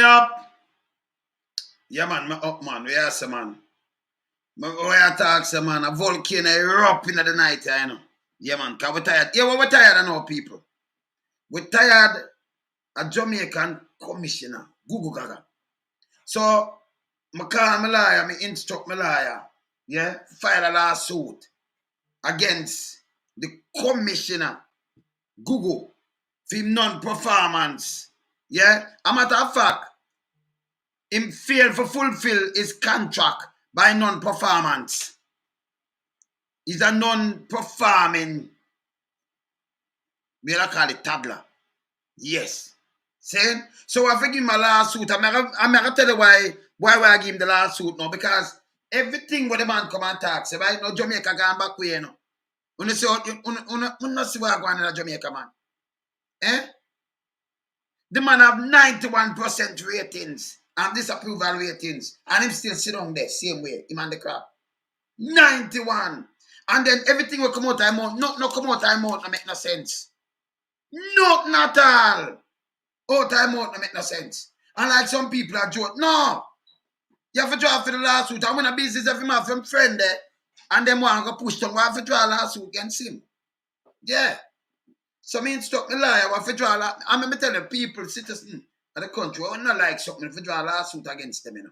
me up. Yeah, man, me up, man. We are some man. We are talk, some man. A volcano erupt in the night, you know. Yeah, man, because we're tired. Yeah, we're tired of now, people. We're tired of Jamaican Commissioner, Gugu Gaga. So, I call my lawyer, I instruct my lawyer, yeah, file a lawsuit against the Commissioner, Gugu, for non-performance. Yeah, a matter of fact, him failed to fulfill his contract by non-performance. He's a non-performing, we call it toddler. Yes. See? So I give him a lawsuit. I'm going to tell you why I give him the lawsuit now. Because everything what the man come and talk, say, right now Jamaica going back way, you know. You see what going on in Jamaica, man. Eh? The man have 91% ratings and disapproval ratings. And him still sit down there, same way, him and the crowd. 91. And then everything will come out of mouth. No come out of mouth, no make no sense. Not at all. Out of mouth, no make no sense. And like some people are joke. No. You have to draw for the lawsuit. I'm in a business of him have some friend there. And them want to push them. We have to draw a lawsuit against him. Yeah. So me instruct the lawyer, we have to draw a lawsuit. I'm going to tell the people, citizens of the country, I don't like something if you draw a lawsuit against them, you know.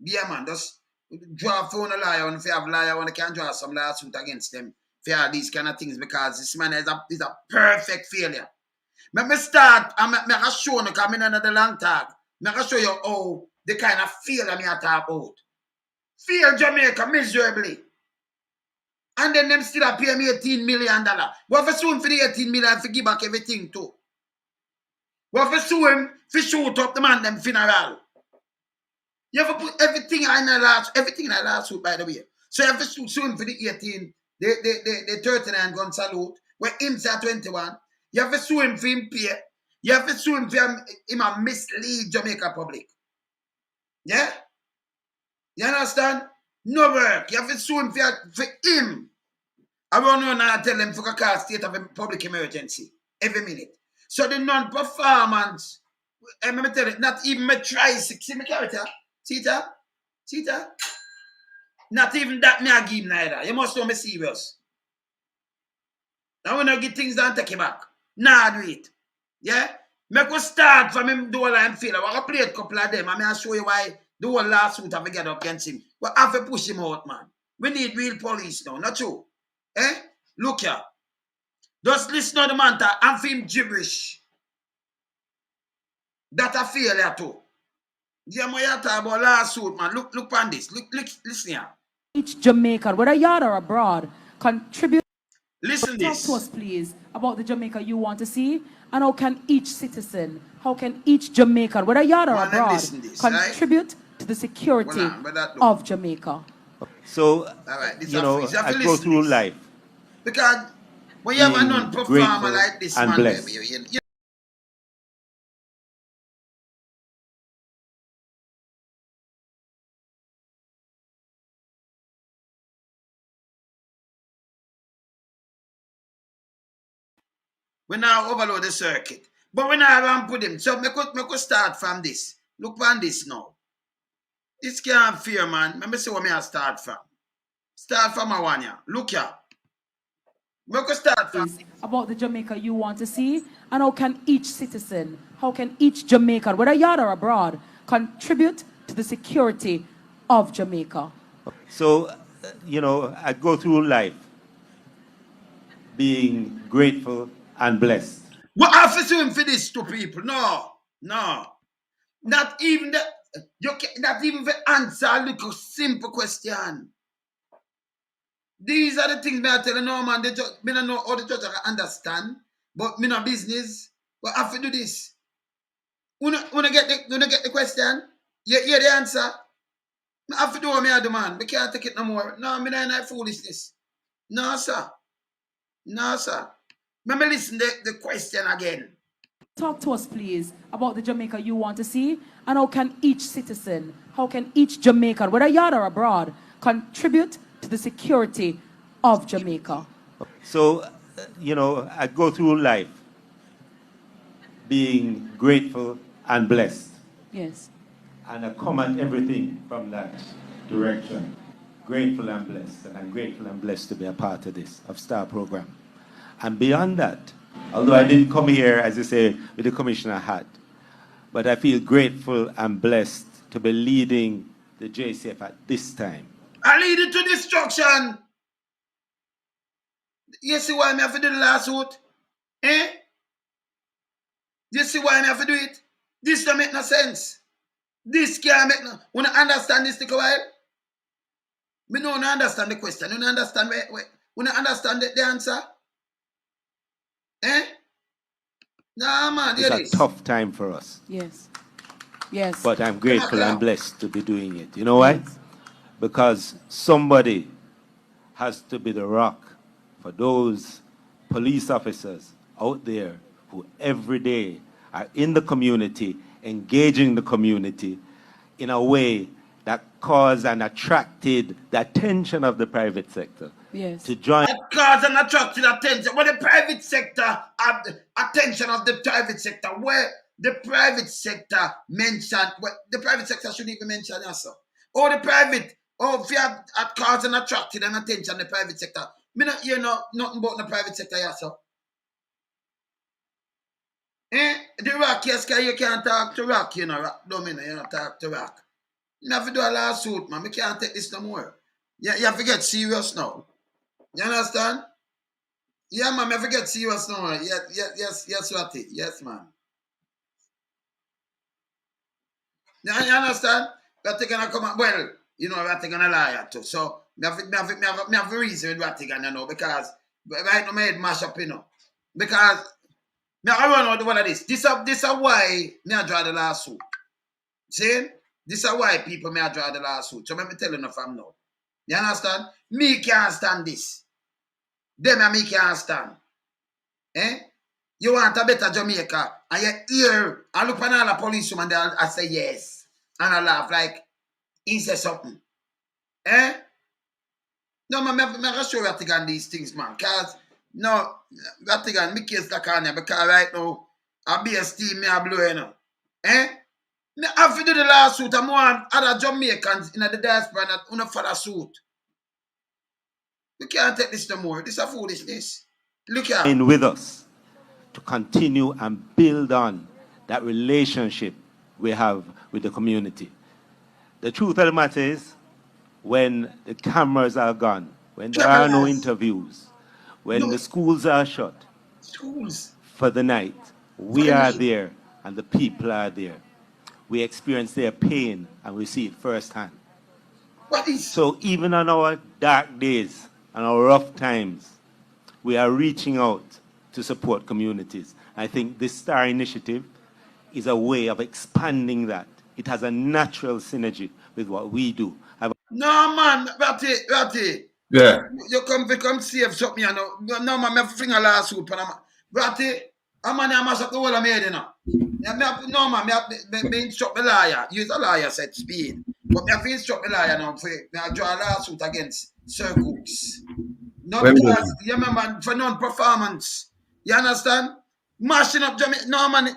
Yeah, man, just draw for a lawyer, and if you have a lawyer, one can draw some lawsuit against them for all these kind of things, because this man is a perfect failure. Let me start, I'm going to show you, because I'm in another long talk, I'm going to show you how the kind of failure I talk about. Fail Jamaica miserably. And then them still pay me $18 million. What if I sue him for the $18 million to give back everything too? What if I sue him for shoot up the man them funeral? You have to put everything in a lawsuit, by the way. So you have to sue him for the 18, the 39 gun salute, where him say 21. You have to sue him for him pay. You have to sue him for him a mislead Jamaica public. Yeah? You understand? No work. You have to sue him for him. I won't know now tell them for a call state of a public emergency every minute. So the non-performance, let me tell you, not even my try see my character. See that? See that? Not even that me I give him neither. You must know me serious. Now when I get things done, take it back. Nah, do it. Yeah? Make us start from him do all I'm feeling. I play a couple of them. I'll show you why the whole lawsuit have to get up against him. But I have to push him out, man. We need real police now, not true. Eh? Look here. Just listen to the man talk and for him gibberish. That a failure too. Yeah, man, you talk about lawsuit, man. Look on this. Look, listen here. Each Jamaican, whether you're or abroad, contribute. Listen Talk this. to us, please, about the Jamaica you want to see, and how can each citizen, how can each Jamaican, whether you're or abroad, contribute to the security of Jamaica. So, right, you know, I go through life. Because when you have a non-performer like this, man, baby, you we now overload the circuit. But we now have to put him. So we could start from this. Look on this now. This can't fear, man. Let me see where I start from. Start from a one here. Look here. We could start from about the Jamaica you want to see, and how can each citizen, how can each Jamaican, whether you're or abroad, contribute to the security of Jamaica. So, you know, I go through life being grateful and blessed. What have to do for this to people? No. Not even the not even the answer a little simple question. These are the things I tell you, no man, me don't know how the judge can understand, but me no business. But I have to do this. Wanna get the question? You hear the answer? I have to do what me I do, man. We can't take it no more. No, me not foolishness. No, sir. Let me listen to the question again. Talk to us, please, about the Jamaica you want to see, and how can each citizen, how can each Jamaican, whether you're or abroad, contribute to the security of Jamaica. So, you know, I go through life being grateful and blessed. Yes. And I come at everything from that direction. Grateful and blessed. And I'm grateful and blessed to be a part of this, of Star Program. And beyond that, although I didn't come here, as you say, with the commissioner hat, but I feel grateful and blessed to be leading the JCF at this time. I lead it to destruction. You see why I have to do the lawsuit? Eh? You see why I have to do it? This don't make no sense. This can't make no... Wanna understand this, take a while? Me don't understand the question. You don't understand understand the answer? Eh? Nah, man, It's a tough time for us. Yes. Yes. But I'm grateful and blessed to be doing it. You know why? Yes. Because somebody has to be the rock for those police officers out there who every day are in the community, engaging the community in a way that caused and attracted the attention of the private sector. Yes. To join. That caused and attracted attention. But the private sector have the attention of the private sector. Where the private sector mentioned, the private sector shouldn't even mention also. Or the private, if you have caused and attracted and attention the private sector. Me not hear nothing about the private sector also. The rock, yes, you can't talk to rock, you know, rock domino, you don't talk to rock. You have to do a lawsuit, man. We can't take this no more. You have to get serious now. You understand? Yeah, man, I forget serious now. Yes, Ratty. Yes, man. You understand? Ratty gonna come up. Well, you know, Ratty gonna lie too. So, I have a reason with Ratty gonna know because right now, my head mash up, you know. Because, I run out one of this. This is why I draw the lawsuit. See? This is why people may draw the lawsuit. So, let me tell you enough from now. You understand? Me can't stand this. Them and me can't stand. Eh? You want a better Jamaica, and you hear, I look at all the policemen there, I say yes. And I laugh like, he said something. Eh? No, man, I show Rattigan these things, man. Because, no, Rattigan, me case like on because right now, I be a steam, me a blow, you know. Eh? Me have to do the lawsuit, I'm one other Jamaicans in the diaspora that want to follow suit. We can't take this no more. This is a foolishness. Look at in with us to continue and build on that relationship we have with the community. The truth of the matter is, when the cameras are gone, when there are no interviews, when the schools are shut for the night, we are there and the people are there. We experience their pain and we see it firsthand. So even on our dark days and our rough times, we are reaching out to support communities. I think this STAR initiative is a way of expanding that. It has a natural synergy with what we do. No, man, Ratty. Yeah. You come save something, you know. No, man, I fling a lawsuit. Ratty, I'm a mash up the whole of me, you know. No, man, I instruct the lawyer. Use a lawyer said speed. But I have to instruct the lawyer now for I draw a lawsuit against Sir Cooks. No, because, you remember, for non-performance. You understand? Mashing up Jamaica. No, man,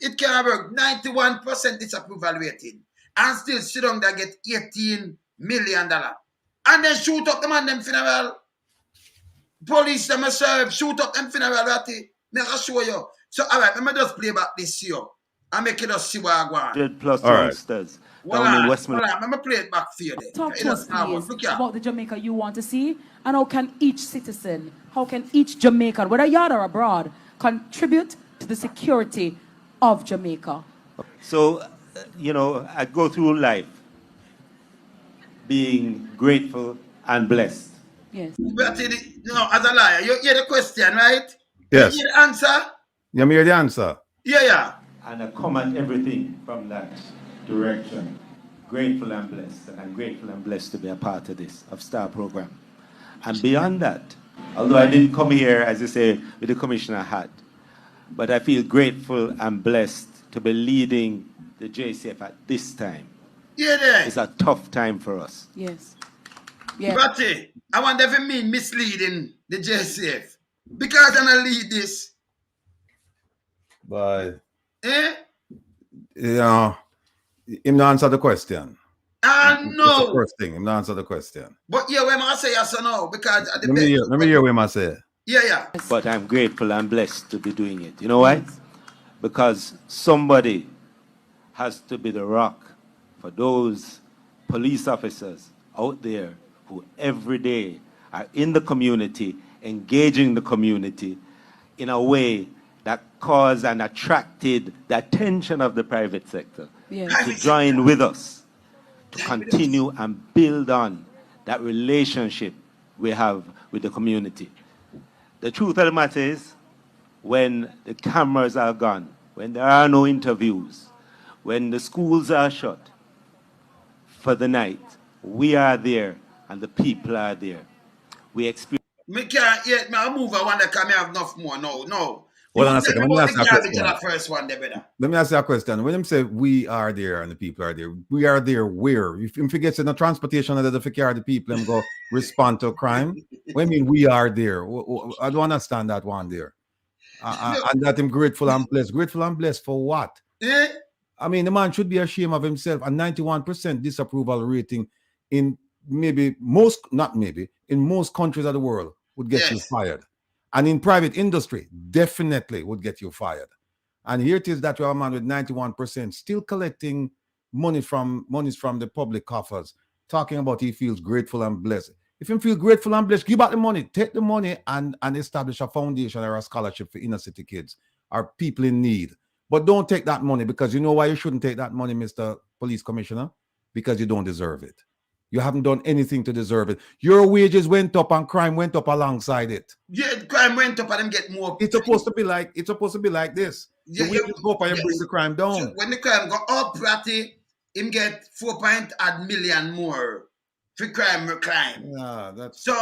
it can't work. 91% disapproval rating. And still sit down there get $18 million. And then shoot up the man them funeral. Police them serve, shoot up them funeral, Ratty. Me I show you. So, all right, let me just play back this here. And make it just see what I want. 100 plus youngsters down in Westmoreland. Hold on, let me play it back for you there. Talk to us, please, about the Jamaica you want to see, and how can each citizen, how can each Jamaican, whether yard or abroad, contribute to the security of Jamaica? So, you know, I go through life being grateful and blessed. Yes. But, no, as a liar, you hear the question, right? Yes. You hear the answer? You hear the answer? Yeah. And I come at everything from that direction. Grateful and blessed. And I'm grateful and blessed to be a part of this, of STAR Program. And beyond that, although I didn't come here, as you say, with the commissioner hat, but I feel grateful and blessed to be leading the JCF at this time. Yeah, It's a tough time for us. Yes. Yeah. Ratty, I want to mean misleading the JCF. Because I'm going to lead this. But, Eh? you know, Him not answer the question. That's the No. first thing. Him not answer the question. But yeah, when I say yes or no, because at the Let me hear what I say. Yeah. But I'm grateful and blessed to be doing it. You know why? Because somebody has to be the rock for those police officers out there who every day are in the community, engaging the community in a way that caused and attracted the attention of the private sector Yes. to join with us to continue and build on that relationship we have with the community. The truth of the matter is, when the cameras are gone, when there are no interviews, when the schools are shut for the night, we are there and the people are there. We experience. Me can't yet. I move I want to come have enough more. No. Hold You on a tell second. me Let me about ask the you a garbage question. of that first one there, brother. Let me ask you a question. When him say we are there and the people are there, we are there where? If him forgets in the transportation and the carry the people and go respond to crime, what I mean we are there? I don't understand that one there. And that him grateful and blessed. Grateful and blessed for what? Eh? I mean, the man should be ashamed of himself. A 91% disapproval rating in in most countries of the world would get you Yes. fired. And in private industry, definitely would get you fired. And here it is that you have a man with 91% still collecting monies from the public coffers, talking about he feels grateful and blessed. If you feel grateful and blessed, give out the money. Take the money and establish a foundation or a scholarship for inner city kids or people in need. But don't take that money, because you know why you shouldn't take that money, Mr. Police Commissioner? Because you don't deserve it. You haven't done anything to deserve it. Your wages went up and crime went up alongside it. Yeah, crime went up and them get more. It's supposed to be like this. Yeah, The wages go up and you bring the crime down. So when the crime go up, Ratty, him get 4.8 million more for crime. Yeah, that's So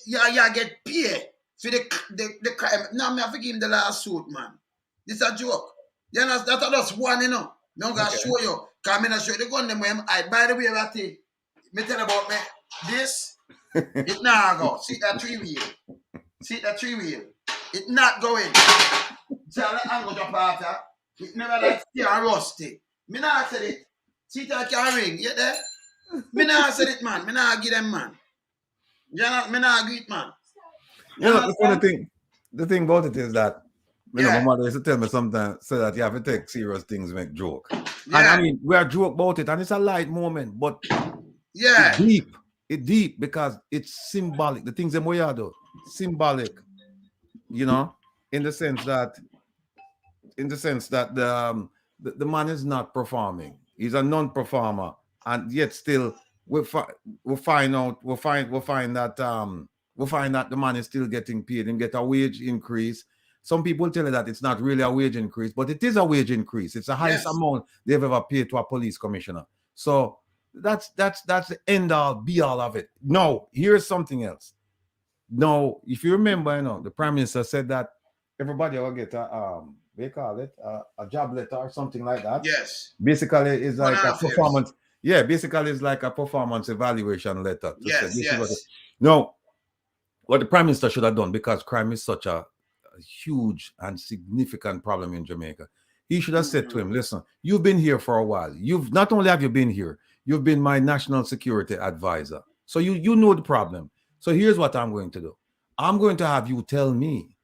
yeah, get paid for the crime. Now me have to give him the lawsuit, man. This a joke. You know, that's just one, you know. Me I'm gonna show you. Cause me not show you the gun them where I. By the way, Ratty, me tell about me this. It not go. See that 3-wheel. It not going. So I'm going to party. It never like stay and rusty. Me not said it. See that can ring. You there? Me not said it, man. Me not give them, man. You know, me not agree, man. You know, the thing about it is that you know, my mother used to tell me sometimes so that you have to take serious things, make joke. Yeah. And I mean, we are joke about it, and it's a light moment, but yeah, it's deep because it's symbolic. The things that we are do symbolic, you know, in the sense that the man is not performing. He's a non-performer, and yet still we'll find that the man is still getting paid and get a wage increase. Some people tell you that it's not really a wage increase, but it is a wage increase. It's the highest amount they've ever paid to a police commissioner. So that's the end all be all of it. No, here's something else. No, if you remember, you know, the prime minister said that everybody will get a they call it a job letter or something like that. Yes. Basically, it's like a performance. Yeah, basically, it's like a performance evaluation letter. Yes. No, what the prime minister should have done, because crime is such a huge and significant problem in Jamaica, he should have said to him, listen, you've been here for a while. You've not only have you been here, you've been my national security advisor. So you know the problem. So here's what I'm going to do. I'm going to have you tell me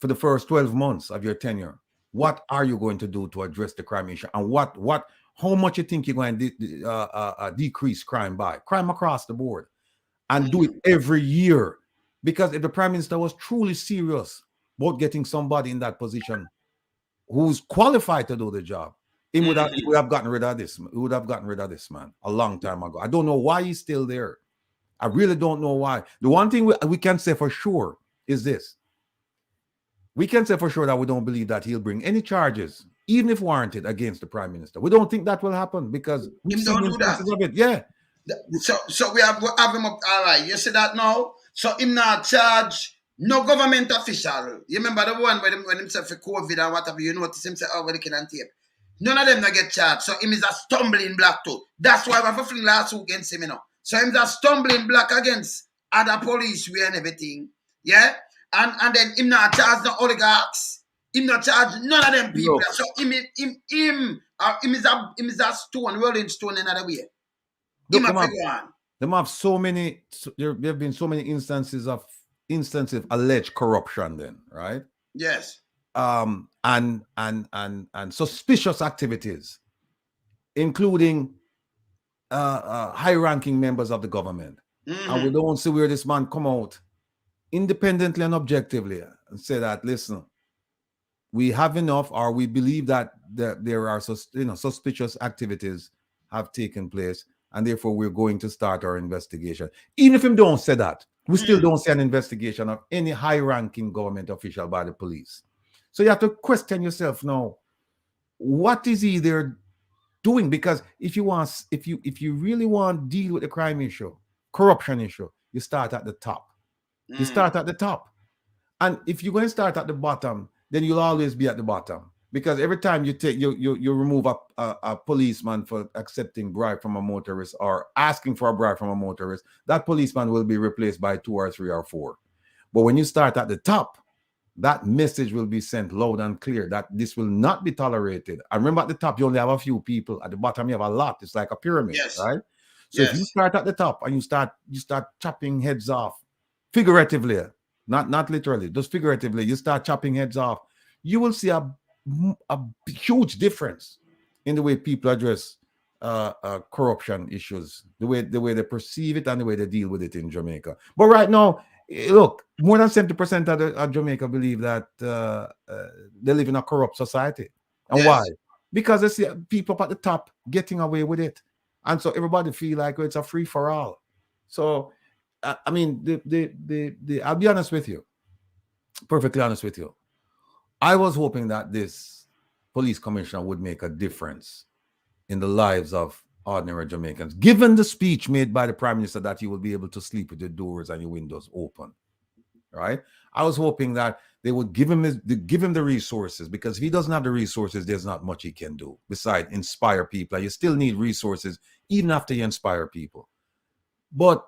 for the first 12 months of your tenure, what are you going to do to address the crime issue, and how much you think you're going to decrease crime across the board, and do it every year. Because if the prime minister was truly serious about getting somebody in that position who's qualified to do the job, he would have gotten rid of this. He would have gotten rid of this man a long time ago. I don't know why he's still there. I really don't know why. The one thing we can say for sure is this. We can say for sure that we don't believe that he'll bring any charges, even if warranted, against the prime minister. We don't think that will happen because we don't do that. Of it. Yeah. So we have him up. All right, you see that now? So him not charge no government official. You remember the one when him said for COVID and whatever, you notice him say, oh, we're looking on tape. None of them not get charged. So him is a stumbling block too. That's why we're fling last week against him, you know. So him is a stumbling block against other police and everything. Yeah? And then him not charge no oligarchs. Him not charge none of them people. No. So him him is a stone, rolling stone another way. Look, Him a figure on. There have so many. There have been so many instances of alleged corruption. Then, right? Yes. And suspicious activities, including high-ranking members of the government. And we don't see where this man come out independently and objectively and say that, listen, we have enough, or we believe that there are suspicious activities have taken place, and therefore we're going to start our investigation. Even if him don't say that, we still don't see an investigation of any high-ranking government official by the police. So you have to question yourself now, what is he there doing? Because if you really want to deal with the crime issue, corruption issue, you start at the top. You start at the top. And if you're going to start at the bottom, then you'll always be at the bottom. Because every time you remove a policeman for accepting bribe from a motorist or asking for a bribe from a motorist, that policeman will be replaced by 2 or 3 or 4. But when you start at the top, that message will be sent loud and clear that this will not be tolerated. I remember at the top, you only have a few people. At the bottom, you have a lot. It's like a pyramid, right? So if you start at the top and you start chopping heads off, figuratively, not literally, just figuratively, you start chopping heads off, you will see a huge difference in the way people address corruption issues, the way they perceive it and the way they deal with it in Jamaica. But right now, look, more than 70% of Jamaica believe that they live in a corrupt society. And why? Because they see people up at the top getting away with it. And so everybody feel like it's a free-for-all. So, I mean, I'll be honest with you, perfectly honest with you. I was hoping that this police commissioner would make a difference in the lives of ordinary Jamaicans, given the speech made by the Prime Minister that you will be able to sleep with your doors and your windows open, right? I was hoping that they would give him the resources, because if he doesn't have the resources, there's not much he can do besides inspire people. You still need resources even after you inspire people. But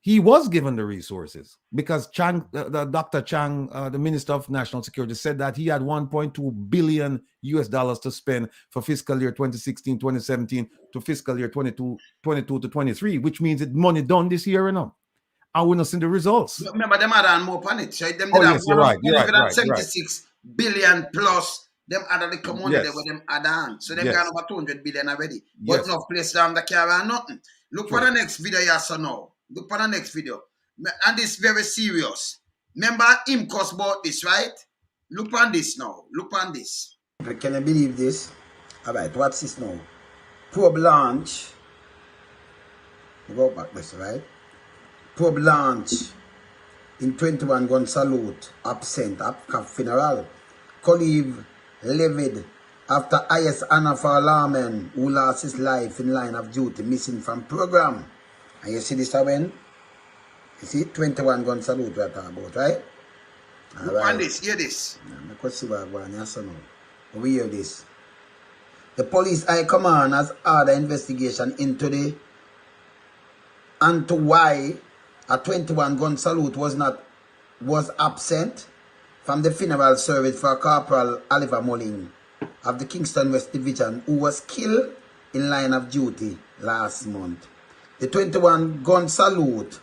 he was given the resources, because Dr. Chang, the Minister of National Security, said that he had $1.2 billion to spend for fiscal year 2016, 2017 to fiscal year 22 to 23, which means it's money done this year, I will not see the results. But remember, them had more on it. So them Oh, did yes, you're right. 176 billion plus them added the community Yes. with them add on. So them Yes. got over 200 billion already. Yes. But no place down the car and nothing. Look for the next video, yes or no. Look for the next video. And this very serious. Remember him cost about this, right? Look on this now. Look on this. Can I believe this? Alright, what's this now? Probe launch. Go back this, right? Probe launch in 21 gun salute, absent at funeral. Colleague levied after highest honor for a lawman who lost his life in line of duty, missing from program. And you see this when? You see 21 gun salute we're talking about, right? Look on this, hear this. We hear this. The police high command has ordered investigation into why a 21 gun salute was absent from the funeral service for Corporal Oliver Mulling of the Kingston West Division, who was killed in line of duty last month. The 21 gun salute,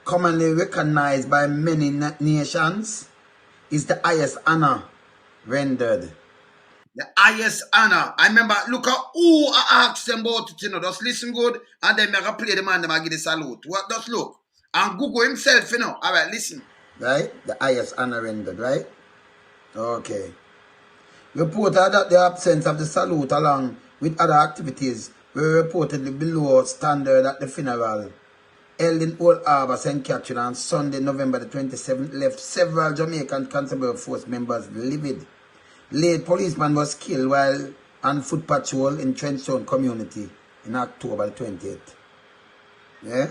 commonly recognized by many nations, is the highest honor rendered. The highest honor. I remember, look at who I asked them about it, just listen good, and then I play the man, them I give the salute. What, just look. And Google himself, All right, listen. Right? The highest honor rendered, right? Okay. Reported that the absence of the salute along with other activities were reportedly below standard at the funeral held in Old Harbour, St. Catherine on Sunday, November the 27th, left several Jamaican Constable Force members livid. Late policeman was killed while on foot patrol in Trenchtown community in October the 28th. Yeah?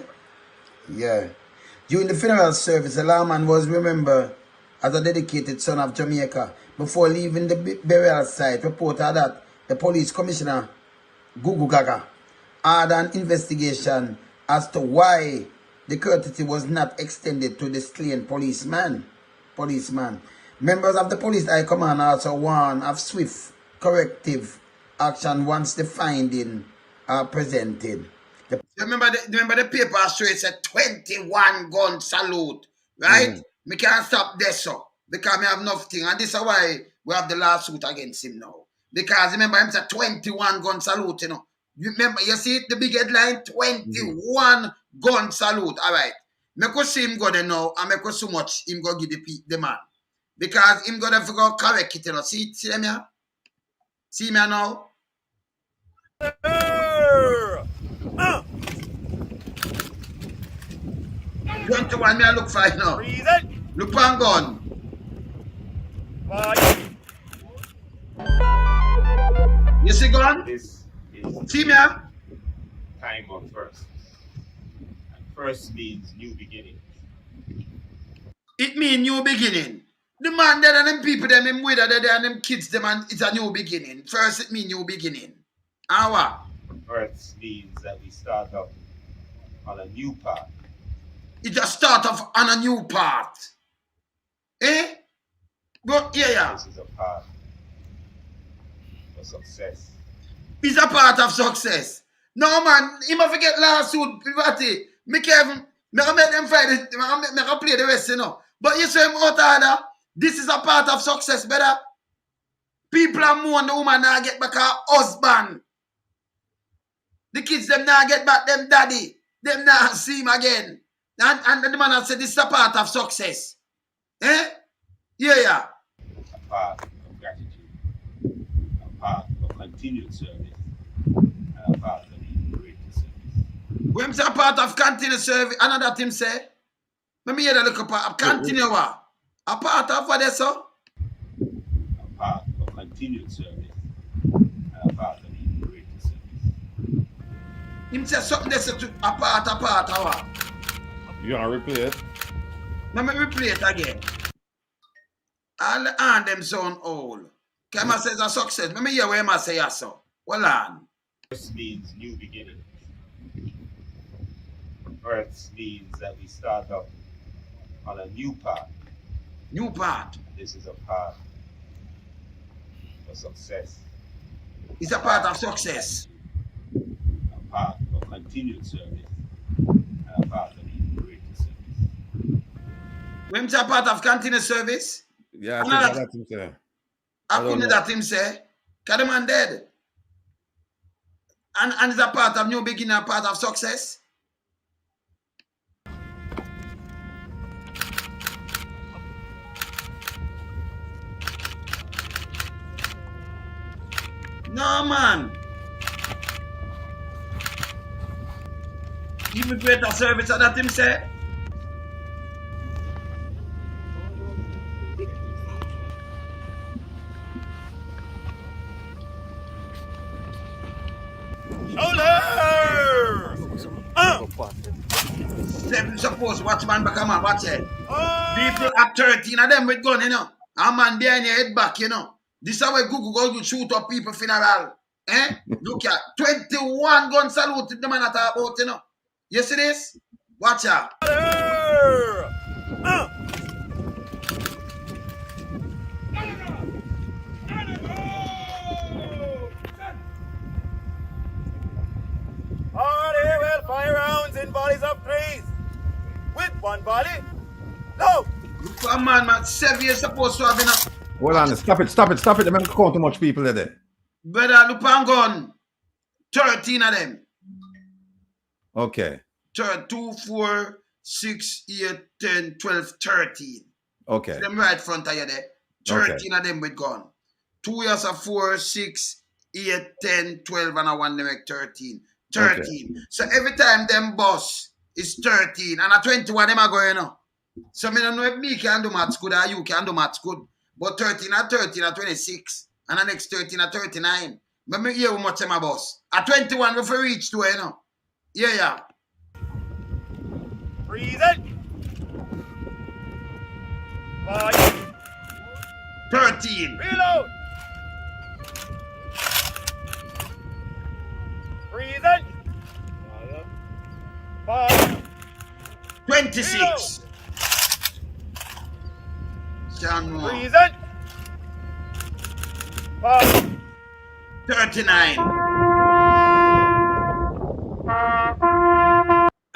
Yeah. During the funeral service, the lawman was remembered as a dedicated son of Jamaica. Before leaving the burial site, reported that the police commissioner, Gugu Gaga, had an investigation as to why the courtesy was not extended to the slain policeman. Members of the police high command also warned of swift corrective action once the finding are presented. Remember the paper show it said 21 gun salute, right? Me can't stop this so because me have nothing, and this is why we have the lawsuit against him now. Because remember him said 21 gun salute, you know. You remember, you see it, the big headline, 21 gun salute. All right. Me could see him go there now, and me could so much him go give the man. Because him go there for go correct it, you know. See them here? See me now? 21 me I look for it now. Look on gun. You see gun? This is See me here? time of first. And first means new beginning. It mean new beginning. The man there and them people them him with there and them kids them and it's a new beginning. First it mean new beginning. And what? First means that we start up on a new path. It just start off on a new path. Eh? But yeah. This is a path for success. It's a part of success. No man, he must forget lawsuit, private. Me Kevin, me gonna make them fight it, me gonna play the rest, you know. But you say him out order, this is a part of success, better. People are mourn the woman now get back her husband. The kids them now get back them daddy. Them now see him again. And the man has said this is a part of success. Eh? Yeah. A path of gratitude. A path of continued service. And a path of even greater service. When say a part of continued service, another thing say, let me hear that little part of continue what? A part of what they so? A path of continued service. And a path of even greater service. Him say something they say to a part of what? You gonna replay it? Let me replay it again. All the hand them sound old. Kema says a success. Let me hear where I say yes, so. Well on. First means new beginnings. First means that we start up on a new path. New part. This is a path for success. It's a part of success. A path of continued service. And a path of even greater service. When say a part of continued service, Yeah, I Another- think that's him say. I don't couldn't know. that him say, cause the man dead. And it's a part of new beginning, a part of success. No man. Even greater service that him say. Them suppose watch man back a man, watch it. People at 13 of them with gun, you know. A man behind your head back, you know. This is how Google go to shoot up people funeral. Eh? Look at 21 gun salute the man at about, you know. You see this? Watch out. Party will fire rounds in volleys of threes. With one volley. No! Look for a man, 7 years supposed to have been a Hold on, stop it. They don't count too much people there. brother, look on gun. 13 of them. Okay. 2, 4, 6, 8, 10, 12, 13. Okay. Them right front of you there. 13 of them with gun. 2 years of 4, 6, 8, 10, 12, and I want them make 13. 13. Okay. So every time them boss is 13, and at 21 them are going, you know. So I don't know if me can do maths good or you can do maths good. But 13 at 26, and the next 13 at 39. But me hear how much them a boss. At 21 we for reach to, you know. Yeah. Freeze it! Fire! 13. Reload! Freeze it! Fire! 26. John Moore. Freeze it! Fire! 39.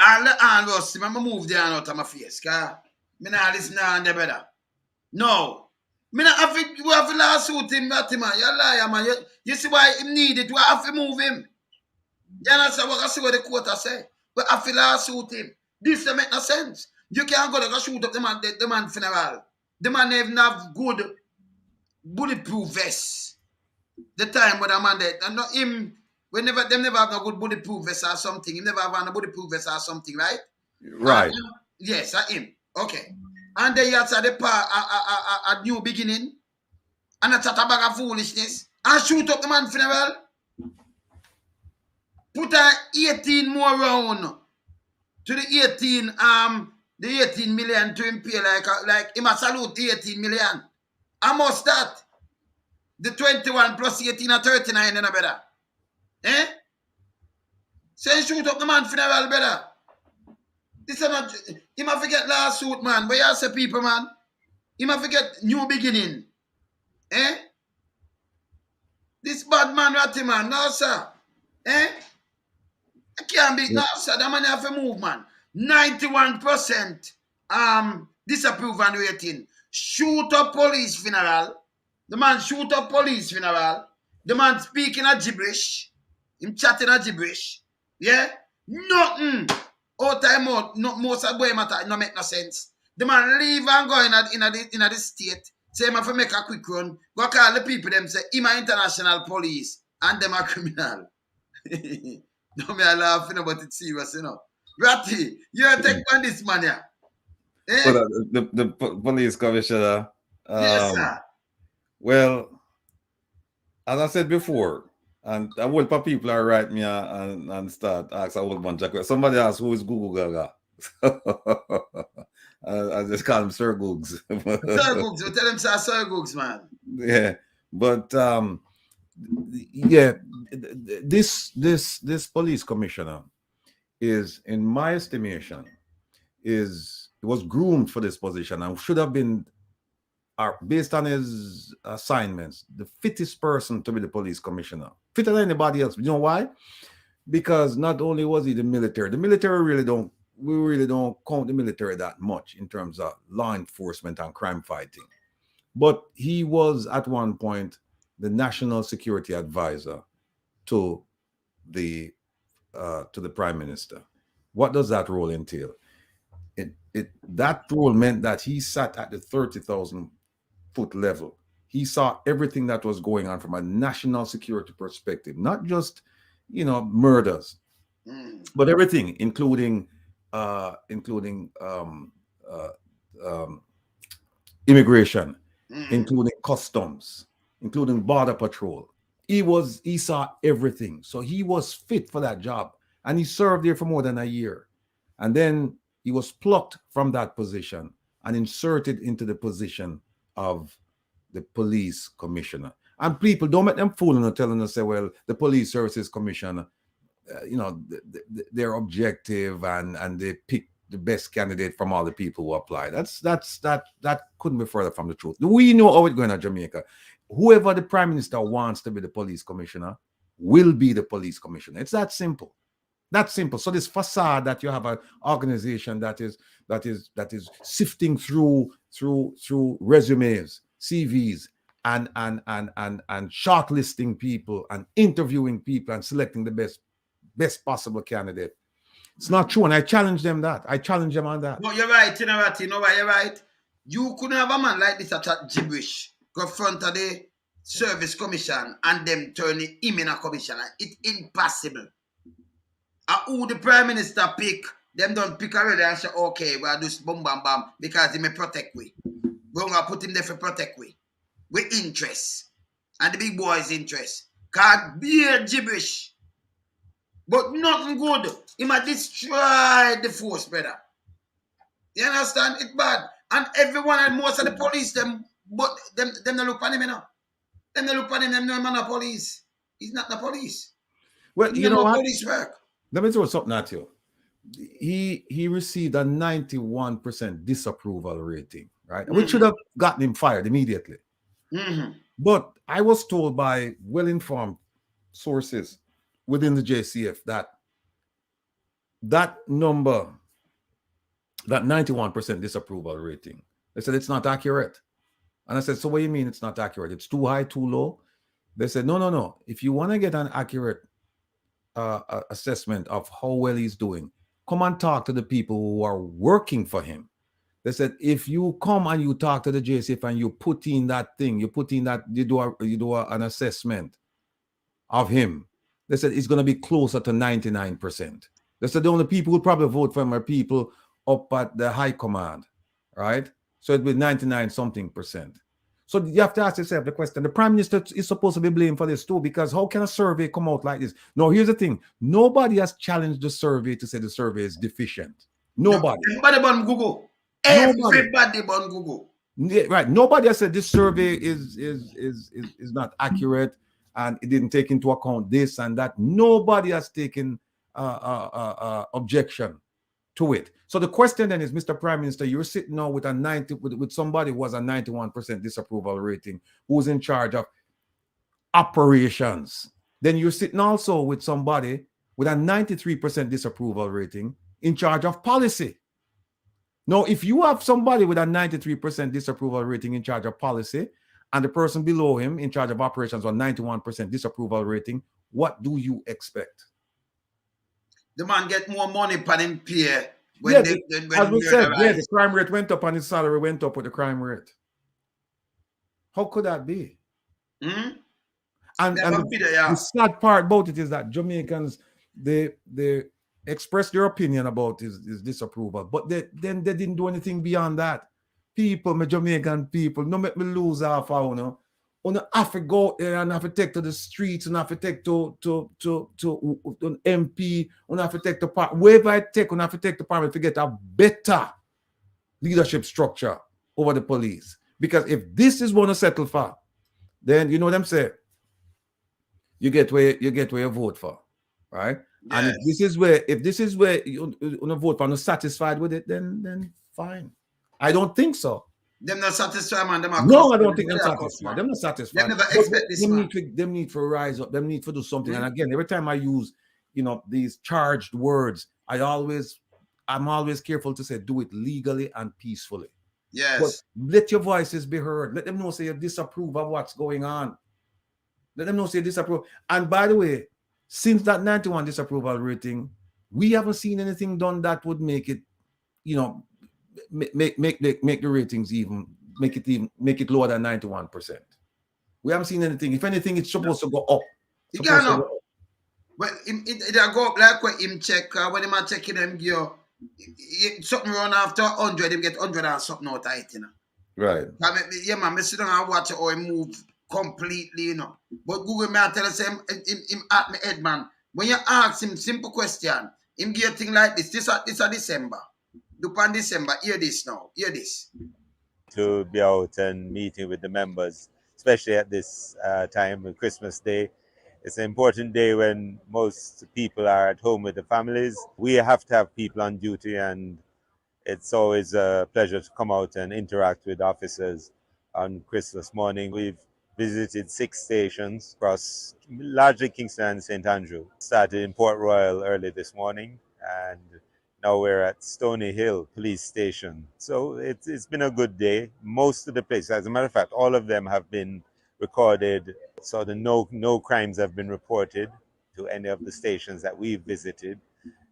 I'll let Ann Ross, I'm move the hand out of my face, because I not listen to Ann, brother. No. Me not have to, we have to lawsuit him, that man. You liar, man. You see why him need it. We have to move him. You understand what I see what the court has say? We have to lawsuit him. This don't make no sense. You can't go there and shoot up the man funeral. The man even have good bulletproof vest. The time when the man dead. And not him, them never have no good bulletproof vest or something. He never have no bulletproof vest or something, right? Right. Yes, him. Okay. And then you have the part a new beginning. And a chat a bag of foolishness. And shoot up the man funeral. Put a 18 more round to the 18 million to him pay like him a salute the 18 million. How much that? The 21 plus 18 or 39 and a better. Eh? Say shoot up the man funeral, brother. This is not him a forget lawsuit, man. But you say people, man. Him a forget new beginning. Eh? This bad man ratty, man. No, sir. Eh? I can't be no, sir. That man have to move, man. 91% disapproval rating. Shoot up police funeral. The man shoot up police funeral. The man speaking a gibberish. Him chatting a gibberish. Yeah? Nothing. All time out. No, most of the boy matter. No make no sense. The man leave and go in the state. Say him have to make a quick run. Go call the people them say him a international police and them a criminal. No me a laughing about it serious, you know. Ratty, you take on this man here. Eh? So the police commissioner. Yes, sir. Well, as I said before, and a whole of people are write me and start ask a whole bunch of questions. Somebody asked who is Gugu Gaga. I just call him Sir Googs. Sir Googs, we tell him Sir Googs, man. Yeah, but yeah, this police commissioner is, in my estimation, was groomed for this position and should have been, based on his assignments, the fittest person to be the police commissioner, fitter than anybody else. You know why? Because not only was he the military we really don't count the military that much in terms of law enforcement and crime fighting, but he was at one point the national security advisor to the prime minister. What does that role entail? That role meant that he sat at the 30,000 foot level. He saw everything that was going on from a national security perspective, not just, murders, but everything, including immigration, including customs, including border patrol. He saw everything. So he was fit for that job. And he served there for more than a year. And then he was plucked from that position and inserted into the position of the police commissioner. And people, don't make them fool and telling us, say, well, the police services commissioner, they're objective and they pick the best candidate from all the people who apply. That couldn't be further from the truth. We know how it's going on Jamaica. Whoever the prime minister wants to be the police commissioner will be the police commissioner. It's that simple. That's simple. So this facade that you have an organization that is sifting through resumes, CVs, and shortlisting people and interviewing people and selecting the best possible candidate. It's not true, and I challenge them that. I challenge them on that. No, you're right. You know why you're right. You couldn't have a man like this at chat gibberish go front of the service commission and them turn him in a commissioner. It's impossible. Who the prime minister pick, them don't pick already and say, okay, we'll do boom, bam, bam, because he may protect we. We're going to put him there for protect we. With interest. And the big boy's interest. Because be a gibberish. But nothing good. He might destroy the force, brother. You understand? It's bad. And everyone and most of the police, them don't look at him, you know. Them don't look at him, them no man of police. He's not the police. Well, you know what? Police work. Let me throw something at you. He received a 91% disapproval rating, right? Which should have gotten him fired immediately. But I was told by well-informed sources within the JCF that number, that 91% disapproval rating, they said it's not accurate. And I said, so what do you mean it's not accurate? It's too high, too low? They said, no. If you want to get an accurate assessment of how well he's doing, come and talk to the people who are working for him. They said, if you come and you talk to the JCF and you put in that thing, you do an assessment of him, they said it's going to be closer to 99%. They said the only people who probably vote for him are people up at the high command, right? So it'd be 99 something percent. So you have to ask yourself the question, the Prime Minister is supposed to be blamed for this too, because how can a survey come out like this? No, here's the thing. Nobody has challenged the survey to say the survey is deficient. Nobody. No, everybody on Google. Everybody on Google. Yeah, right. Nobody has said this survey is not accurate and it didn't take into account this and that. Nobody has taken objection to it. So the question then is, Mr. Prime Minister, you're sitting now with with somebody who has a 91% disapproval rating, who's in charge of operations. Then you're sitting also with somebody with a 93% disapproval rating in charge of policy. Now, if you have somebody with a 93% disapproval rating in charge of policy, and the person below him in charge of operations with 91% disapproval rating, what do you expect? The man get more money per him pay. As we said, the crime rate went up and his salary went up with the crime rate. How could that be? Mm-hmm. And the sad part about it is that Jamaicans, they expressed their opinion about his disapproval, but they didn't do anything beyond that. People, my Jamaican people, no make me lose half hour, no. On have to go there and have to take to the streets and have to take to an MP, and have to take the part. Wherever I take, and have to take the parliament to get a better leadership structure over the police. Because if this is one to settle for, then you know what I'm saying. You get where you vote for, right? Yes. And if this is where you vote for and not satisfied with it, then fine. I don't think so. Them not satisfied, man. No, I don't think they're satisfied. They're not satisfied. They never expect this, man. Them need to rise up. Them need to do something. Mm-hmm. And again, every time I use, these charged words, I'm always careful to say, do it legally and peacefully. Yes. But let your voices be heard. Let them know, say you disapprove of what's going on. Let them know, say disapprove. And by the way, since that 91 disapproval rating, we haven't seen anything done that would make it, make the ratings make it lower than 91%. We haven't seen anything. If anything, it's supposed to go up. You can't know. Well, it go up like when him check, when him checking them gear, something run after 100, him get 100 and something out of it, Right. Yeah, man, I sit down and watch it or him move completely, But Google me and tell us him at me head, man. When you ask him simple question, him give a thing like this a December. Dupan December, hear this now. Hear this. To be out and meeting with the members, especially at this time on Christmas Day. It's an important day when most people are at home with the families. We have to have people on duty, and it's always a pleasure to come out and interact with officers on Christmas morning. We've visited 6 stations across largely Kingston and St. Andrew. Started in Port Royal early this morning, and now we're at Stony Hill Police Station. So it's been a good day. Most of the places, as a matter of fact, all of them have been recorded. So no crimes have been reported to any of the stations that we've visited.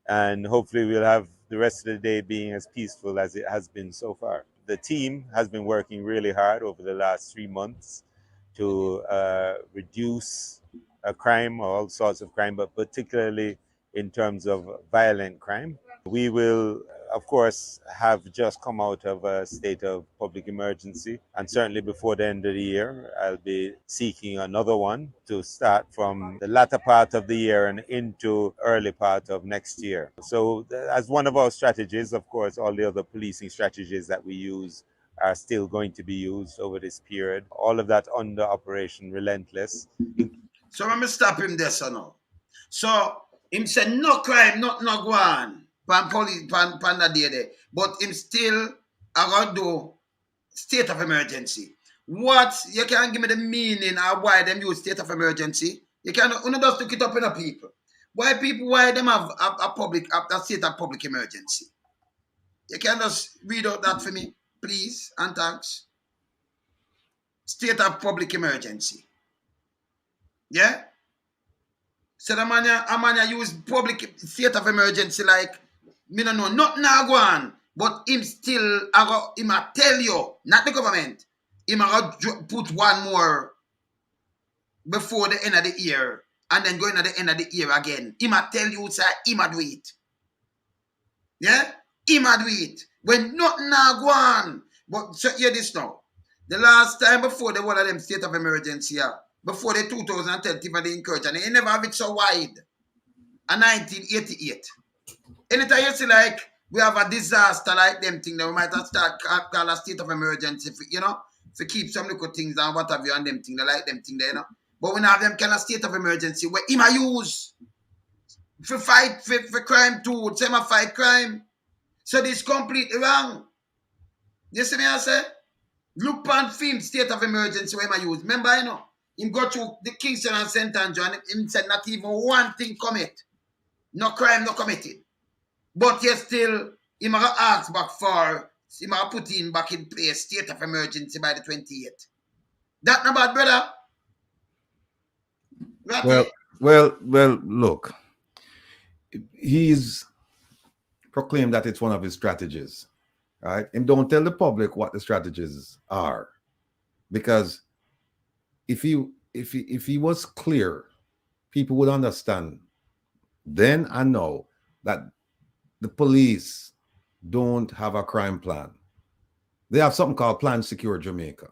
And hopefully we'll have the rest of the day being as peaceful as it has been so far. The team has been working really hard over the last 3 months to reduce crime, all sorts of crime, but particularly in terms of violent crime. We will, of course, have just come out of a state of public emergency, and certainly before the end of the year, I'll be seeking another one to start from the latter part of the year and into early part of next year. So as one of our strategies, of course, all the other policing strategies that we use are still going to be used over this period. All of that under Operation Relentless. So let me stop him there, so now. So him said no crime, not no go on. Pan police, pan that day there. But him still around do state of emergency. What, you can give me the meaning of why them use state of emergency? You cannot, just look it up in the people. Why them have a state of public emergency? You can just read out that for me, please, and thanks. State of public emergency. Yeah? So the man use public state of emergency like, me don't know, nothing now go on, but him still, him a tell you, not the government, him a put one more before the end of the year, and then going at the end of the year again. Him a tell you, say, him a do it. Yeah? Him a do it. When nothing now go on. But so hear this now. The last time before the one of them state of emergency, before the 2010 Tiffany incursion, they never have it so wide. In 1988. Anytime you see like we have a disaster like them thing, then we might have start call a state of emergency, to keep some little things and what have you and them thing, they like them thing there, But we have them kind of state of emergency where him a use for fight for crime too, same a fight crime. So this completely wrong. You see me I say? Look on film state of emergency where him a use. Remember, him go through the Kingston and St. Andrew and him said not even one thing commit. No crime, no committed. But yet still, him a ask back for, him a put in back in place state of emergency by the 28th. That not bad, brother. Well, look. He's proclaimed that it's one of his strategies, right? And don't tell the public what the strategies are. Because if he was clear, people would understand then and now that the police don't have a crime plan. They have something called Plan Secure Jamaica,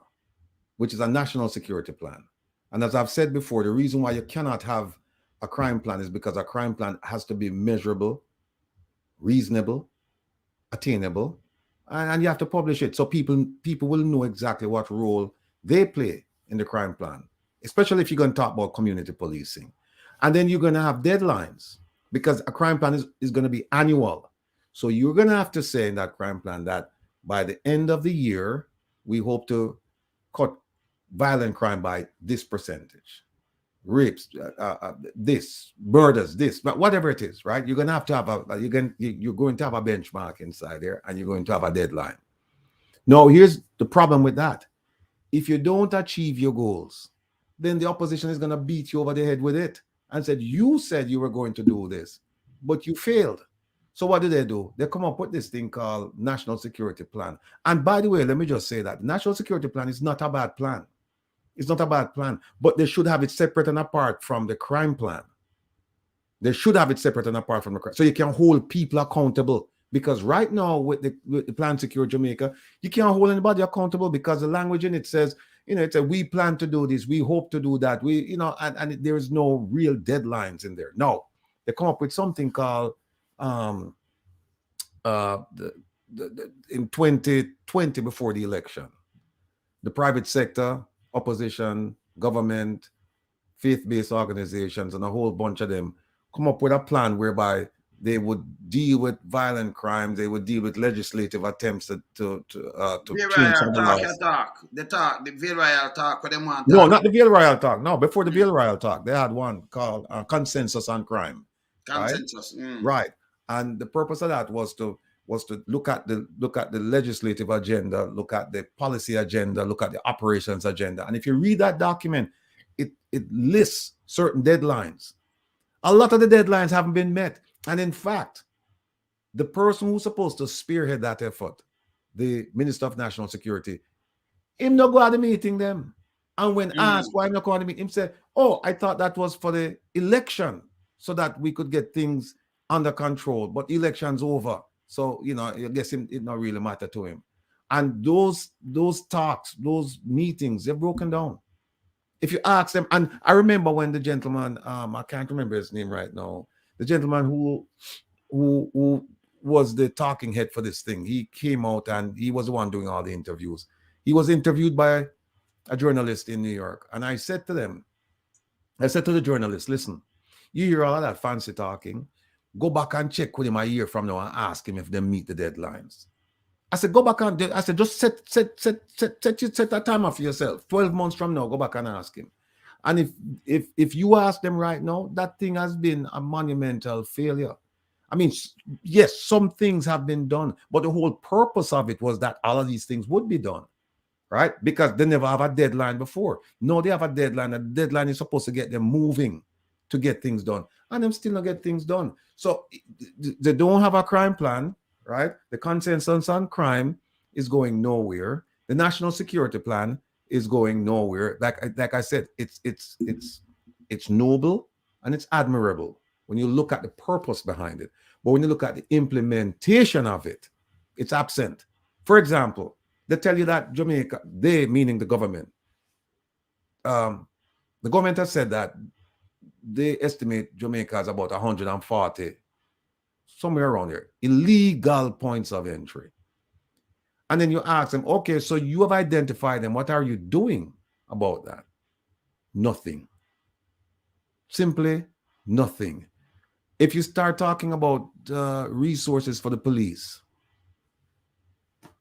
which is a national security plan. And as I've said before, the reason why you cannot have a crime plan is because a crime plan has to be measurable, reasonable, attainable, and you have to publish it so people will know exactly what role they play in the crime plan, especially if you're going to talk about community policing. And then you're going to have deadlines because a crime plan is going to be annual. So you're going to have to say in that crime plan that by the end of the year, we hope to cut violent crime by this percentage. Rapes, this, murders, this, but whatever it is, right? You're going to have you're going to have a benchmark inside there and you're going to have a deadline. Now, here's the problem with that. If you don't achieve your goals, then the opposition is going to beat you over the head with it and said, you said you were going to do this, but you failed. So what do? They come up with this thing called National Security Plan. And by the way, let me just say that National Security Plan is not a bad plan. It's not a bad plan, but they should have it separate and apart from the crime plan. They should have it separate and apart from the crime. So you can hold people accountable. Because right now with the Plan Secure Jamaica, you can't hold anybody accountable because the language in it says, it's a we plan to do this, we hope to do that, and there is no real deadlines in there. No, they come up with something called in 2020 before the election, the private sector, opposition, government, faith-based organizations, and a whole bunch of them come up with a plan whereby they would deal with violent crimes. They would deal with legislative attempts to change some laws. The Ville Royal talk. What they want? No, not the Ville Royal talk. No, before the Ville Royal talk, they had one called Consensus on Crime. Consensus, right? And the purpose of that was to look at the legislative agenda, look at the policy agenda, look at the operations agenda. And if you read that document, it lists certain deadlines. A lot of the deadlines haven't been met. And in fact, the person who's supposed to spearhead that effort, the Minister of National Security, him not go out the meeting them. And when asked why him not go out the meeting, him said, oh, I thought that was for the election so that we could get things under control, but election's over. So, I guess it not really matter to him. And those talks, those meetings, they're broken down. If you ask them, and I remember when the gentleman, I can't remember his name right now, the gentleman who was the talking head for this thing, he came out and he was the one doing all the interviews. He was interviewed by a journalist in New York. And I said to the journalist, listen, you hear all that fancy talking, go back and check with him a year from now and ask him if they meet the deadlines. I said, go back and just set a timer for yourself. 12 months from now, go back and ask him. And if you ask them right now, that thing has been a monumental failure. I mean, yes, some things have been done, but the whole purpose of it was that all of these things would be done, right? Because they never have a deadline before. No, they have a deadline. A deadline is supposed to get them moving to get things done, and them still not get things done. So they don't have a crime plan, right? The consensus on crime is going nowhere. The national security plan is going nowhere. Like I said, it's noble and it's admirable when you look at the purpose behind it. But when you look at the implementation of it, it's absent. For example, they tell you that Jamaica, they meaning the government has said that they estimate Jamaica has about 140, somewhere around there, illegal points of entry. And then you ask them, okay, so you have identified them. What are you doing about that? Nothing. Simply nothing. If you start talking about resources for the police,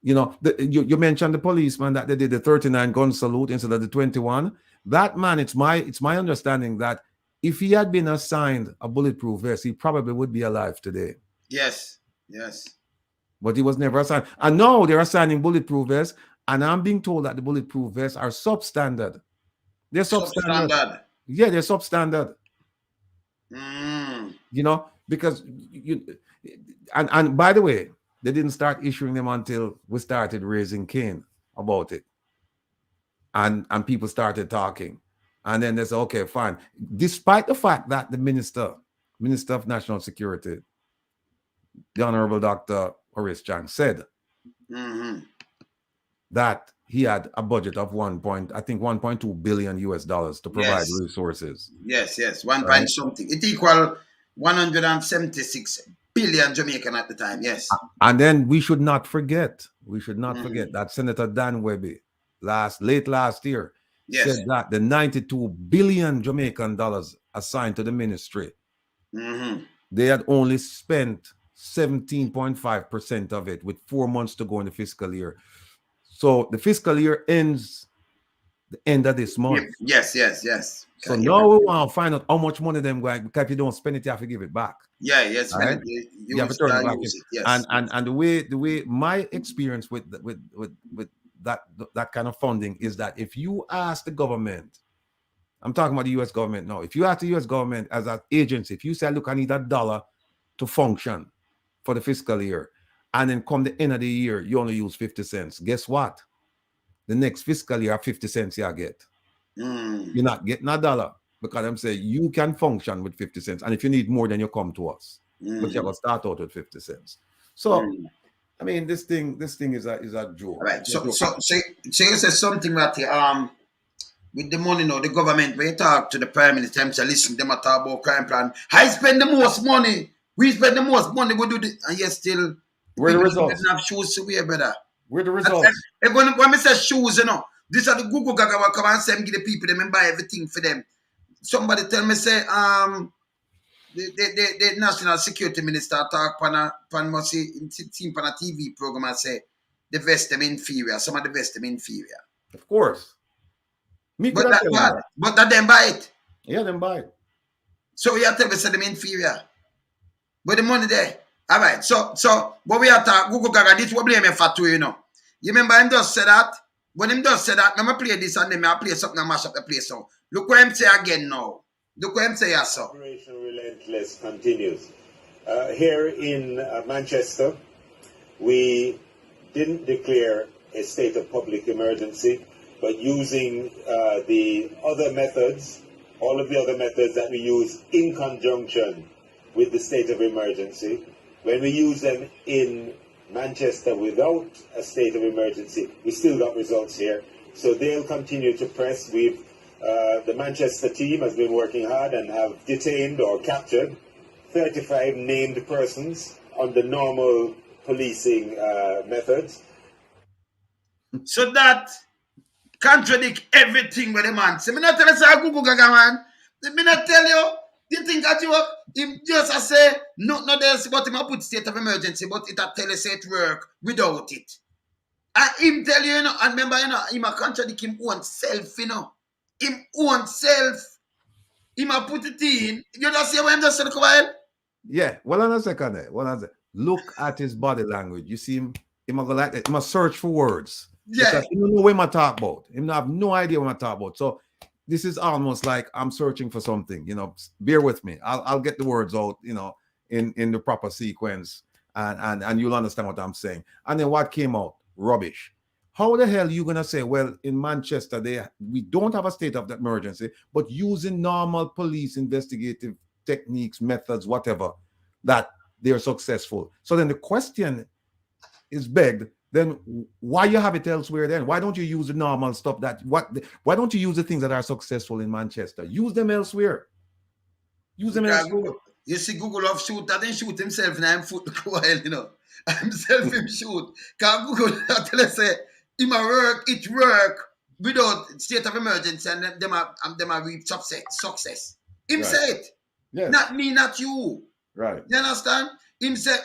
you know, you mentioned the policeman that they did the 39 gun salute instead of the 21. That man, it's my understanding that if he had been assigned a bulletproof vest, he probably would be alive today. Yes, yes. But he was never assigned. And now they're assigning bulletproof vests, and I'm being told that the bulletproof vests are substandard. They're substandard. Substandard. Yeah, they're substandard. Mm. You know, because and by the way, they didn't start issuing them until we started raising Cain about it. And people started talking. And then they said, okay, fine. Despite the fact that the Minister of National Security, the Honorable Dr. Horace Chang, said that he had a budget of 1.2 billion US dollars to provide resources. Yes. One point something. It equal 176 billion Jamaican at the time. Yes. And then we should not forget that Senator Dan Webby late last year said that the 92 billion Jamaican dollars assigned to the ministry, they had only spent 17.5% of it with 4 months to go in the fiscal year. So the fiscal year ends the end of this month. Yes. So now we want to find out how much money them going, because if you don't spend it, you have to give it back. Yeah, yes, right? You have to turn it back. Yes. And the way my experience with that kind of funding is that if you ask the government, I'm talking about the US government now, if you ask the US government as an agency, if you say, look, I need $1 to function for the fiscal year, and then come the end of the year, you only use 50 cents. Guess what? The next fiscal year, 50 cents you get. You're not getting $1 because I'm saying you can function with 50 cents. And if you need more, then you come to us. But you're going to start out with 50 cents. So, I mean, this thing is a joke. Right. So you said something that with the money now, the government, when you talk to the Prime Minister, I'm saying, listen, them talk about crime plan. I spend the most money. We spend the most money. We do this, and yet still, where the results? Have shoes to wear, brother. Where the results? When I say shoes, you know, these are the Gugu Gaga will come and say, give the people them and buy everything for them. Somebody tell me, say, the National Security Minister talk on a TV program and say, the vest them inferior. Some of the vest them inferior. Of course. But that them buy it. Yeah, them buy it. So you have to say them inferior. But the money there. All right. So what we are talking, Gugu Gaga, this what blame him for too, you know. You remember him just said that? When him just said that, I'm going to play this and then I'll play something and mash up the place. So look what him say again now. Look what him say, yes, sir. Operation Relentless continues. Here in Manchester, we didn't declare a state of public emergency, but using the other methods, all of the other methods that we use in conjunction with the state of emergency, when we use them in Manchester without a state of emergency, we still got results here. So they'll continue to press. The Manchester team has been working hard and have detained or captured 35 named persons under normal policing methods. So that contradict everything with the man. So me not tell you say Gugu Gaga, man. Me not tell you. You think that him just say no there's but him put state of emergency, but it a tell you say it work without it. And him tell you, you know, and remember, you know, him a contradict him own self, you know. him own self, him a put it in. You just see what I'm just saying, while? Yeah, well, on a second there. Look at his body language. You see him a go like that. He must search for words. Yeah. Because he don't know what I talk about. He have no idea what I talk about. So this is almost like I'm searching for something. Bear with me. I'll get the words out, in the proper sequence, and you'll understand what I'm saying. And then what came out? Rubbish. How the hell are you gonna say, well, in Manchester, we don't have a state of emergency, but using normal police investigative techniques, methods, whatever, that they're successful. So then the question is begged, then why you have it elsewhere then? Why don't you use the normal stuff why don't you use the things that are successful in Manchester? Use them elsewhere. Use them elsewhere. You see Google love shoot, I didn't shoot himself now, I'm foot while, himself him shoot. Cause Google tell us say it work without state of emergency and them are reap success. Him Right. say it. Yes. Not me, not you. Right. You understand? Him say,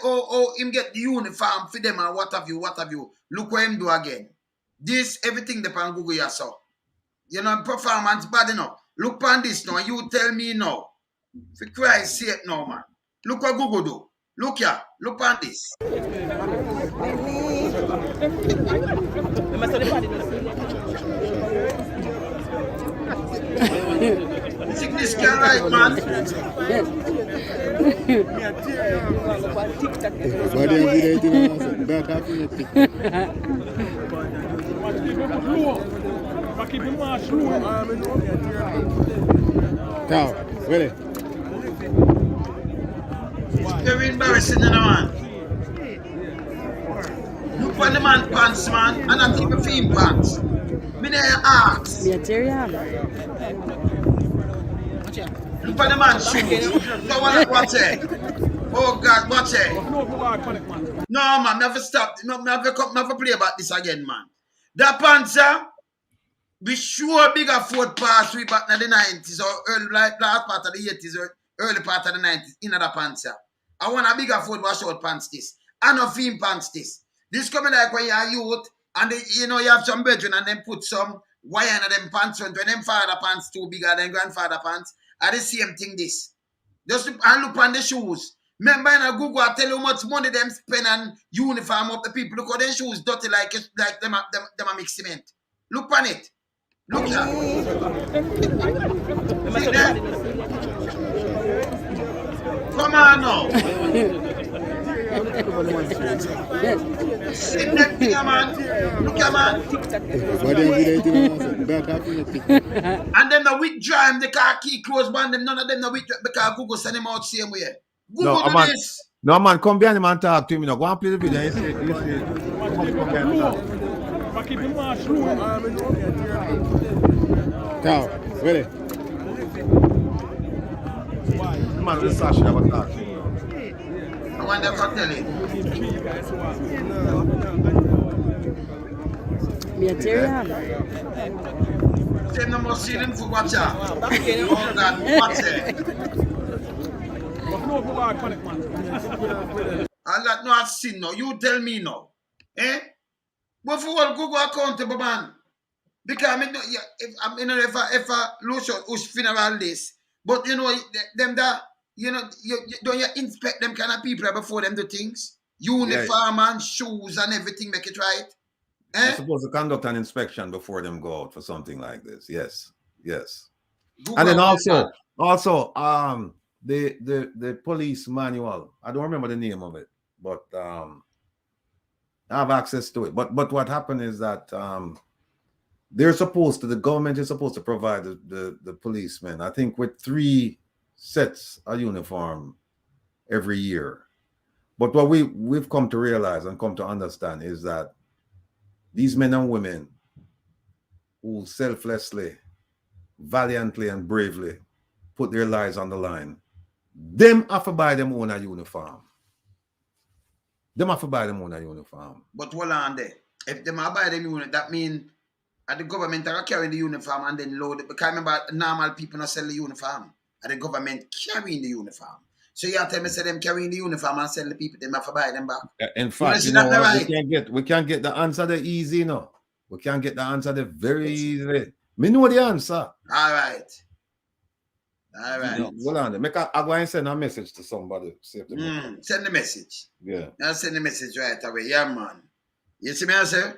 him get the uniform for them and what have you. Look what him do again. This, everything depend on Google you saw. Performance bad enough. Look on this now, you tell me now. For Christ's sake now, man. Look what Google do. Look here, look on this. You think this can right, man? Really? It's very embarrassing, man. Look on the man pants, man, and not even film pants. Me there ask. Look on the man shoes. So watch it. Oh God, watch it. No, man, never stop. Never play about this again, man. That pants, we sure bigger fourth pass we back in the 90s or early last part of the 80s or early part of the 90s in the pants. I want a bigger foot wash out pants this. I know film pants this. This coming like when you're youth and you have some bedroom and then put some wire in them pants when them father pants too bigger than grandfather pants. Are the same thing this. Just look on the shoes. Remember in a Google I tell you how much money them spend on uniform of the people. Look how their shoes dirty like them a mix cement. Look on it. Look here. See that? Come on now. See that thing, man. Look here, man. And then the withdraw him, the car key close band them, none of them the withdraw because Google send him out same way. Google do this. No, man, come behind him and talk to him. Go and play the video. You see. Come behind him. Cow, really? Man, this Sashi have a talk to him. I want them to tell it. Say no more ceiling for watch out. Oh God, watch it. I like no I've seen no. You tell me no. But for all Google accountable, man. Because I mean, if I lose your funeral list, but them that you don't you inspect them kind of people before them do things, uniform and shoes and everything, make it right. You're supposed to conduct an inspection before them go out for something like this. Yes. Google and then also the police manual. I don't remember the name of it, but I have access to it. But what happened is that the government is supposed to provide the policemen, I think, with 3 sets of uniform every year. But what we've come to realize and come to understand is that these men and women who selflessly, valiantly, and bravely put their lives on the line, them have to buy them own a uniform. But hold on there. If them are buy them uniform, that means the government are carrying the uniform and then load it. Because remember, normal people not sell the uniform. And the government carrying the uniform. So you have to tell me, say them carrying the uniform and sell the people, them have to buy them back. In fact, we can't get the answer there easy, no. We can't get the answer there very easily. Me know the answer. All right. All right. No, hold on. I go and send a message to somebody. See if they Send the message. Yeah. I'll send the message right away. Yeah, man. You see me, I say?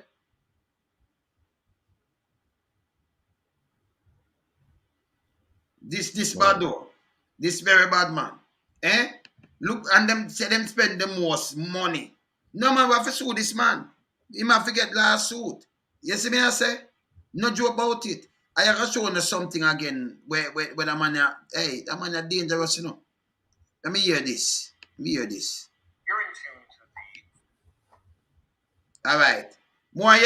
This bad though. This very bad man. Eh? Look, and them say them spend the most money. No man have to sue this man. He might forget last suit. You see me, I say? No joke about it. I have to show you something again where the man, hey, that man is dangerous, you know. Let me hear this. You're in tune to the... All right. More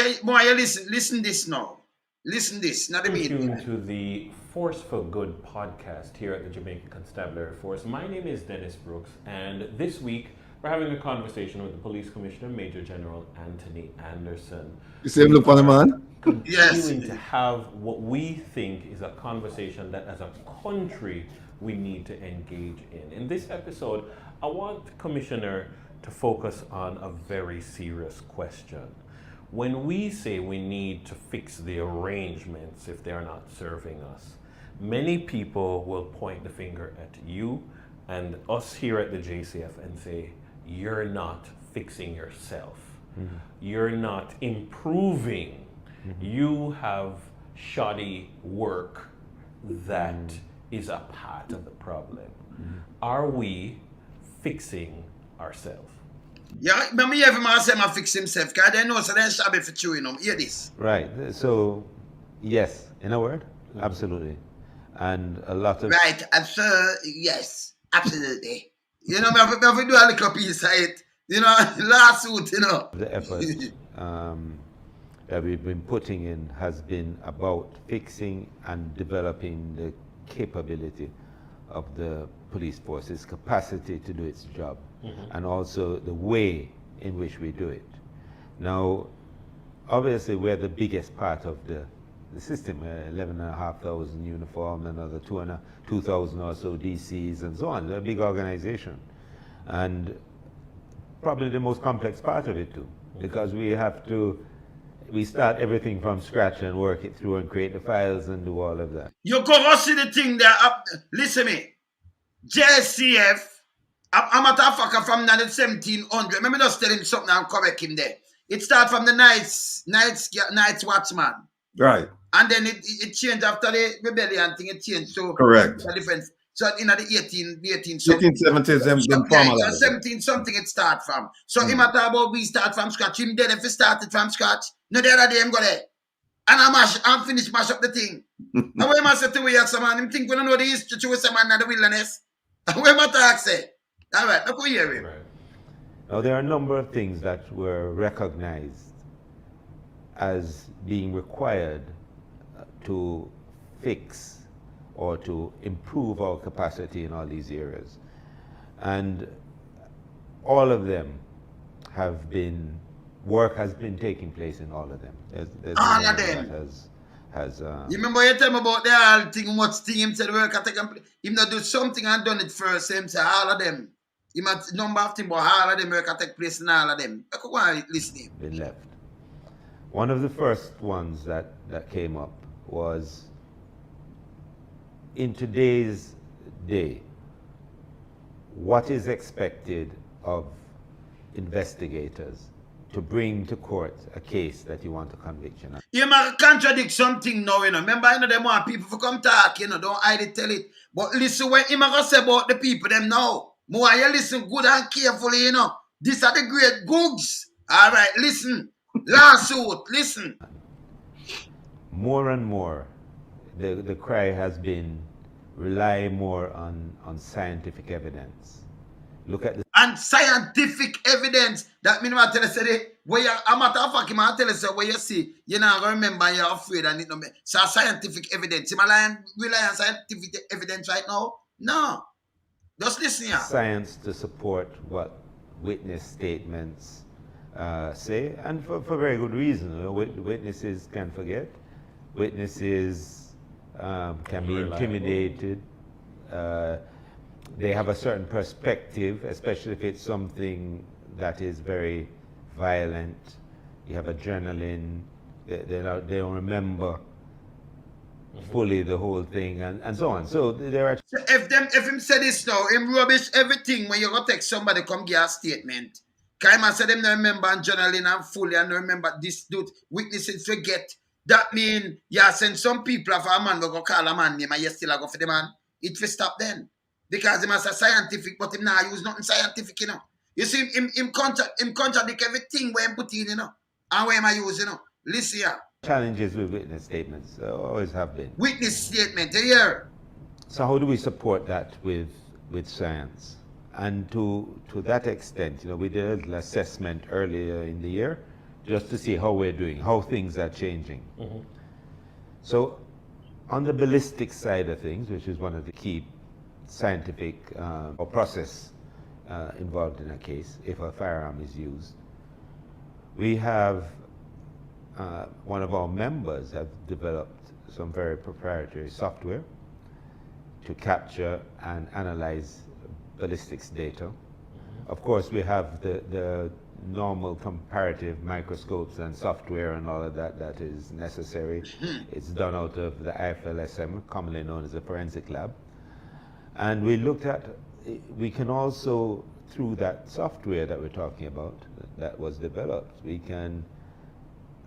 you listen this now. Listen this. Not the You're media. tuned to the Force for Good podcast here at the Jamaica Constabulary Force. My name is Dennis Brooks, and this week we're having a conversation with the Police Commissioner, Major General Anthony Anderson. You see him look funny, man? Continuing to have what we think is a conversation that as a country we need to engage in. In this episode, I want the Commissioner to focus on a very serious question. When we say we need to fix the arrangements if they're not serving us, many people will point the finger at you and us here at the JCF and say, you're not fixing yourself. Mm-hmm. You're not improving. Mm-hmm. You have shoddy work that is a part of the problem. Mm-hmm. Are we fixing ourselves? Yeah, but me every man say I fix himself, because they know so they shabby for chewing them. Hear this. Right. So, yes, in a word, absolutely. And a lot of... Right, yes, absolutely. You know, if we do a little piece of it, you know, lawsuit, you know. The effort that we've been putting in has been about fixing and developing the capability of the police force, its capacity to do its job, and also the way in which we do it. Now, obviously, we're the biggest part of the system. 11,500 uniformed, another 2,000 or so DCs, and so on. They're a big organization. And probably the most complex part of it, too, because we start everything from scratch and work it through and create the files and do all of that. You go see the thing there. Listen me. JCF, I'm a fucker from 1700. Let me just tell him something and correct him there. It started from the nights watchman. Right. And then it changed after the rebellion thing. It changed. So correct. Difference. So in the 1870s, 17 something it start from. So him at about we start from scratch. Him dead if he started from scratch. No the other day him go there. And I'm finish mash up the thing. And when I say to we some man, him think we don't know the history to some man in the wilderness. And when I talk say, all right, look we hear him. Right. Now there are a number of things that were recognized as being required to fix or to improve our capacity in all these areas. And all of them work has been taking place in all of them. All of them. You remember you tell me about the whole thing, much thing him said work at him not do something and done it first, him say all of them. He might number of things, but all of them work at take place in all of them. I could want to listen. Been left. One of the first ones that came up was in today's day, what is expected of investigators to bring to court a case that you want a conviction on? You might contradict something now, you know. Remember, you know, them want people to come talk, you know, don't hide it, tell it. But listen, when him gonna say about the people, them now, more you listen good and carefully, you know. These are the great goods. All right, listen. Lawsuit, listen. More and more, the cry has been rely more on scientific evidence. Look at the... And scientific evidence. That means I tell you, say, where you, I'm at a fucking man tell you, say, where you see, you're not going to remember, you're afraid, and it no matter. So scientific evidence. Am I rely on scientific evidence right now? No. Just listen here. Science to support what witness statements say, and for very good reason. Witnesses can forget. Witnesses can be intimidated. They have a certain perspective, especially if it's something that is very violent. You have adrenaline. They don't remember fully the whole thing, and so on. So there are. So if him say this now, him rubbish everything when you go text somebody come give a statement. Kaima said them no remember and journaling and fully and no remember this dude witnesses forget. That mean yeah send some people of a man go call a man name and you still go for the man. It will stop then. Because him as a scientific, but him now use nothing scientific, you know. You see him contradict everything where him put in, you know. And where him I use, you know. Listen here. Challenges with witness statements, always have been. Witness statement, you hear? So how do we support that with science? And to that extent, you know, we did a little assessment earlier in the year just to see how we're doing, how things are changing. So on the ballistic side of things, which is one of the key scientific or process involved in a case, if a firearm is used, we have one of our members have developed some very proprietary software to capture and analyze ballistics data. Of course, we have the normal comparative microscopes and software and all of that is necessary. It's done out of the IFLSM, commonly known as the forensic lab. And we looked at, we can also, through that software that we're talking about, that was developed, we can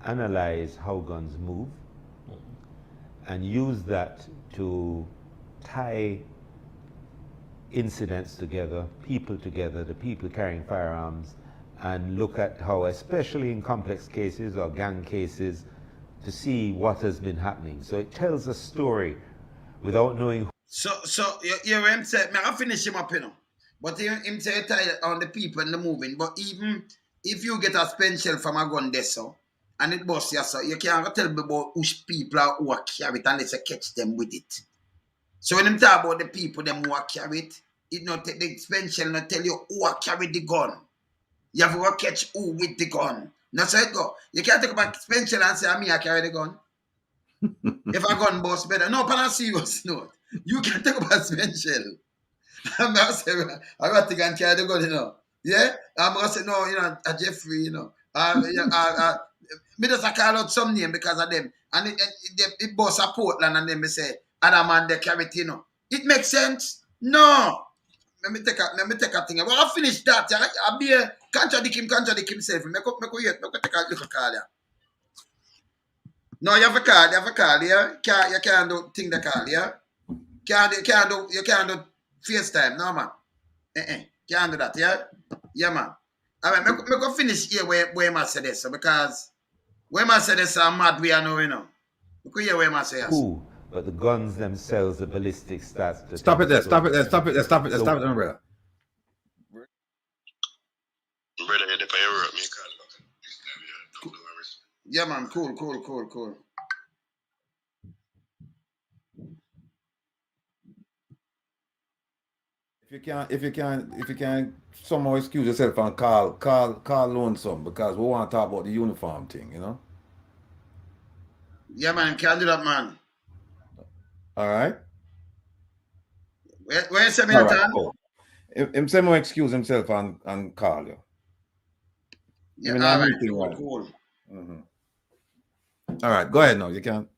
analyze how guns move and use that to tie incidents together, people together, the people carrying firearms, and look at how, especially in complex cases or gang cases, to see what has been happening. So it tells a story without knowing. So you hear him say, may I finish him up, you know. But him say tired on the people and the moving. But even if you get a spent shell from a gun there, so, and it busts you, so you can't tell me about which people are who are carry it unless you catch them with it. So when them talk about the people them who are carry it not take the spent shell not tell you who are carry the gun. You have to catch who with the gun. Now so it go. You can't take about spent shell and say me I carry the gun. If a gun bust better. No, but on a serious note. You can't talk about spent shell. I'm going to say, I got to go and carry the gun, you know. Yeah? I'm going to say, no, you know, a Jeffrey, you know. Me just call out some name because of them. And it bust a Portland and then me say, other man, they carry it, you know. It makes sense? No. Let me take a thing. Well, I'll finish that. I'll be a contradict himself. Me take a little call, yeah. No, you have a call, yeah? You can't do thing the call, yeah? You can't do FaceTime, no man. Can't do that, yeah? Yeah, man. All right, me go finish here where I say this, so because where I say this, I'm mad, we are know, you know. We could hear where I say this. Who? But the guns themselves, the ballistic stats. Stop it there, brother. Yeah, man, cool. If you can somehow excuse yourself and call Lonesome, because we want to talk about the uniform thing, you know. Yeah, man, can't do that, man. All right. Where is Hamilton? Right, cool. Him say more excuse himself and call you. Yeah, all right, cool. All right, go ahead now. You can.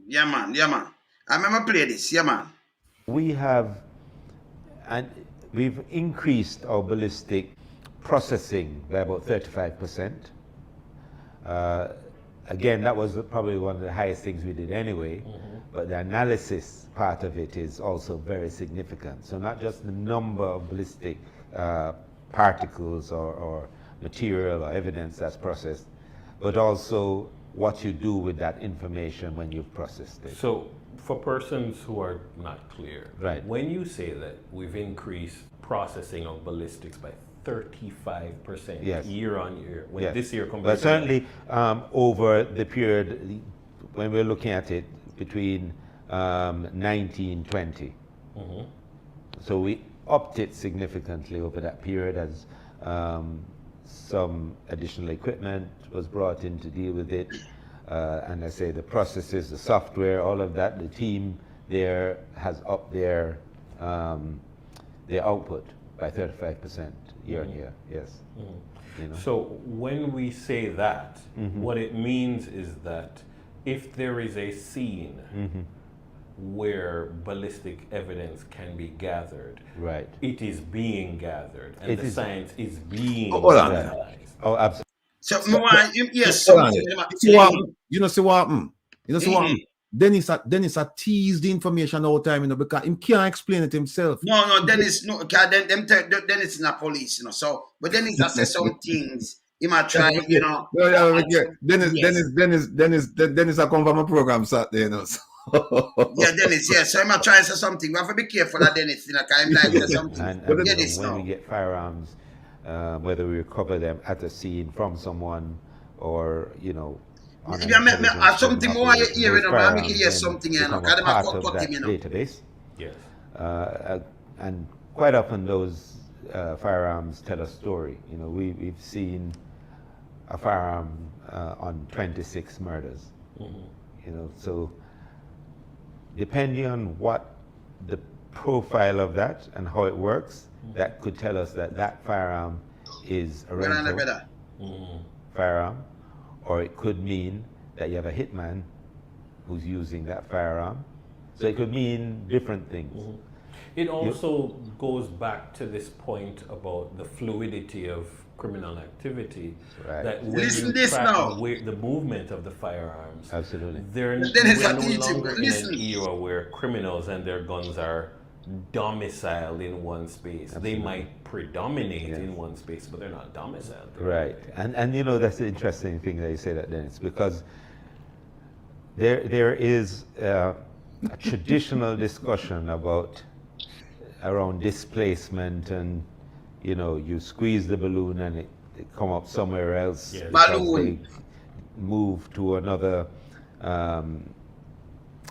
Yeah, man. I remember play this. Yeah, man. We have, and we've increased our ballistic processing by about 35%. Again, that was probably one of the highest things we did anyway, but the analysis part of it is also very significant. So not just the number of ballistic particles or material or evidence that's processed, but also what you do with that information when you've processed it. So for persons who are not clear, right, when you say that we've increased processing of ballistics by 35% yes, year on year, when yes, this year compared but certainly over the period, when we're looking at it between 1920. So we upped it significantly over that period as some additional equipment was brought in to deal with it. And I say the processes, the software, all of that, the team there has upped their output by 35% year on year, yes. You know? So when we say that, what it means is that if there is a scene where ballistic evidence can be gathered, Right. it is being gathered, and It the is. science is being Hold on. analyzed. Oh, absolutely. So, yes, Hold on. something. You see what happened? You know, see what happened? You know, see what Mhm. happened? Dennis a tease the information all the time, you know, because he can't explain it himself. No, Dennis, no, okay, Dennis is not police, you know. So, but Dennis has said some things. He might try, you know. Dennis, I come from a program Saturday, you know. So. Yeah, Dennis, yeah. So, he might try to say something. We have to be careful of Dennis, you know, because he like say something. And But you know, Dennis, when no. we get firearms, whether we recover them at a scene from someone or, you know, on an Yeah, intelligence something more you operation, hear, those you know, I make you firearms hear then something, you know, become because a they might part of cut that him, you know. database. Yes. And quite often those firearms tell a story. You know, we've seen a firearm on 26 murders. You know, so depending on what the profile of that and how it works, that could tell us that that firearm is a Well, rental brother. firearm, or it could mean that you have a hitman who's using that firearm. So it could mean different things. It also goes back to this point about the fluidity of criminal activity. Right. That when Listen you this track now. the movement of the firearms, Absolutely. Dennis, we're I no teach you. longer in Listen. an era where criminals and their guns are domiciled in one space. They might predominate in one space, but they're not domiciled. Right. And you know, that's the interesting thing that you say that, Dennis, because there is a traditional discussion about around displacement, and you know, you squeeze the balloon and it come up somewhere else because Balloon. they move to another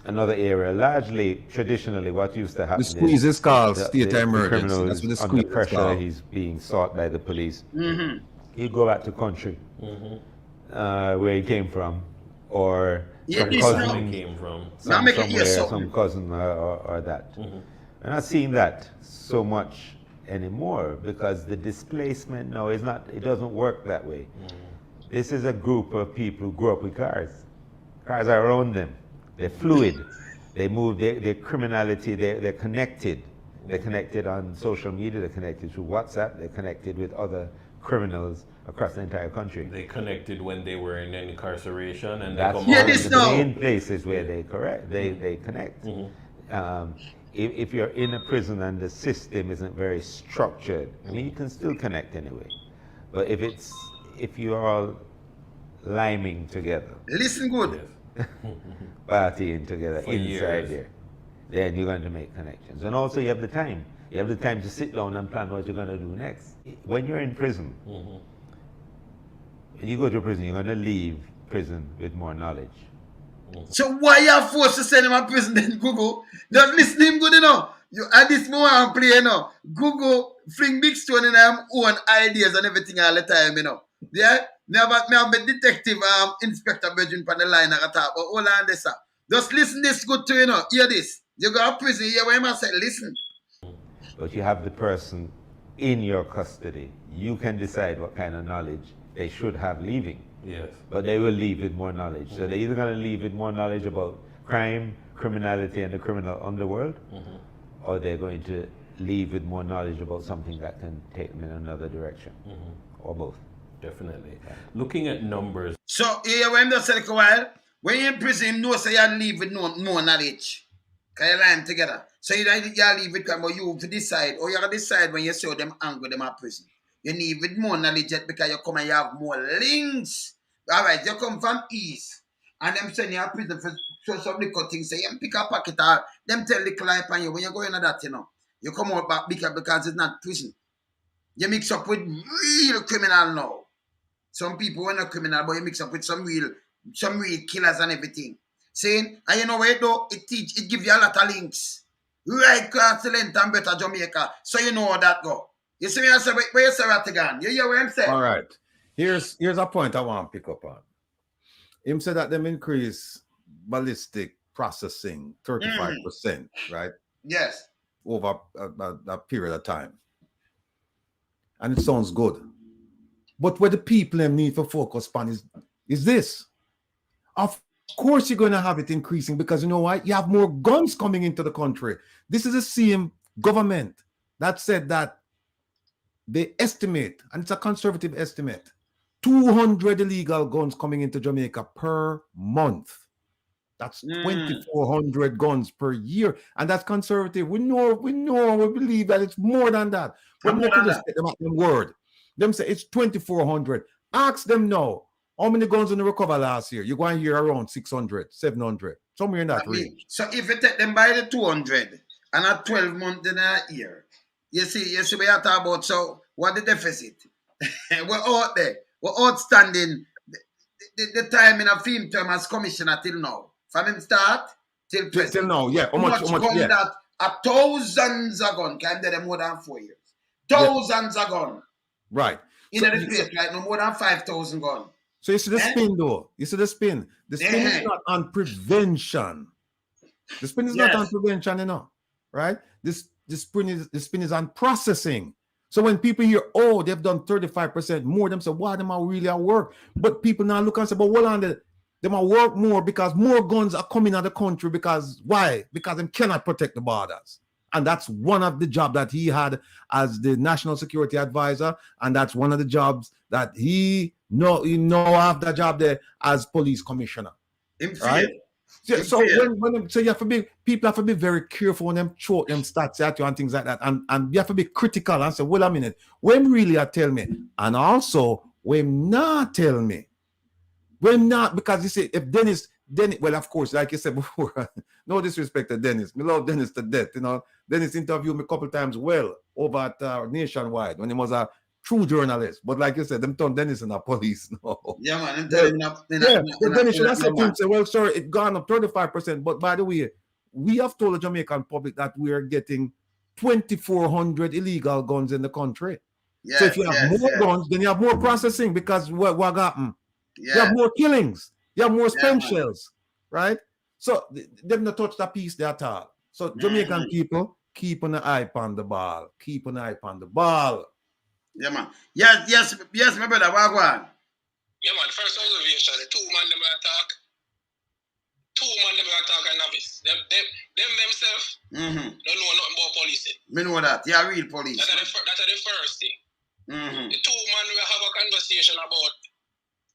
another area. Largely, traditionally, what used to happen The squeeze is called state of the emergency. criminal That's what the is under squeeze is pressure. called. He's being sought by the police. Mm-hmm. He'd go back to country where he came from, or Yeah, some this cousin now. Came from. Now make it hear somewhere, something. some cousin or that. We're not seeing that so much anymore because the displacement now is not. It doesn't work that way. This is a group of people who grew up with cars. Cars are around them. They're fluid. They move. Their criminality. They're connected. They're connected on social media. They're connected through WhatsApp. They're connected with other criminals across the entire country. They connected when they were in incarceration, and That's they come Yeah, out. this the now. main places where they connect. If you're in a prison and the system isn't very structured, I mean, you can still connect anyway. But if you're all liming together, Listen good. partying together For inside years. there, then you're going to make connections. And also you have the time. You have the time to sit down and plan what you're going to do next. When you're in prison, when you go to prison, you're going to leave prison with more knowledge. So why you are forced to send him to prison then, Google? Just listen to him good, you know. You at this moment I'm playing, you know. Google fling big stone in them own ideas and everything all the time, you know. Yeah? Me have a detective, Inspector Virgin on the line at top. But hold on this, sir. Just listen this good to, you know. Hear this. You go to prison, hear what him say, listen. But you have the person in your custody. You can decide what kind of knowledge they should have leaving. Yes. But they will leave with more knowledge. So they're either going to leave with more knowledge about crime, criminality, and the criminal underworld, or they're going to leave with more knowledge about something that can take them in another direction, or both. Definitely. Looking at numbers. So here when just said a while, when you're in prison, you know say you leave with no knowledge. Can you line together? So you leave with but you to decide, or you decide when you see them angry them at prison. You need with more knowledge yet because you come and you have more links. Alright, you come from east. And them send you to prison for some little things. Say you pick a pocket or them tell the client on you when you go into that, you know. You come out back because it's not prison. You mix up with real criminal now. Some people were not criminal, but you mix up with some real killers and everything. Saying, and you know what though? It gives you a lot of links. Right across the length and better Jamaica. So you know how that go. You see me I say, where you say that again? You hear what I'm saying? All right. Here's a point I want to pick up on. Him said that them increase ballistic processing 35%, right? Yes. Over a period of time. And it sounds good. But what the people need to focus on is this. Of Of course, you're going to have it increasing because you know why? You have more guns coming into the country. This is the same government that said that they estimate, and it's a conservative estimate, 200 illegal guns coming into Jamaica per month. That's 2,400 guns per year, and that's conservative. We believe that it's more than that. But we could just get them at the word. Them say it's 2,400. Ask them now. How many guns in the recover last year? You're going to hear around 600, 700, somewhere in that range. So if you take them by the 200 and a 12 months in a year, you see we are talking about, so what the deficit? We're out there. We're outstanding the time in a film term as commissioner till now. From him start till present. Till now, yeah. How much gun yeah. that thousands of gun can do them more than 4 years. Thousands of gun. Right. In the place, right? No more than 5,000 gun. So you see the spin though. You see the spin. The spin is not on prevention. The spin is not on prevention, you know. Right? The spin is on processing. So when people hear, oh, they've done 35% more, them say, wow, them are really at work. But people now look and say, but hold on, they might work more because more guns are coming out of the country. Because why? Because they cannot protect the borders. And that's one of the jobs that he had as the national security advisor. And that's one of the jobs that he have that job there as police commissioner. Right? So you have to be, people have to be very careful when them throw them stats at you and things like that. And you have to be critical and say, well, a minute, when really tell me? And also, when not tell me. When not, because you see, if Dennis, well, of course, like you said before, no disrespect to Dennis. We love Dennis to death, you know. Dennis interviewed me a couple times over at Nationwide when he was a true journalist. But like you said, them turned Dennis in the police. No. Yeah, man. Dennis should have said to him, say, well, sir, it gone up 35%. But by the way, we have told the Jamaican public that we are getting 2,400 illegal guns in the country. So if you have more guns, then you have more processing because what happened? You have more killings. You have more spent shells, right? So them not touch that piece there at all. So Jamaican people, keep an eye on the ball. Keep an eye on the ball. Yeah, man. Yes, my brother. Wagwan. Yeah, man. First observation, the two man them attack. And novice. Them themselves don't know nothing about policing. Me know that. Yeah, real police. That's the first thing. The two man will have a conversation about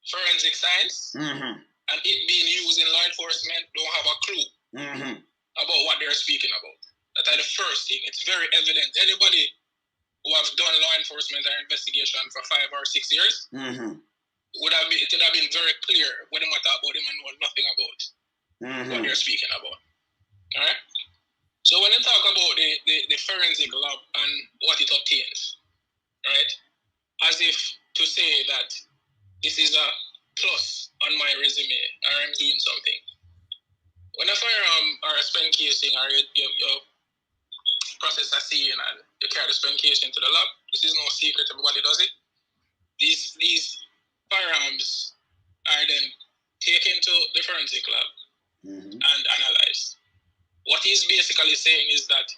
forensic science and it being used in law enforcement don't have a clue about what they're speaking about. That's the first thing. It's very evident. Anybody who have done law enforcement or investigation for 5 or 6 years it would have been very clear what they matter about them and know nothing about what they're speaking about. All right. So when they talk about the forensic lab and what it obtains, right, as if to say that this is a plus on my resume or I'm doing something. When a firearm or a spent casing or your process a scene and you carry the spent casing to the lab, this is no secret, everybody does it. These firearms are then taken to the forensic lab and analyzed. What he's basically saying is that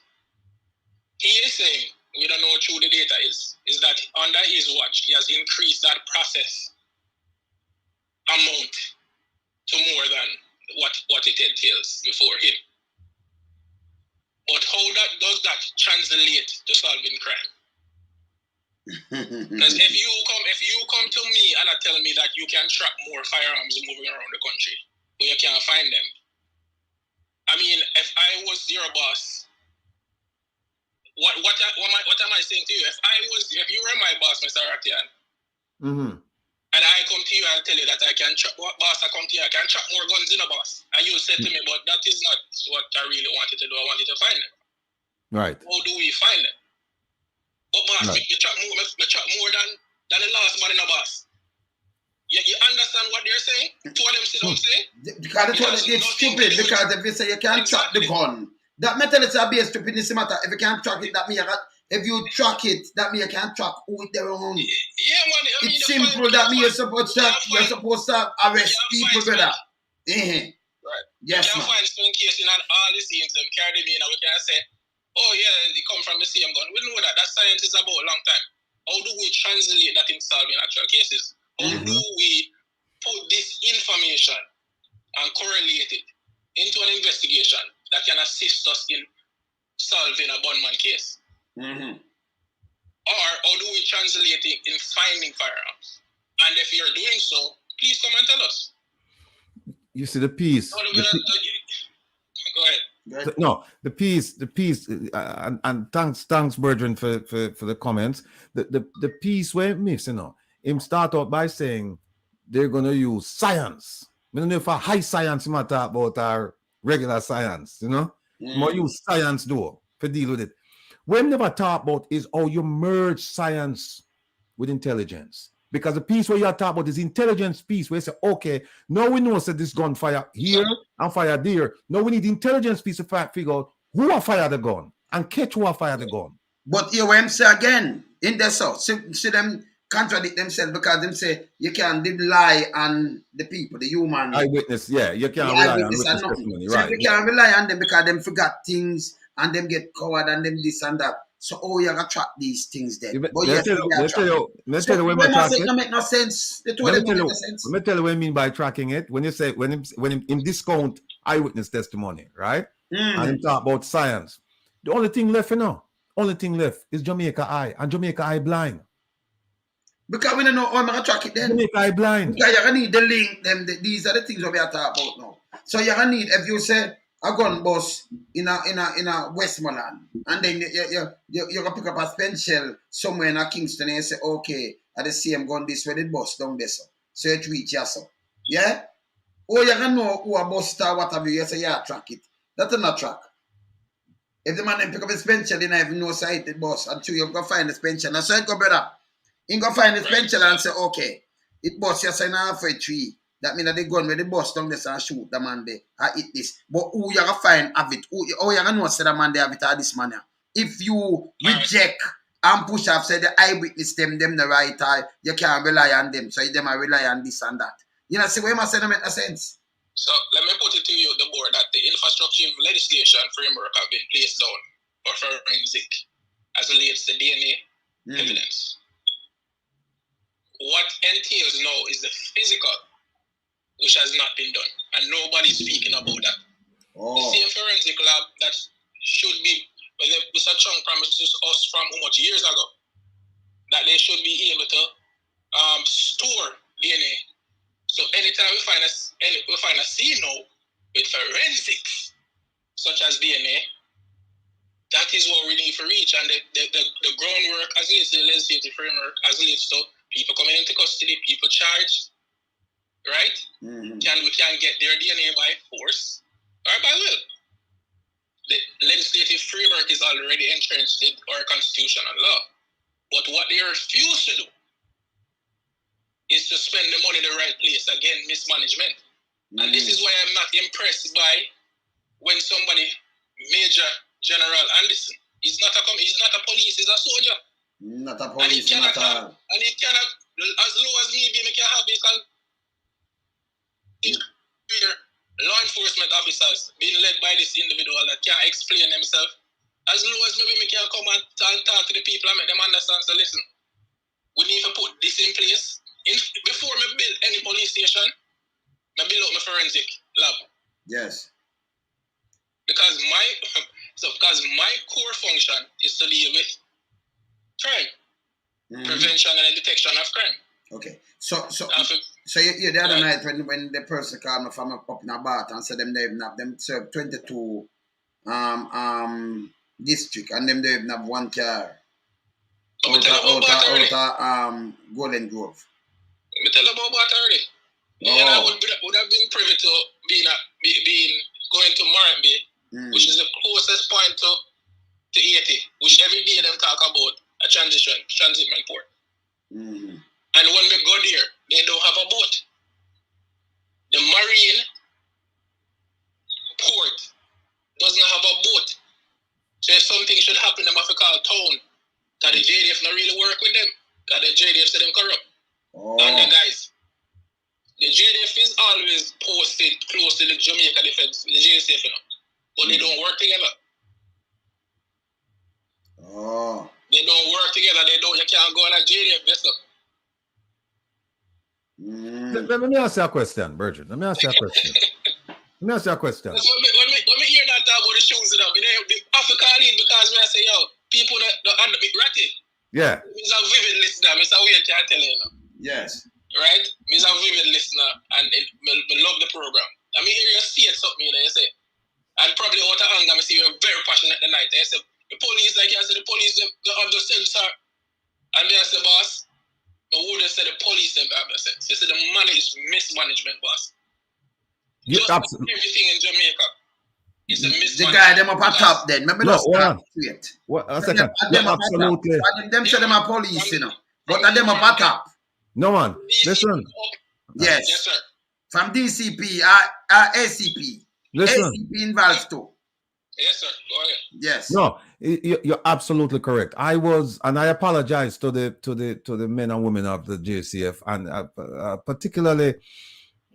he is saying, we don't know what true the data is that under his watch, he has increased that process amount to more than what it entails before him. But how does that translate to solving crime? Because if you come to me and tell me that you can track more firearms moving around the country, but you can't find them. I mean, if I was your boss, what am I saying to you? If you were my boss, Mr. Ratian, and I come to you and tell you that I can track, boss, I come to you, I can track more guns in a boss. And you said to me, but that is not what I really wanted to do. I wanted to find them. Right. How do we find them? But boss, you track more than the last man in a boss. You understand what they're saying? Two of them sit down say? Because it's stupid, because if you say you can't track the gun, that mentality is a stupidness matter. If you can't track it, that means if you track it, that means you can't track who it their own. Yeah, man. I mean, it's simple. That means you're supposed to arrest people, brother. Right. Yes, you can find some case in all the scenes, them carry them in, and we can say, oh yeah, they come from the same gun. We know that science is about a long time. How do we translate that in solving actual cases? How do we put this information and correlate it into an investigation that can assist us in solving a gunman case? Mm-hmm. Or how do we translate it in finding firearms? And if you're doing so, please come and tell us. You see the piece. Go ahead. No, the piece, and thanks, Brethren, for the comments. The piece where it miss, him start out by saying they're gonna use science. I don't know if a high science matter about our regular science, More use science though to deal with it. What we never talk about is how you merge science with intelligence. Because the piece where you are talking about is intelligence piece where you say, okay, now we know that this gun fire here and fire there. Now we need intelligence piece to figure out who are fire the gun and catch who are fire the gun. But here what I'm say again, in the south, see them contradict themselves because them say you can't rely on the people, the human. Eyewitness, yeah, you can't rely on witness testimony, right. You can't rely on them because them forgot things and them get covered and them this and that. So, you gotta track these things then. But yes, let's tell you when I track it. It make no sense. Let me tell you what I mean by tracking it. When you say when him discount eyewitness testimony, right? And him talk about science. The only thing left, is Jamaica Eye, and Jamaica Eye blind. Because we don't know how I'm gonna track it then. Jamaica Eye blind. Because you're gonna need the link. These are the things we are talking about now. So you're gonna need, if you say a gun bus in a Westmoreland, and then you're gonna pick up a spent shell somewhere in a Kingston and you say, okay, at the same gun this way the bus down there, so it reach you, so. Yeah? Or you're gonna know who a bus star, whatever you say, yeah, track it. That's not track. If the man then pick up a spent shell, then I have no sight the bus until you're gonna find the spent shell. And so it go better. You go find the spent shell and say, okay, it bus you say now for a tree. That means that they gun where the bus down there and shoot the man there and eat this. But who you gonna find have it? Who you gonna know say the man there have it or this man here? If you reject and push off, say the eyewitness them the right eye, you can't rely on them. So them are rely on this and that. You know, see what I say don't make no sense. So let me put it to you, the board, that the infrastructure legislation framework have been placed down for forensic as relates to DNA evidence. What entails now is the physical, which has not been done, and nobody's speaking about that. The same forensic lab that should be, Mr. Chung promised us from how much years ago, that they should be able to store DNA. So anytime we find a scene now with forensics, such as DNA, that is what we need to reach, and the groundwork as relates to the legislative framework, as relates to people coming into custody, people charged, right? We can get their DNA by force or by will. The legislative framework is already entrenched in our constitution and law. But what they refuse to do is to spend the money in the right place. Again, mismanagement. And this is why I'm not impressed by when somebody, Major General Anderson, he's not a police, he's a soldier. Not a police, and he cannot, as low as me be, he can have law enforcement officers being led by this individual that can't explain himself. As low as maybe me can come and talk to the people and make them understand. So listen, we need to put this in place. Before me build any police station, I build up my forensic lab. Yes. Because my core function is to deal with crime, prevention and detection of crime. Okay. So you the other night when the person called me from up in a bath and said them serve 22 district and them they have one car out Golden Grove. Let me tell you about that already. And I would have been privy to being going to Moranbay, which is the closest point to 80, which every day them talk about a transshipment port. And when we go there, they don't have a boat. The marine port does not have a boat. So if something should happen, them have to call town. That the JDF not really work with them. That the JDF say them corrupt. And the guys. The JDF is always posted close to the Jamaica defense, the JSF, but they don't work together. They don't work together. You can't go on a JDF vessel. Let me ask you a question, Bridget. Let me ask you a question. Let me ask you a question. When me hear that talk about the shoes, you know, the African lead because when I say, yo, people that under me, ratty. Yeah. He's a vivid listener. Mr. Weird can tell you, Yes. Right? He's a vivid listener and me love the program. I mean, hear you see it something, you say, and probably out of anger, I see you're very passionate tonight. They say, the police, like you say, the police, they have the sensor. And they say, boss, but who they say the police don't have the sense? They say the money is mismanagement, boss. Yeah, just absolutely. Everything in Jamaica. It's a mismanagement. The guy them up at top then. Remember no, straight. What a second. No, absolutely. Them say them are police, you know. But them up at top. No man. Listen. Yes. Yes, sir. From DCP, ACP. Listen. ACP involved too. Yes, sir. Go ahead. Yes. No, you're absolutely correct. I was, and I apologize to the men and women of the JCF, and particularly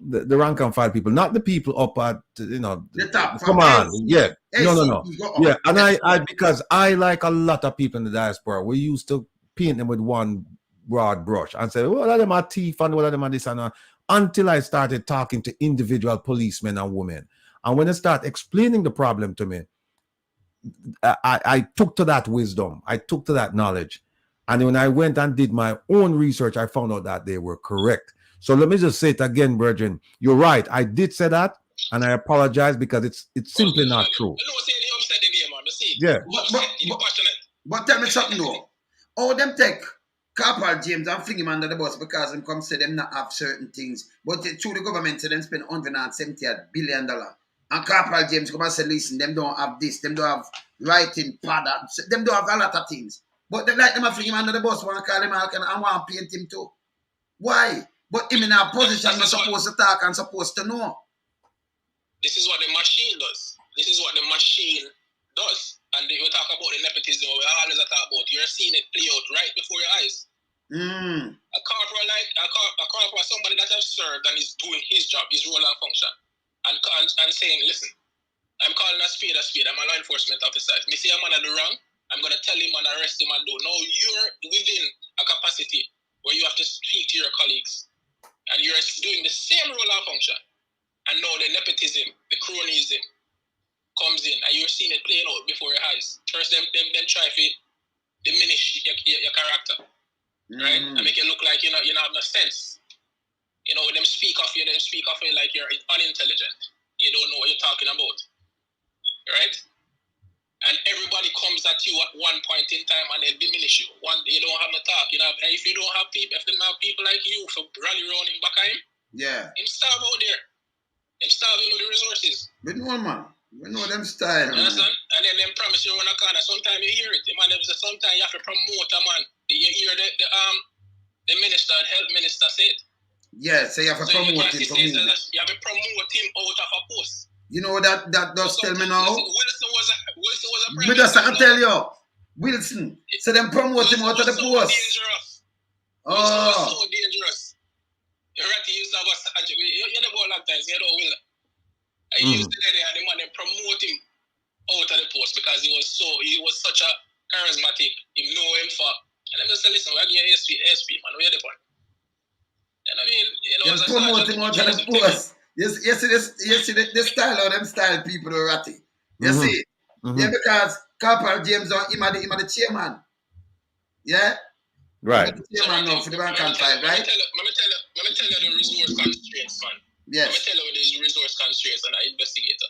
the rank and file people, not the people up at the top. Come on, yeah, no, yeah. And I because I, like a lot of people in the diaspora, we used to paint them with one broad brush and say, well, them are thief and what them are this and that, until I started talking to individual policemen and women. And when they start explaining the problem to me, I took to that wisdom, I took to that knowledge. And when I went and did my own research, I found out that they were correct. So let me just say it again, brethren. You're right. I did say that, and I apologize because it's simply not true. Yeah. But tell me something though. All them take Corporal James and fling him under the bus because them come say them not have certain things. But through the government, say them spend $170 billion. And Corporal James come and say, listen, them don't have this, them don't have writing pad, them don't have a lot of things. But they like them to fling him under the bus, want to call him out and want to paint him too. Why? But him in a position not supposed to talk and supposed to know. This is what the machine does. This is what the machine does. And we talk about the nepotism, we always talk about. You're seeing it play out right before your eyes. A corporal, somebody that has served and is doing his job, his role and function, and saying, listen, I'm calling a spade. I'm a law enforcement officer. If me see a man at the wrong, I'm going to tell him and arrest him and do. No, you're within a capacity where you have to speak to your colleagues. And you're doing the same role and function. And now the nepotism, the cronyism comes in, and you're seeing it playing out before your eyes. First, them try to diminish your character, right? And make it look like you have no sense. You know, when them speak of you like you're unintelligent. You don't know what you're talking about, right? And everybody comes at you at one point in time and they diminish you. You don't have no talk. You know, if you don't have people, if they don't have people like you for rally around him back at him, him starve out there. Him starving with the resources. We know, man. We know them style. You understand? And then them promise you run a corner. Sometimes you hear it. Man, sometimes you have to promote a man. You hear the minister, the health minister say it. Yeah, so you have to promote him. You have to promote him out of a post. You know that does tell me now. Wilson was a prime minister. I can tell you, Wilson. So them promote him out of the post. Dangerous. Wilson was so dangerous. Ratty used to have you never a lot of times. You know, Will. I used to get the man and promote him out of the post because he was such a charismatic. He know him for. And I'm just say, listen, we're getting SP, man. We're the point. And I mean, you know, promote him out of the post. You see the style of them style people are ratty. You see? Yeah, because Corporal James him are the chairman. Yeah? Right. The chairman now for the rank and file, right? Let me tell you the resource constraints, man. Yes. Let me tell you the resource constraints and an investigator.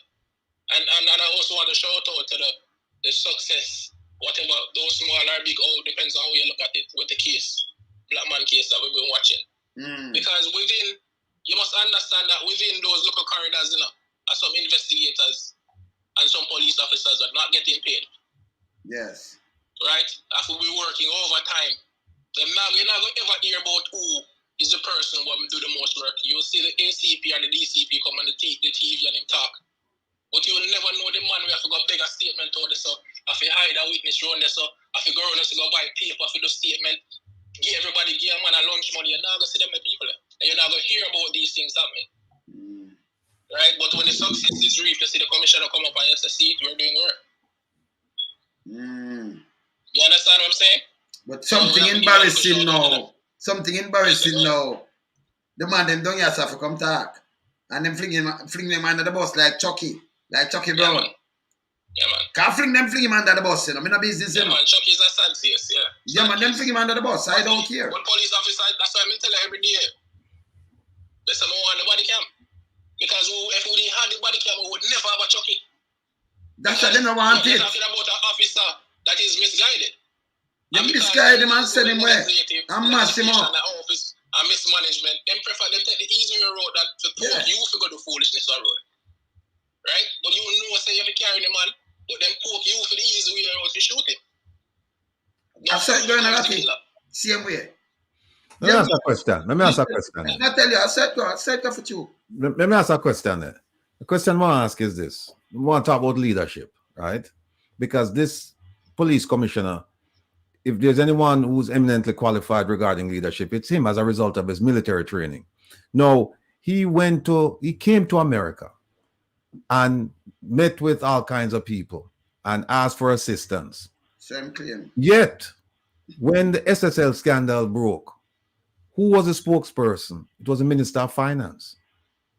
And I also want to shout out to the success, whatever, those small or big, depends on how you look at it, with the case, Black Man case that we've been watching. Because you must understand that within those local corridors, are some investigators and some police officers are not getting paid. Yes. Right? After we're working overtime. You're not going to ever hear about who is the person who will do the most work. You'll see the ACP and the DCP come on the TV and him talk. But you will never know the man we have to go beg a statement out there. So if you hide a witness around there, so if you go around there to go buy paper for the statement, give a man a lunch money, you're not going to see them people. And you're not going to hear about these things happening. Right? But when the success is reached, you see the commissioner come up and you say, see, we're doing work. You understand what I'm saying? But something embarrassing now. The man them don't have to come talk. And then fling them under the bus like Chucky Brown. Yeah, man. Can't fling him under the bus, you know. I'm in a business, you know. Man, Chucky's a sad face, yeah. Yeah, man, them fling him under the bus. I don't care. One police officer, that's why I tell you every day. There's some more on the body cam. Because if we didn't have the body cam, we would never have a Chucky. That's why they don't want it. You're talking about an officer that is misguided. They misguide him and send him where? And mash him up. Office and mismanagement. Them prefer them take the easier road that to poke you for go to foolishness on road. Right? But you know say you have to carry the man, but them poke you for the easy way road to shoot him. I saw it going on same way. Let me ask a question. I tell you, I said go for you. Let me ask a question there. The question I want to ask is this. We want to talk about leadership, right? Because this police commissioner, if there's anyone who's eminently qualified regarding leadership, it's him as a result of his military training. Now, he came to America and met with all kinds of people and asked for assistance. Same claim. Yet, when the SSL scandal broke, who was the spokesperson? It was the Minister of Finance.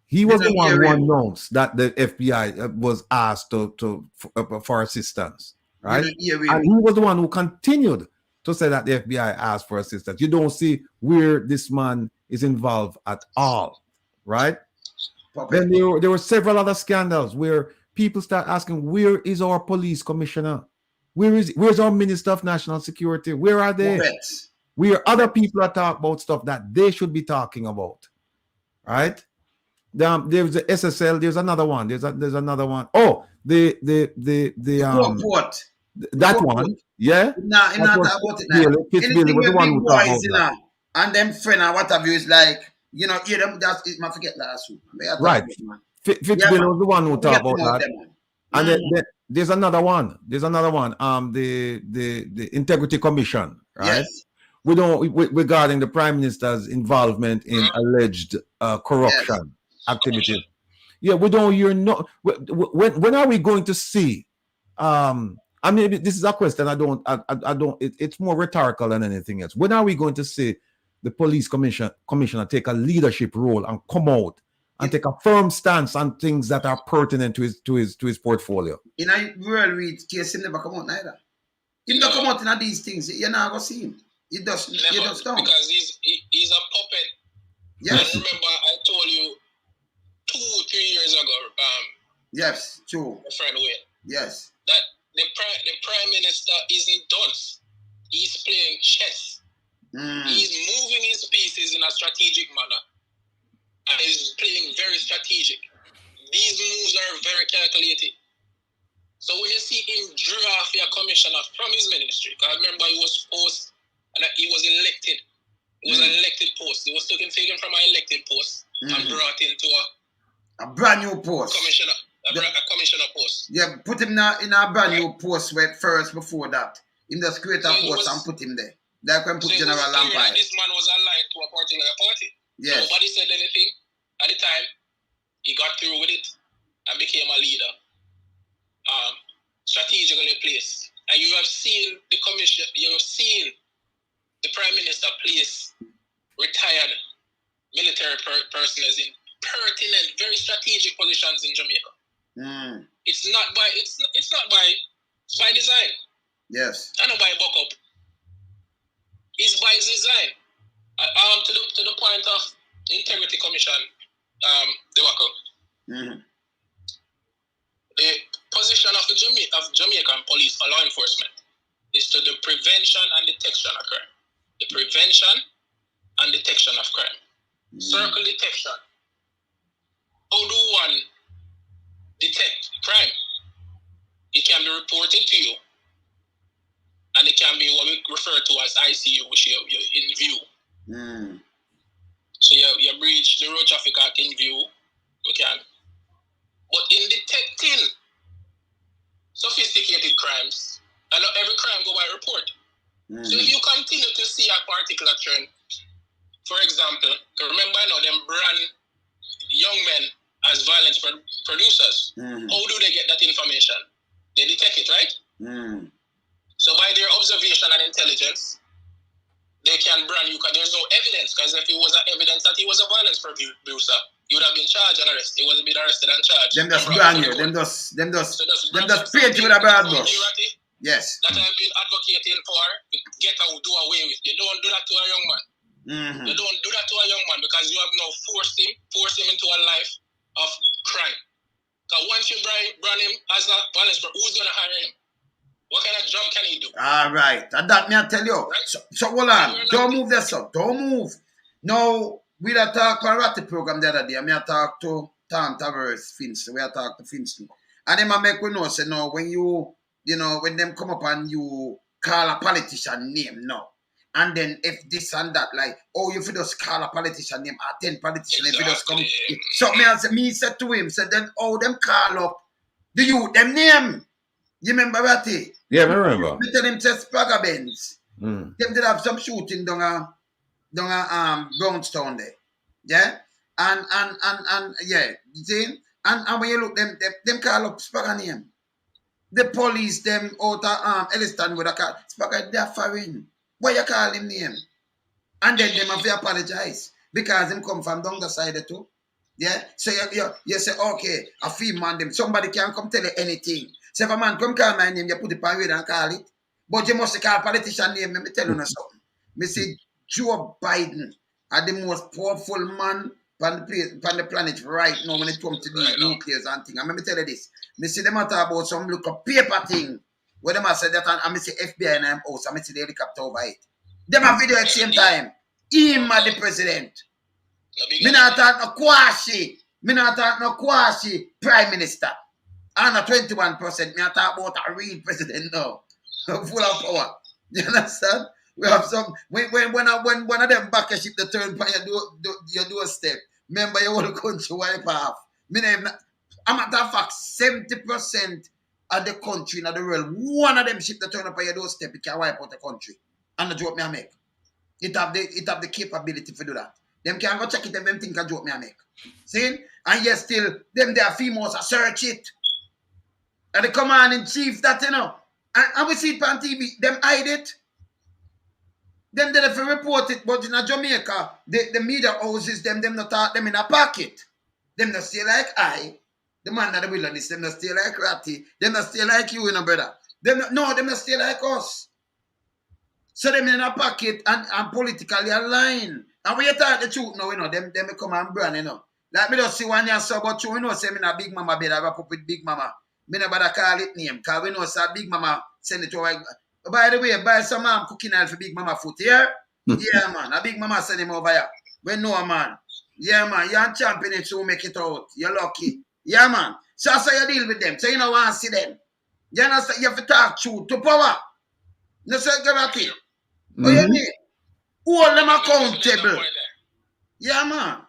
He was the one who announced that the FBI was asked for assistance, right? And he was the one who continued to say that the FBI asked for assistance. You don't see where this man is involved at all, right? Then there were several other scandals where people start asking, where is our police commissioner? Where's our Minister of National Security? Where are they? Where other people are talking about stuff that they should be talking about, right? There's the SSL. There's another one. There's another one. Oh, the what? That one, yeah. Nah, not about it now. Anything with big boys, you know, and them friend and what have you is like, you know, hear them. That's it. I forget last week. Right. Fitzbill was the one who talked about that. And then there's another one. The Integrity Commission, right? Yes. Regarding the Prime Minister's involvement in alleged corruption activities. Yeah, we don't hear no. When are we going to see? I mean, this is a question. I don't. It's more rhetorical than anything else. When are we going to see the police commissioner take a leadership role and come out and take a firm stance on things that are pertinent to his portfolio? In a real read case, he never come out neither. He never come out in these things. You're not gonna see him. He does don't. Because he's a puppet. Yes. I remember I told you 2-3 years ago. Yes, true. My friend Wayne. Yes. That the prime minister isn't done. He's playing chess. He's moving his pieces in a strategic manner, and he's playing very strategic. These moves are very calculated. So when you see him draft a commissioner from his ministry, because I remember he was post and he was elected. It was an elected post. He was taken from an elected post and brought into a brand new post. A commissioner post. Yeah, put him in a brand new post first before that. Him just create a post and put him there. Like when put General Lampire. This man was aligned to a particular party. Yes. Nobody said anything at the time. He got through with it and became a leader. Strategically placed. And you have seen the commission, you have seen the Prime Minister place retired military personnel in pertinent, very strategic positions in Jamaica. It's by design. Yes. I know by buck up. It's by design. To the point of the Integrity Commission, the position of the Jamaican police for law enforcement is to the prevention and detection of crime. The prevention and detection of crime. Circle detection. How do one detect crime? It can be reported to you, and it can be what we refer to as ICU, which you're in view. So you breach the Road Traffic Act in view, you can. But in detecting sophisticated crimes, and not every crime go by report. So if you continue to see a particular trend, for example, remember now them brand young men as violence producers. How do they get that information? They detect it, right? So by their observation and intelligence, they can brand you because there's no evidence. Because if it was evidence that he was a violence producer, you would have been charged and arrested. He wasn't been arrested and charged. Them just brand you. Them just paint you with a broad brush. Yes. That I've been advocating for, get out, do away with. You don't do that to a young man. You don't do that to a young man because you have now forced him into a life of crime. Because once you brand him as a violence, who's going to hire him? What kind of job can he do? All right. And that me I tell you. Right? So hold on. Don't move this up. Don't move. Now, we had talk on Ratty program the other day. I talk to Tom Tavares, Finston. We had talk to Finston. And then I make we know, say, no, when them come up and you call a politician name, no. And then if this and that, like, oh, if you just call a politician name, 10 politicians, if you just come. So me said to him, said then, oh, them call up the youth, them name. You remember Ratty? Yeah, I remember. Me tell him to Spraga Benz. Them did have some shooting down a Brownstown there. Yeah? And yeah, you see? And when you look, them call up Spraga name. The police, them out of Elliston with a car. Spraga, they're foreign. Why you call him name? And then them have to apologize. Because him come from down the side too. Yeah? So you say, okay, a few man them. Somebody can come tell you anything. So if a man come call my name, you put it on radio and call it. But you must call politician name. Let me tell you something. Me say Joe Biden are the most powerful man on the planet right now when it comes to these nuclears and things. And let me tell you this. Me see them talk about some look up paper thing. Where them say that and me see FBI in them house and me see the helicopter over it. Them have video at the same time. Him are the president. Me not talk no Kwashi. Me not talk no Kwashi prime minister. And a 21%. Me not talk about a real president now. Full of power. You understand? We have some when one of them back a ship the turn by your doorstep. Remember your whole country wipe off. I'm at that fact 70% of the country in the world, one of them ship the turn up on your doorstep, it can wipe out the country. And the joke me I make. It have the capability to do that. Them can go check it if them think a joke me I make. See? And yes, still, them there females are search it. And the commanding chief that and we see it on TV, them hide it. Them they have to report it, but in Jamaica, the media houses, them not talk them in a pocket. Them not stay like the man that the wilderness, them not stay like Ratty, them not stay like you, brother. Them not stay like us. So them in a pocket and politically aligned. And when you talk the truth now, them come and brand, Like me just see one year so, but you say me a big mama bed, I wrap up with big mama. Me never call it name, because we know say big mama send it to by the way, buy some cooking oil for big mama foot here. Yeah, man. A big mama send him over here. We know, man. Yeah, man. You're champion it to make it out. You're lucky. Yeah, man. So you deal with them. So you don't want to see them. You understand? You have to talk truth to power. No, say gravity. What you mean? Hold them accountable. Yeah, man.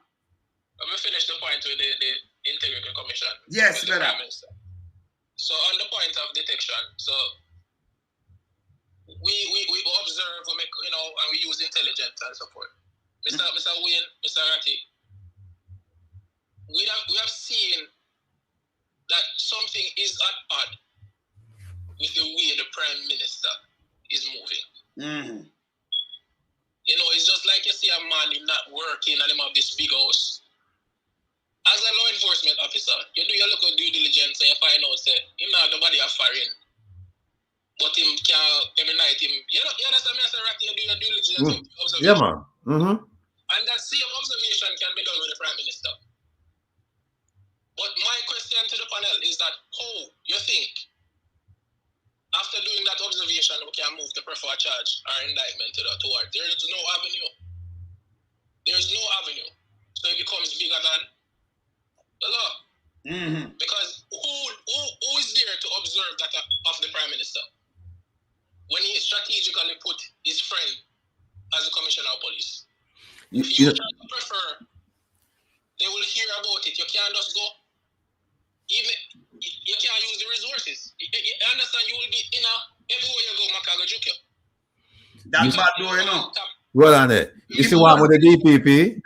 Let me finish the point with the Integrity Commission. Yes, brother. So on the point of detection, so we observe, we make, and we use intelligence and support. Mr. Wayne, Mr. Ratty, we have seen that something is at odd with the way the Prime Minister is moving. It's just like you see a man, he's not working and him have this big house. As a law enforcement officer, you do your local due diligence and you find out that him not nobody are foreign. But him can every night you understand me as a Ratty, you do your due diligence observation. Yeah, man. And that same observation can be done with the Prime Minister. But my question to the panel is that how you think after doing that observation we can move to prefer charge or indictment toward. There is no avenue. There is no avenue. So it becomes bigger than the law. Because who is there to observe that of the Prime Minister? When he strategically put his friend as the Commissioner of Police. If you try to prefer, they will hear about it. You can't just go. Even you can't use the resources. You understand? You will be everywhere you go, Makaga Jukyo. That's bad though, Well on it. You see one with the DPP?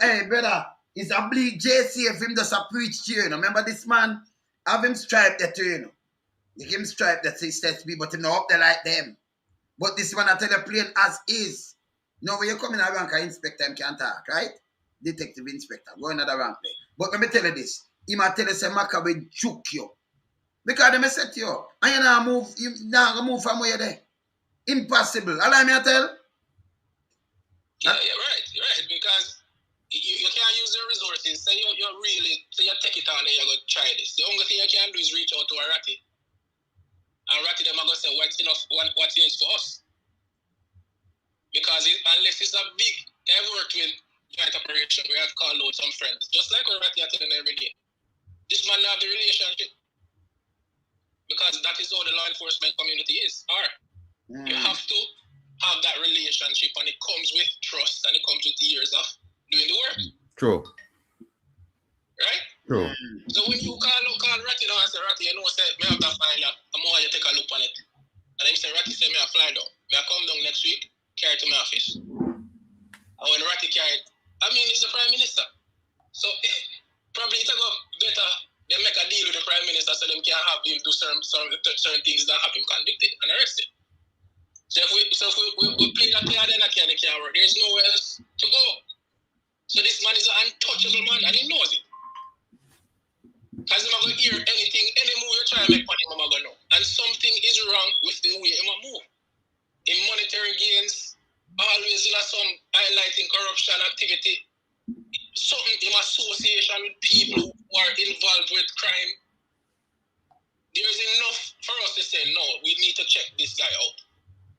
Hey, brother. It's a bleak JC if him just a preach to you. Remember this man? Have him striped that too, You give him striped that says to be, but him not up there like them. But this one I tell you plain as is. When you come in a rank, inspector him can't talk, right? detective inspector. Go another rank there. But let me tell you this. He might tell you say Maka will juke you. Because they may set you up. And you now move from where you're there. Impossible. Allow me to tell. Yeah, right. Because you can't use your resources. Say you take it on and you're going to try this. The only thing you can do is reach out to a ratty. And ratty them are going to say what's in it for us. Because unless it's a big, I've worked with joint operation, we have to call out some friends. Just like we're ratty at every day. This man have the relationship. Because that is how the law enforcement community is. You have to have that relationship, and it comes with trust, and it comes with years of doing the work. True. Right? True. So when you call Ratty now and say, Ratty, you know, say, me have to file I'm going to take a look on it. And then say, Ratty say, me a fly down. Me a come down next week, carry to my office. And when Ratty carry it, I mean, he's the Prime Minister. So probably it's better they make a deal with the Prime Minister so they can have him do certain things that have him convicted and arrested. So if we play that card, then it can't work. There's nowhere else to go. So this man is an untouchable man, and he knows it. Because he's not going to hear anything, any move you try to make money, I'm going to know. And something is wrong with the way he move. In monetary gains, always in some highlighting corruption activity, something in association with people who are involved with crime. There's enough for us to say, no, we need to check this guy out.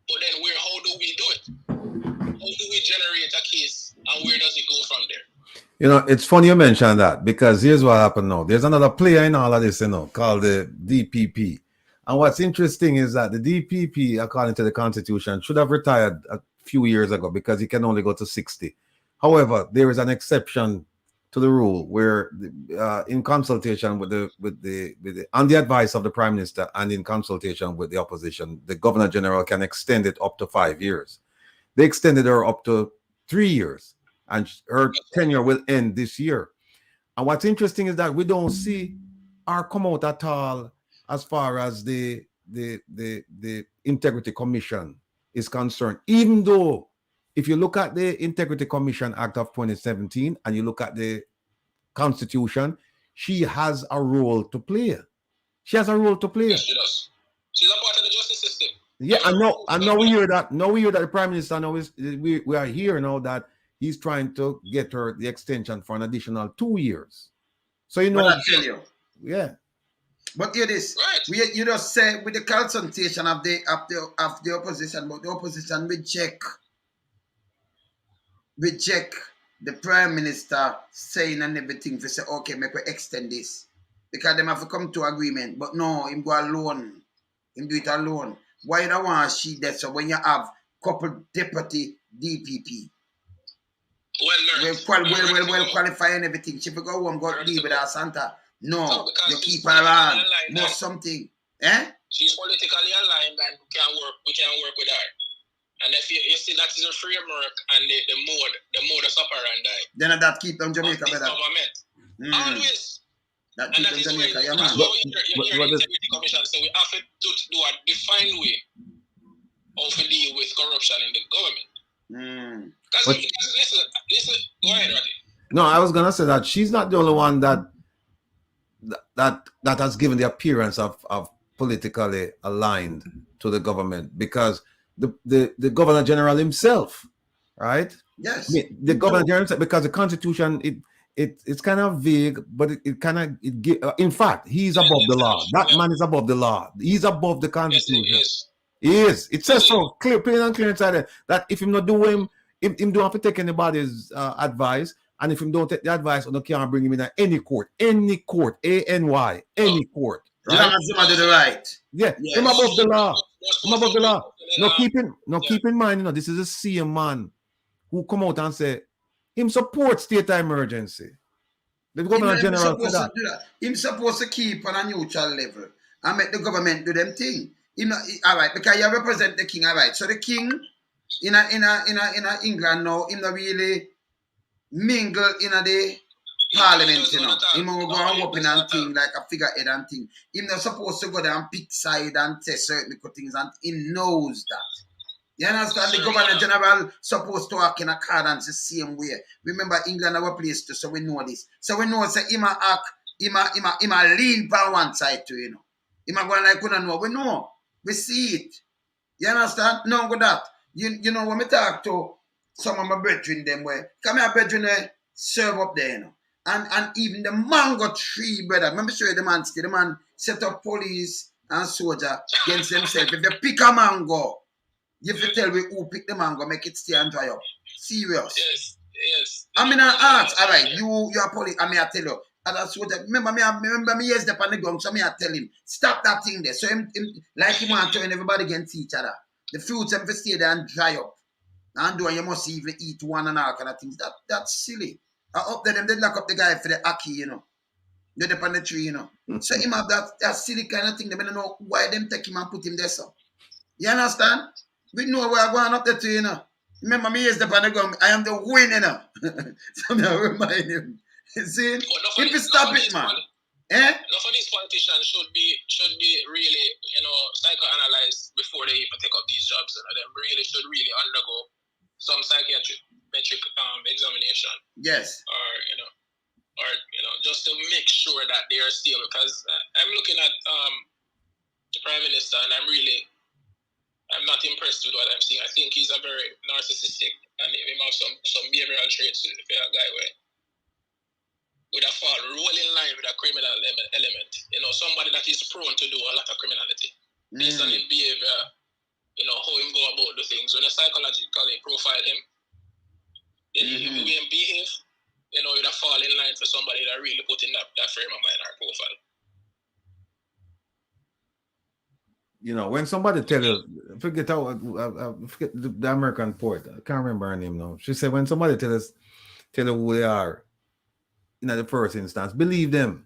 But then how do we do it? How do we generate a case, and where does it go from there? You know, it's funny you mention that, because here's what happened now. There's another player in all of this, you know, called the DPP. And what's interesting is that the DPP, according to the Constitution, should have retired a few years ago because he can only go to 60. However, there is an exception to the rule where, in consultation with on the advice of the Prime Minister and in consultation with the opposition, the Governor General can extend it up to 5 years. They extended her up to 3 years, and her tenure will end this year. And what's interesting is that we don't see her come out at all as far as the Integrity Commission is concerned, even though if you look at the Integrity Commission Act of 2017 and you look at the Constitution, she has a role to play. She has a role to play. Yes, she does. She's a part of the justice system. Yeah, I know we hear that. Now we hear that the Prime Minister now we are here now that he's trying to get her the extension for an additional 2 years. So you know, I tell you. Yeah. But hear this, right. You just say with the consultation of the opposition, but the opposition reject the Prime Minister saying and everything to say, okay, make we extend this. Because them have to come to agreement. But no, him go alone. Him do it alone. Why you don't want she that? So when you have couple deputy DPP, well qualified and everything, she will go home, go deal with her Santa. No, you keep her around. More something. She's politically aligned and we can work with her. And if you see that is a framework and the modus operandi. Then that keep them Jamaica better. Always. That keep them Jamaica, yeah, man. You hear the Integrity Commission say we have to do a defined way of to deal with corruption in the government. Listen, go ahead, Roddy. No, I was gonna say that she's not the only one that has given the appearance of politically aligned to the government, because the Governor General himself, right? Yes. The Governor General, because the Constitution it's kind of vague, but in fact, he's above the law. That man is above the law. He's above the Constitution. Yes, he is. It says so clear, plain and clear inside there, that if him not do him don't have to take anybody's advice, and if him don't take the advice, you can't bring him in any court, ANY, any court. Right? As long as him do the right. Yeah, yes. Him above the law. Him above the law. Keep in mind, this is a same man who come out and say him support state of emergency. The Governor General said that. Him supposed to keep on a neutral level and make the government do them thing. All right, because you represent the king, all right. So the king in England now, him not really mingle in the parliament, Him will go and open and thing like a figurehead and thing. Him not supposed to go there and pick side and say certain things, and he knows that. You understand? The Governor General supposed to work in accordance the same way. Remember, England our place too, so we know this. So we know say him a act, him a lean by one side too, you know. Him a go like we don't know. We know. We see it. You understand? No go that. You know when we talk to some of my brethren them where come here brethren serve up there, you know. And even the mango tree, brother. Let me show you the man still. The man set up police and soldier against themselves. If they pick a mango, you have to tell me who pick the mango, make it stay and dry up. Serious. Yes. I mean, I ask, all right, you are police, I mean, I tell you. And that's what remember me years up on the ground, so me I tell him, stop that thing there. So him like him want to and everybody against each other. The fruits have to stay there and dry up. And do you must even eat one and all kind of things. That's silly. I up there them they lock up the guy for the aki, you know. They're up on the tree, you know. So him have that silly kind of thing. They don't know why them take him and put him there so. You understand? We know we're going up there too, you know. Remember me is the panagong. I am the winner, you know. So I remind him. See? If you stop it, man. Enough of these politicians should be really, psychoanalyzed before they even take up these jobs. You know, they should really undergo some psychiatric examination. Yes. Or just to make sure that they are stable. Because I'm looking at the Prime Minister and I'm not impressed with what I'm seeing. I think he's a very narcissistic and he has some behavioral traits with a guy where would have fall roll in line with a criminal element. You know, somebody that is prone to do a lot of criminality. Based on his behavior, how him go about the things. When you psychologically profile him, then he will behave, it would have fall in line for somebody that really put in that frame of mind or profile. You know, when somebody tell you, forget the American poet, I can't remember her name now. She said, when somebody tell you who they are, in the first instance, believe them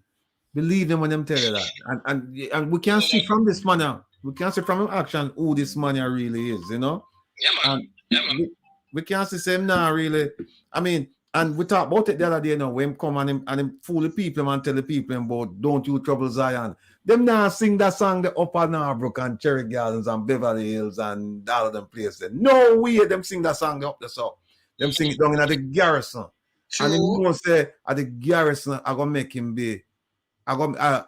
when them tell you that. And we can see from this man now, we can see from him action who this man really is, you know? Yeah, man. We can't see him now, really. I mean, and we talked about it the other day, when him come and him fool the people and tell the people about don't you trouble Zion. Them now sing that song, the Upper Norbrook and Cherry Gardens and Beverly Hills and all of them places. No way them sing that song up the south. Them sing it down in the garrison. True. And him know say at the garrison I gonna make him be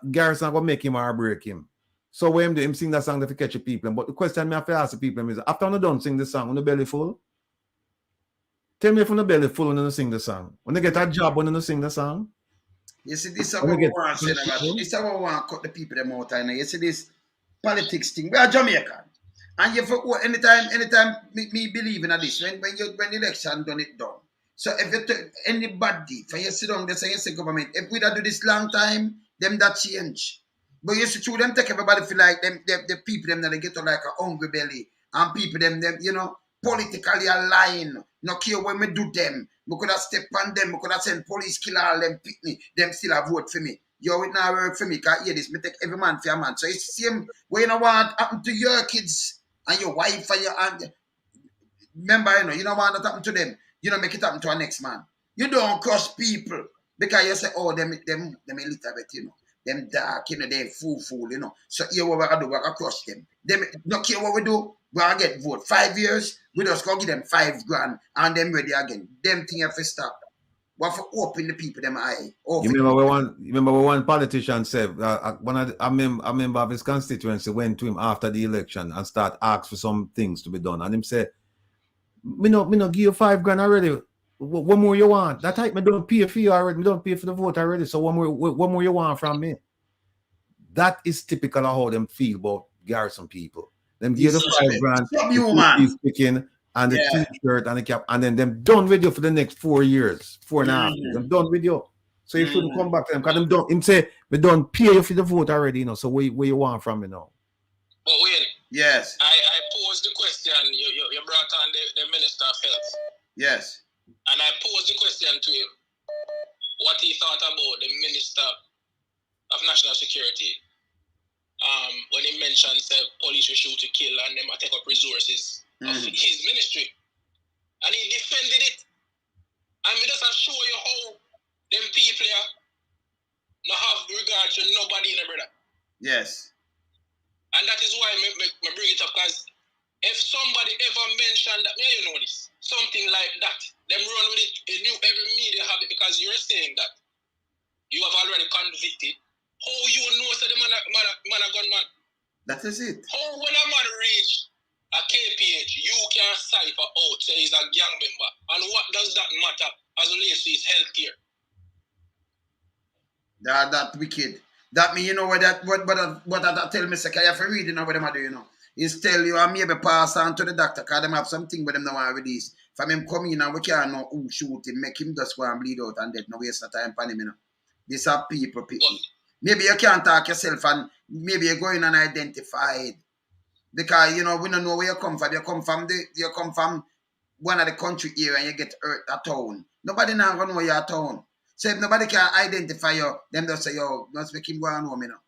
garrison I gonna make him or break him. So when him sing that song to catch the people. But the question I have to ask the people is after you done sing the song, when the belly full? Tell me if the belly full when you sing the song. When they get a job when you sing the song. You see, this is what we want to say about it. This is what we want to cut the people them out. You see this politics thing. We are Jamaican. And you for anytime me believe in this, when the election done it done. So if anybody, for you sit down, they say government, if we don't do this long time, them that change. But you see, through them take everybody feel like them the people them that they get to like a hungry belly. And people them politically aligned. No care when we do them. We could have stepped on them, we could have sent police kill all them pick me, them still have vote for me. You it now work for me, can't hear this, me take every man for a man. So it's the same way you want happen to your kids and your wife and your aunt. Remember, you don't want that happen to them. You don't make it happen to our next man. You don't crush people because you say, oh, them a little bit, them dark, they fool, So here what we're gonna do, we're gonna crush them. Them not care what we do, we're gonna get vote. 5 years, we just gonna give them $5 grand and them ready again. Them thing have to stop. We have to open the people them eye. You remember one politician said a member of his constituency went to him after the election and start ask for some things to be done. And him said, me no give you $5 grand already. What more you want? That type me don't pay for you already. Me don't pay for the vote already. So what more you want from me? That is typical of how them feel about garrison people. Them give the $5 grand, the speaking and the t-shirt and the cap, and then them done with you for the next 4 years, 4.5 years. Them done with you. So you shouldn't come back to them because them don't. Him say we don't pay you for the vote already. So where you want from me now? But wait. Yes. I posed the question. You brought on the Minister of Health. Yes. And I posed the question to him what he thought about the Minister of National Security when he mentioned that police will shoot to kill and them take up resources of his ministry. And he defended it. And me just show you how them people here not have regard to nobody, brother. Yes. And that is why I bring it up, because if somebody ever mentioned that, you know this, something like that, them run with it, every media have it because you're saying that you have already convicted. How you know so the man a gunman? That is it. How when a man reach a KPH, you can cipher out say he's a gang member. And what does that matter as relates to his health care? That wicked. That mean, you know what that tell me, say, you have to read, you know what them do, you know. Is tell you, I maybe pass on to the doctor, because them have something with them now want release. From him come in and we can't know who shoot him, make him just go and bleed out and dead, no waste of time for him, you know. These are people. Maybe you can't talk yourself and maybe you're going unidentified. Because, you know, we don't know where you come from. You come from one of the country area and you get hurt at town. Nobody now gonna know you're at town. So if nobody can identify you, them just say, yo, let's make him go on home, you know.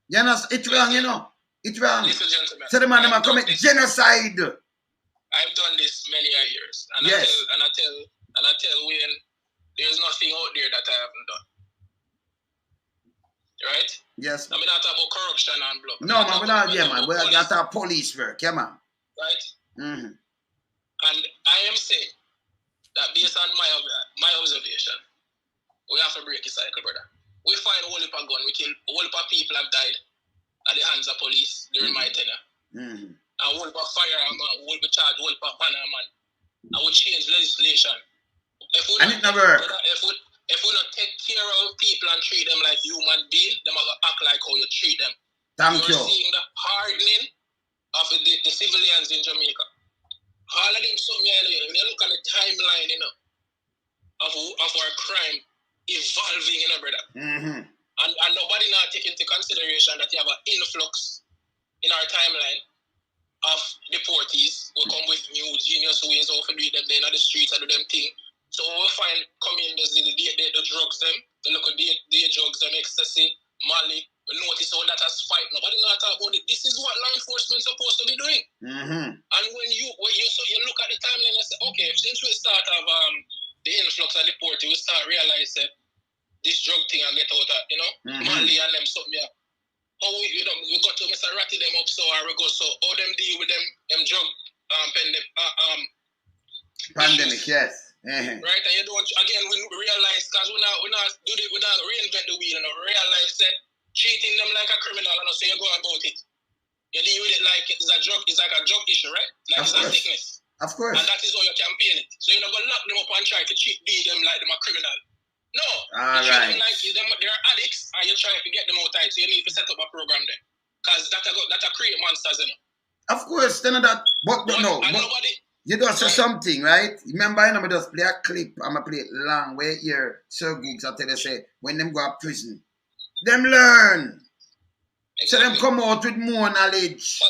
You know, it's wrong, you know. It's wrong. Listen, gentlemen. So the man them commit genocide. I've done this many years. And yes. I tell Wayne, there's nothing out there that I haven't done. Right? Yes. I'm not talking about corruption and blood. No, man, we're not, yeah, man. We're talking police work, yeah, man. Right? Mm-hmm. And I am saying that based on my observation, we have to break the cycle, brother. We find a whole heap of gun, we kill a whole heap of people have died at the hands of police during my tenure. Mm-hmm. A whole heap of firearm, a whole heap of charge, a whole heap of man. And we change legislation. And it never work. If we don't take care of people and treat them like human beings, them are going to act like how you treat them. You're seeing the hardening of the civilians in Jamaica. All of them, when you look at the timeline, you know, of our crime evolving, you know, brother. Mm-hmm. And nobody now take into consideration that you have an influx in our timeline of deportees who come with new genius ways of doing them in the streets and do them thing. So we find communities, the drugs them, they look at the drugs them, ecstasy, Mali, we notice how that has spiked. Nobody not talk about it. This is what law enforcement is supposed to be doing. Mm-hmm. And when you look at the timeline and say, okay, since we start have the influx of deportees, we start realize that this drug thing and get out of, you know, Mali and them something here. How we got to Mr. Ratty them up so or we go so how them deal with them drug pandemic, issues. yes. Uh-huh. Right, and you don't again we realize because we not reinvent the wheel and realize that treating them like a criminal and so you go about it. You deal with it like it's like a drug issue, right? Like it's a sickness. Of course. And that is how you campaign it. So you're not gonna lock them up and try to deal them like them a criminal. No. All you treat right. them like they're addicts and you try to get them out tight. So you need to set up a program there. Because that create monsters, you know. Of course, then that nobody. You do say something, right? Remember, I'm going to just play a clip. I'm going to play it long. Where here, Sir Googs, I tell you, say, when them go to prison, them learn. Exactly. So them come out with more knowledge.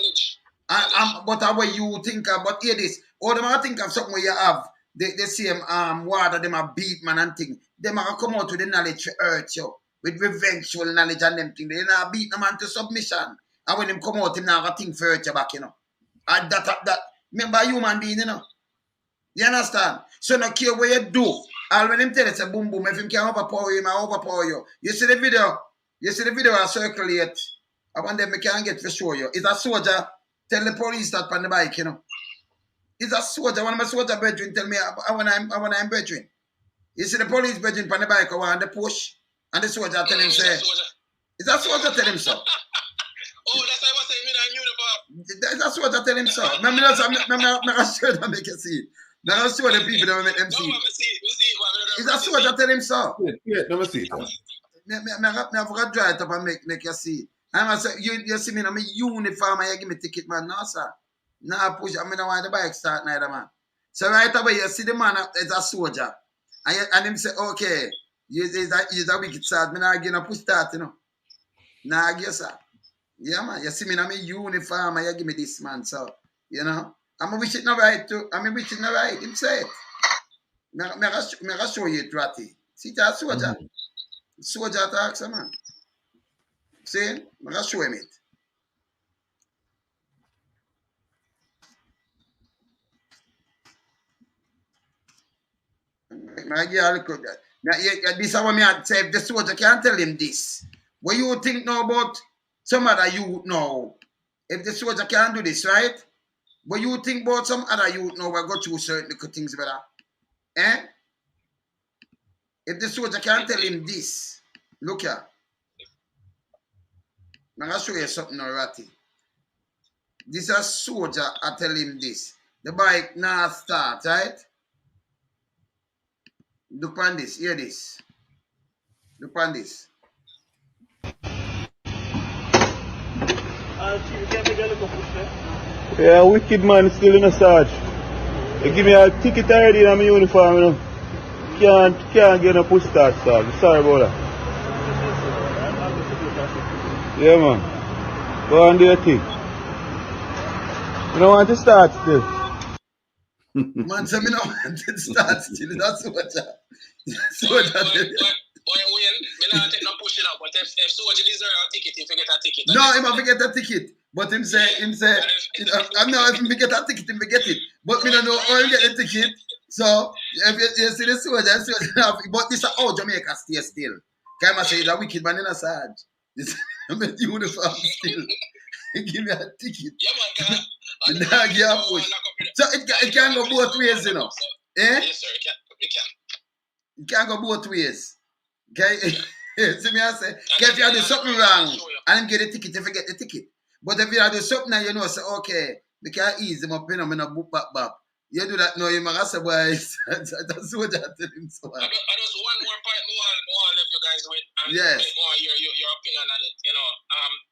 But how you think about hear this? Or them I think of something where you have the same water, them a beat man and thing. Them are come out with the knowledge to hurt you. With revengeful knowledge and them thing. They not beat them into submission. And when them come out, them not think for hurt you back, you know. And that remember human being, you know. You understand? So no care what you do. All when him tell you, say boom boom, if him can overpower him, I overpower you. You see the video I circulate. I want them I can get to show you. It's a soldier tell the police that on the bike, you know. It's a soldier, one of my soldier brethren tell me when I'm brethren. You see the police brethren on the bike I want the push. And the soldier tell him say, it's a soldier tell him so. Oh, that's why I was saying me in uniform. That's what I tell him, so. I'm not sure that make you see. I'm not sure the people that make them see. No, we see. That's what I tell him, so. Yeah, let me see. I forgot to dry it up and make you see. I'm say you see me in my uniform and you give me ticket, man. No, sir. No, push. I mean, I want the bike start neither, man. So right away, you see the man is a soldier. And him say, okay, he's a wicked start. Me not give no push start, you know. Nah, yes, sir. Yeah, man. You see me in my uniform and you give me this, man. So, you know, I'm wish it not right too. I'm wish it not right. Him say it. I show you it, Ratty. See that soldier? Soldier talks, man. See? I show him it. This is what I say. If the soldier can't tell him this, what you think now about some other youth now? If the soldier can't do this, right? But you think about some other youth now will go through certain little things better. Eh? If the soldier can't tell him this, look here. I'm going to show you something now, Ratty. This is a soldier, I tell him this. The bike now start, right? Look on this, hear this. Look on this. Yeah, wicked man still in a search. They give me a ticket already in my uniform, you know. Can't get a push start, sir. Sorry about that. Yeah, man. Go on do your thing. You don't want to start still. Man, so me no want to start still. That's what Boy, Wayne, me not take no pushing up, but if Soji deserve a ticket, if you get a ticket. No, him have to get a ticket. But him say, I'm not if him get a ticket, him get it. But me don't know how you get the ticket. So if you see the soldier, but this is how Jamaica stay still. Can I say he's a wicked man in a Sarge? I'm in uniform still. Give me a ticket. Yeah, man, Nah, give a push. So it can go both ways, you know. Eh? Yes, sir, it can. It can go both ways. Okay? See me I say, if you do something wrong, and him get the ticket, if you get the ticket. But if you do something and you know, say, okay, we can ease him up, you know, me no book back. You do that now, you might say, boy, that's what I tell him. So I just one more point more left you guys with, and yes. More your opinion on it. You know,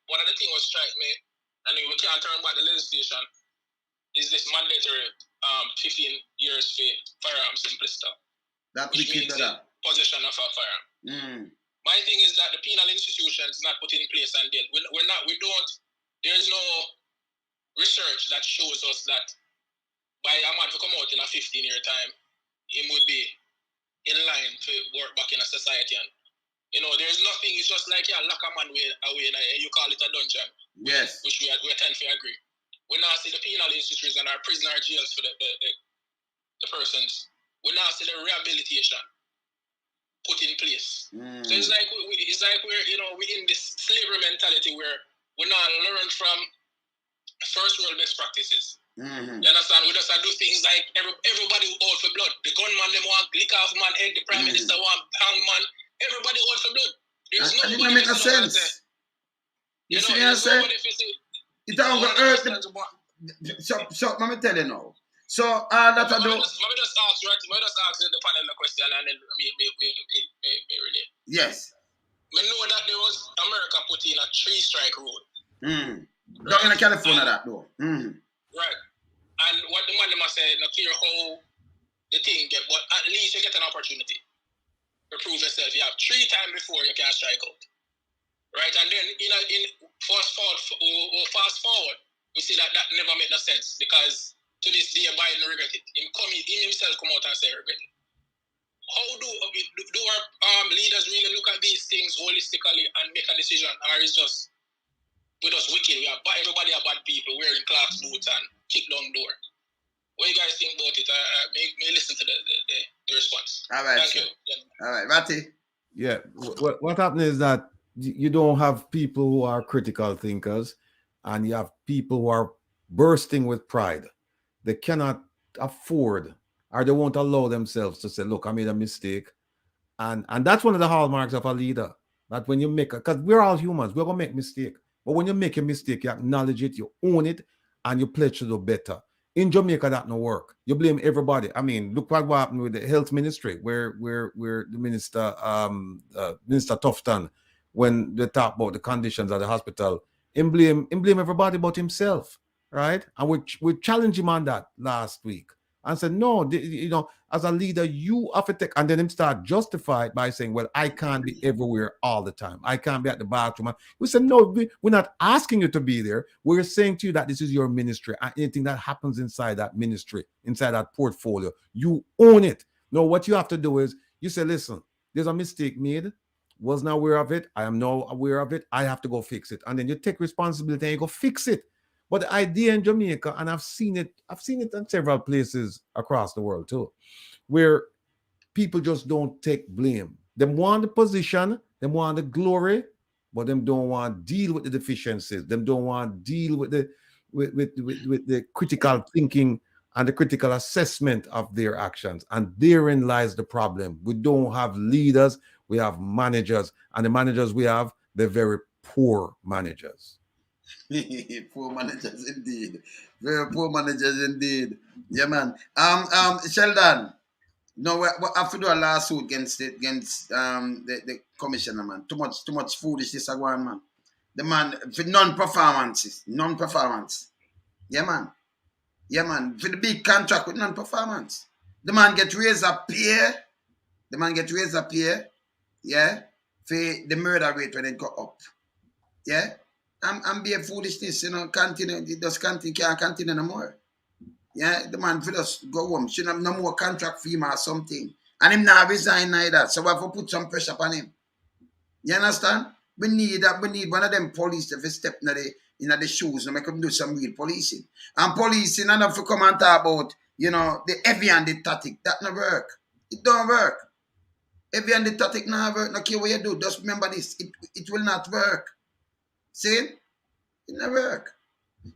one of the things was strike me, and we can't turn back the legislation, is this mandatory 15 years for firearms in blister. That which means the possession of a firearm. My thing is that the penal institution is not put in place, and there's no research that shows us that by a man to come out in a 15-year time, he would be in line to work back in a society. And, you know, there's nothing, it's just like, yeah, lock a man away you call it a dungeon. Yes. Which we tend to agree. We now see the penal institutions and our prisoner jails for the persons. We now see the rehabilitation put in place. So it's like we're, you know, we're in this slavery mentality where we now learn from first world best practices. You understand? We just do things like everybody out for blood. The gunman them want lick off man head. The prime minister want hang man. Everybody out for blood. There's no. It don't make no sense. You see what I'm saying? It don't go hurt. So let me tell you now. So that I do. Let me just ask the panel the question and then me relate. Yes. We know that there was America put in a 3-strike rule. Down in California, that though. Right. And what the man must say, not clear how the thing get, but at least you get an opportunity to prove yourself. You have 3 times before you can strike out. Right? And then in fast forward, we see that never made no sense because to this day Biden regret it. He himself come out and say regret it. How do our leaders really look at these things holistically and make a decision, or is just we're just wicked? Everybody are bad people wearing Clark's boots and kick down door. What do you guys think about it? May listen to the response. All right. Thank you. All right, Ratty. Yeah. What happened is that you don't have people who are critical thinkers, and you have people who are bursting with pride. They cannot afford, or they won't allow themselves to say, look, I made a mistake. And that's one of the hallmarks of a leader. That when you make, because we're all humans, we're going to make mistake. But when you make a mistake, you acknowledge it, you own it, and you pledge to do better. In Jamaica, that no work. You blame everybody. I mean, look what happened with the health ministry, where the minister, Minister Tufton, when they talk about the conditions at the hospital, him blame everybody but himself, right? And we challenged him on that last week and said, no, you know, as a leader, you have to take, and then him start justified by saying, well, I can't be everywhere all the time. I can't be at the bathroom. We said, no, we're not asking you to be there. We're saying to you that this is your ministry, and anything that happens inside that ministry, inside that portfolio, you own it. No, what you have to do is you say, listen, there's a mistake made. Was not aware of it. I am now aware of it. I have to go fix it. And then you take responsibility and you go fix it. But the idea in Jamaica, and I've seen it in several places across the world too, where people just don't take blame. They want the position, they want the glory, but them don't want to deal with the deficiencies. Them don't want to deal with with the critical thinking and the critical assessment of their actions. And therein lies the problem. We don't have leaders, we have managers. And the managers we have, they're very poor managers. Poor managers indeed. Very poor managers indeed. Yeah, man. Sheldon. No, we have to do a lawsuit against the commissioner, man. Too much foolishness going, man. The man for non-performances. Yeah, man. Yeah, man. For the big contract with non-performance. The man get raised up here. Yeah. For the murder rate when it go up. Yeah. I'm being foolishness, continue. It just can't continue no more. Yeah, the man for us go home. Shouldn't have no more contract for him or something. And him not resign neither. So we have to put some pressure upon him. You understand? We need one of them police to step in the shoes and make them do some real policing. And policing enough to come and talk about, the heavy-handed tactic. That not work. It don't work. Heavy-handed tactic not work. No care what you do. Just remember this. It will not work. See? It not work.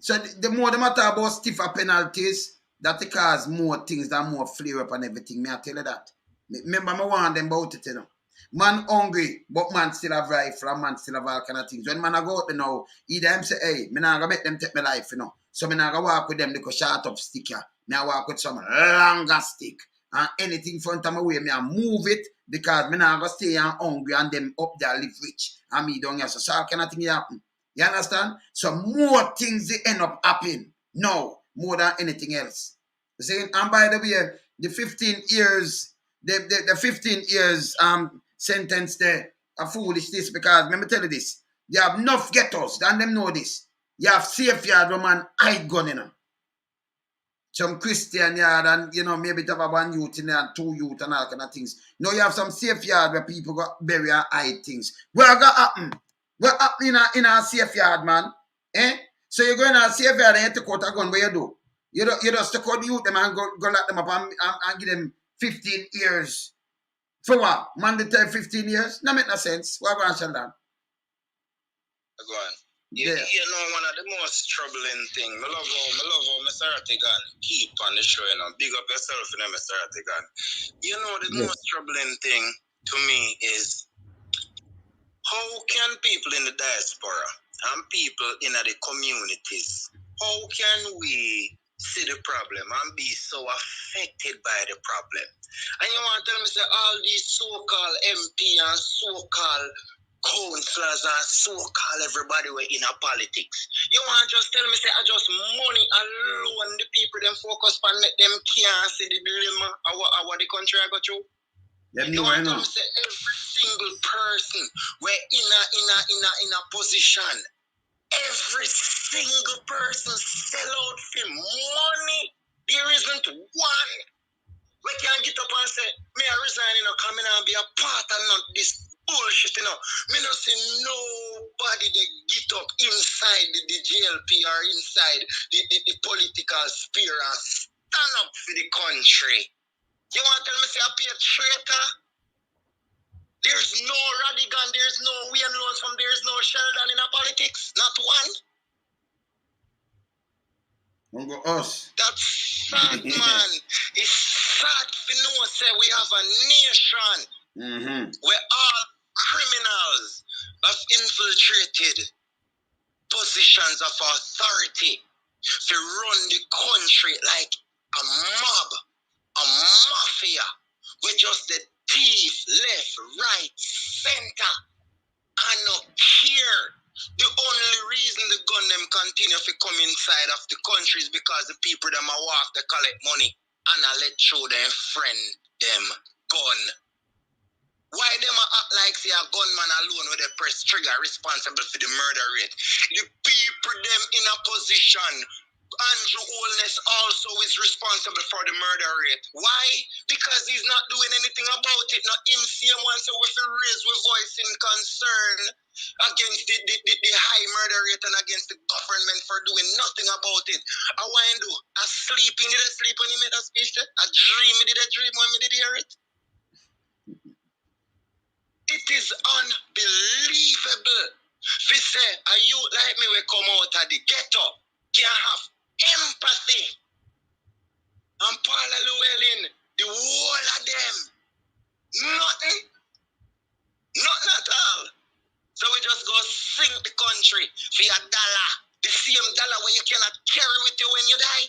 So the more the matter about stiffer penalties, that it cause more things that more flare up and everything. May I tell you that? Remember, I warn them about it, Man hungry, but man still have rifle and man still have all kind of things. When man I go out there now, either them say, hey, me not gonna make them take my life, So me not gonna walk with them because short up stick here. Me I walk with some longer stick. And anything front of my way, me I move it because me not gonna stay here hungry and them up there live rich. And me down here. So all kind of thing happen. You understand? So more things they end up happening now, more than anything else. You see? And by the way, the 15 years, the 15 years sentence there are foolishness because let me tell you this. You have enough ghettos, and them know this. You have safe yard where man hide gun in them. Some Christian yard and maybe to have one youth in there and two youth and all kind of things. Now you have some safe yard where people got bury and hide things. What got happen? What happen in a safe yard, man? So you go in a safe yard and you take out a gun, what you do? You just take out the youth them and go lock them up and give them 15 years. For what? Mandatory 15 years? No make no sense. What going on, Sheldon? Go on. You know, one of the most troubling things, I love how Mr. Artigan keep on the show, Big up yourself, Mr. Artigan. You know, the most troubling thing to me is how can people in the diaspora and people in the communities, how can we see the problem and be so affected by the problem? And you want to tell me, say, all these so-called MP and so-called councillors and so-called everybody were in a politics. You want to just tell me, say, I just money alone, the people them focus on make them can't see the dilemma of what the country I got through? You want to tell me, say, every single person were in a position. Every single person sell out for money. There isn't one. We can't get up and say, me I resign, come in and be a part of not this bullshit, Me not see nobody they get up inside the GLP or inside the political sphere and stand up for the country. You want to tell me, say, I be a traitor? There's no Radigan, there's no Wayne Lonesome, there's no Sheldon in a politics, not one. Us. That's sad, man. It's sad to know, say, we have a nation where all criminals have infiltrated positions of authority to run the country like a mob, a mafia, with just the thief, left, right, center, and no care. The only reason the gun them continue to come inside of the country is because the people them a walk to collect money and I let show them friend them gun. Why them a act like say a gunman alone with a press trigger responsible for the murder rate? The people them in a position. Andrew Holness also is responsible for the murder rate. Why? Because he's not doing anything about it. Not him same one, so we feel raise with voice in concern against the high murder rate and against the government for doing nothing about it. I want to do a sleeping, did I sleep when he made that speech? A dream, did I dream when he did hear it? It is unbelievable. If say a youth like me will come out of the ghetto can have empathy. And Paula Llewellyn, the whole of them, nothing at all. So we just go sink the country for $1, the same dollar where you cannot carry with you when you die.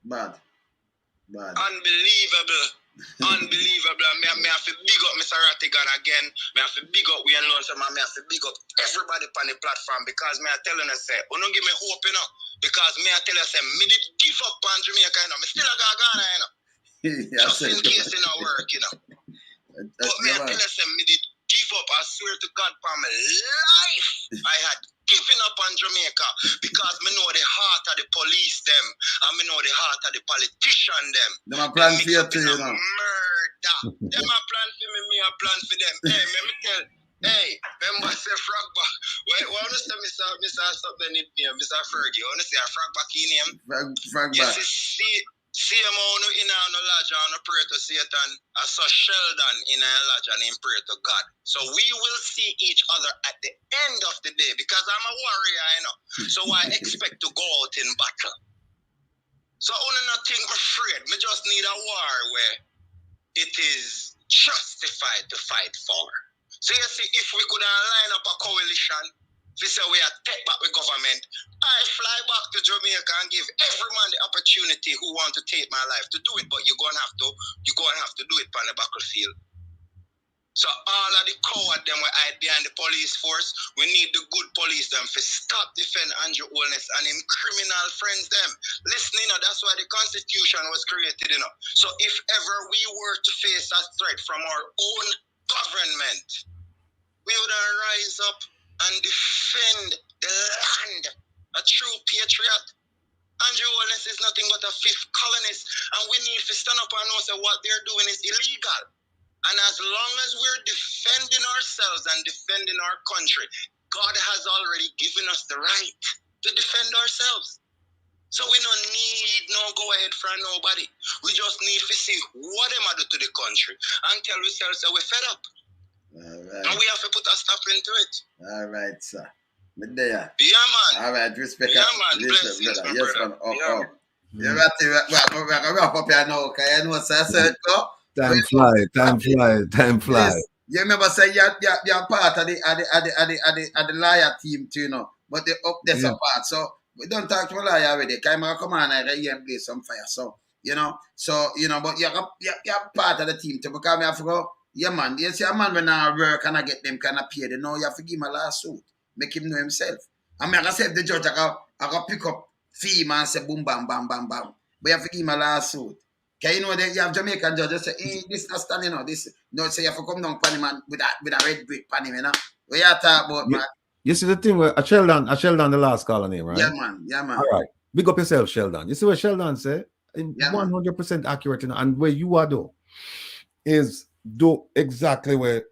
Bad. Unbelievable. Unbelievable. Me have to big up Mr. Rattigan again. Me have to big up Wayne Lonson. Me have to big up everybody on the platform because me are telling us, say, don't give me hope, you know. Because me are telling us, say, me did give up on Jamaica, you know. Me still a Ghana, you know. Just in case it not work, you know. But me are telling us, say, me did give up. I swear to God, for my life, I had given up on Jamaica because me know the heart of the police them and me know the heart of the politician them. Them a plan for you too, you know. Murder. Them a plan for me a plan for them. Hey, me tell, hey, remember say frog back. Wait, what you say, Mr. something name, Mr. Fergie? What you say a frog back in name? Frog back. See him in a lodge and pray to Satan. I saw Sheldon in a lodge and him pray to God. So we will see each other at the end of the day because I'm a warrior, you know. So I expect to go out in battle. So I only not think afraid. Me just need a war where it is justified to fight for. So you see, if we could line up a coalition, we say we are take back the government, I fly back to Jamaica and give every man the opportunity who want to take my life to do it, but you're gonna have to do it on the battlefield. So all of the coward them we hide behind the police force, we need the good police them to stop defend Andrew Holness and him criminal friends them. Listen, you know, that's why the Constitution was created, you know. So if ever we were to face a threat from our own government, we would rise up and defend the land. A true patriot. Andrew Holness is nothing but a fifth colonist, and we need to stand up and know that what they're doing is illegal. And as long as we're defending ourselves and defending our country, God has already given us the right to defend ourselves. So we don't need no go ahead from nobody. We just need to see what they do to the country and tell ourselves that we're fed up. All right. And we have to put a stop into it. All right, sir. Me there. Yeah, man. All right, respect. Yeah, man. Blessings, brother. Yes, man. Yeah. You're right. We're going to wrap up here now, okay? You know what I said? Time fly. You remember say you're part of the liar team too, you know. But they up there some part. So we don't talk to a liar already. Come on, I hear and play some fire. So but you're part of the team too. Because I have to go, yeah man, you see a man when I work and I get them kind of paid, you know, you have to give him a lawsuit. Make him know himself. I mean, like I said, the judge, I got pick up fee man say boom bam bam bam bam. But you have to give him a lawsuit. Okay, you know that you have Jamaican judges say, hey, this not standing, you know, this no say you have to come down pan man with a red brick pan him, you know. What you talk about, man? You see the thing where Sheldon the last colony, right? Yeah, man. All right. Big up yourself, Sheldon. You see what Sheldon said? 100% accurate, you know, and where you are though is do exactly where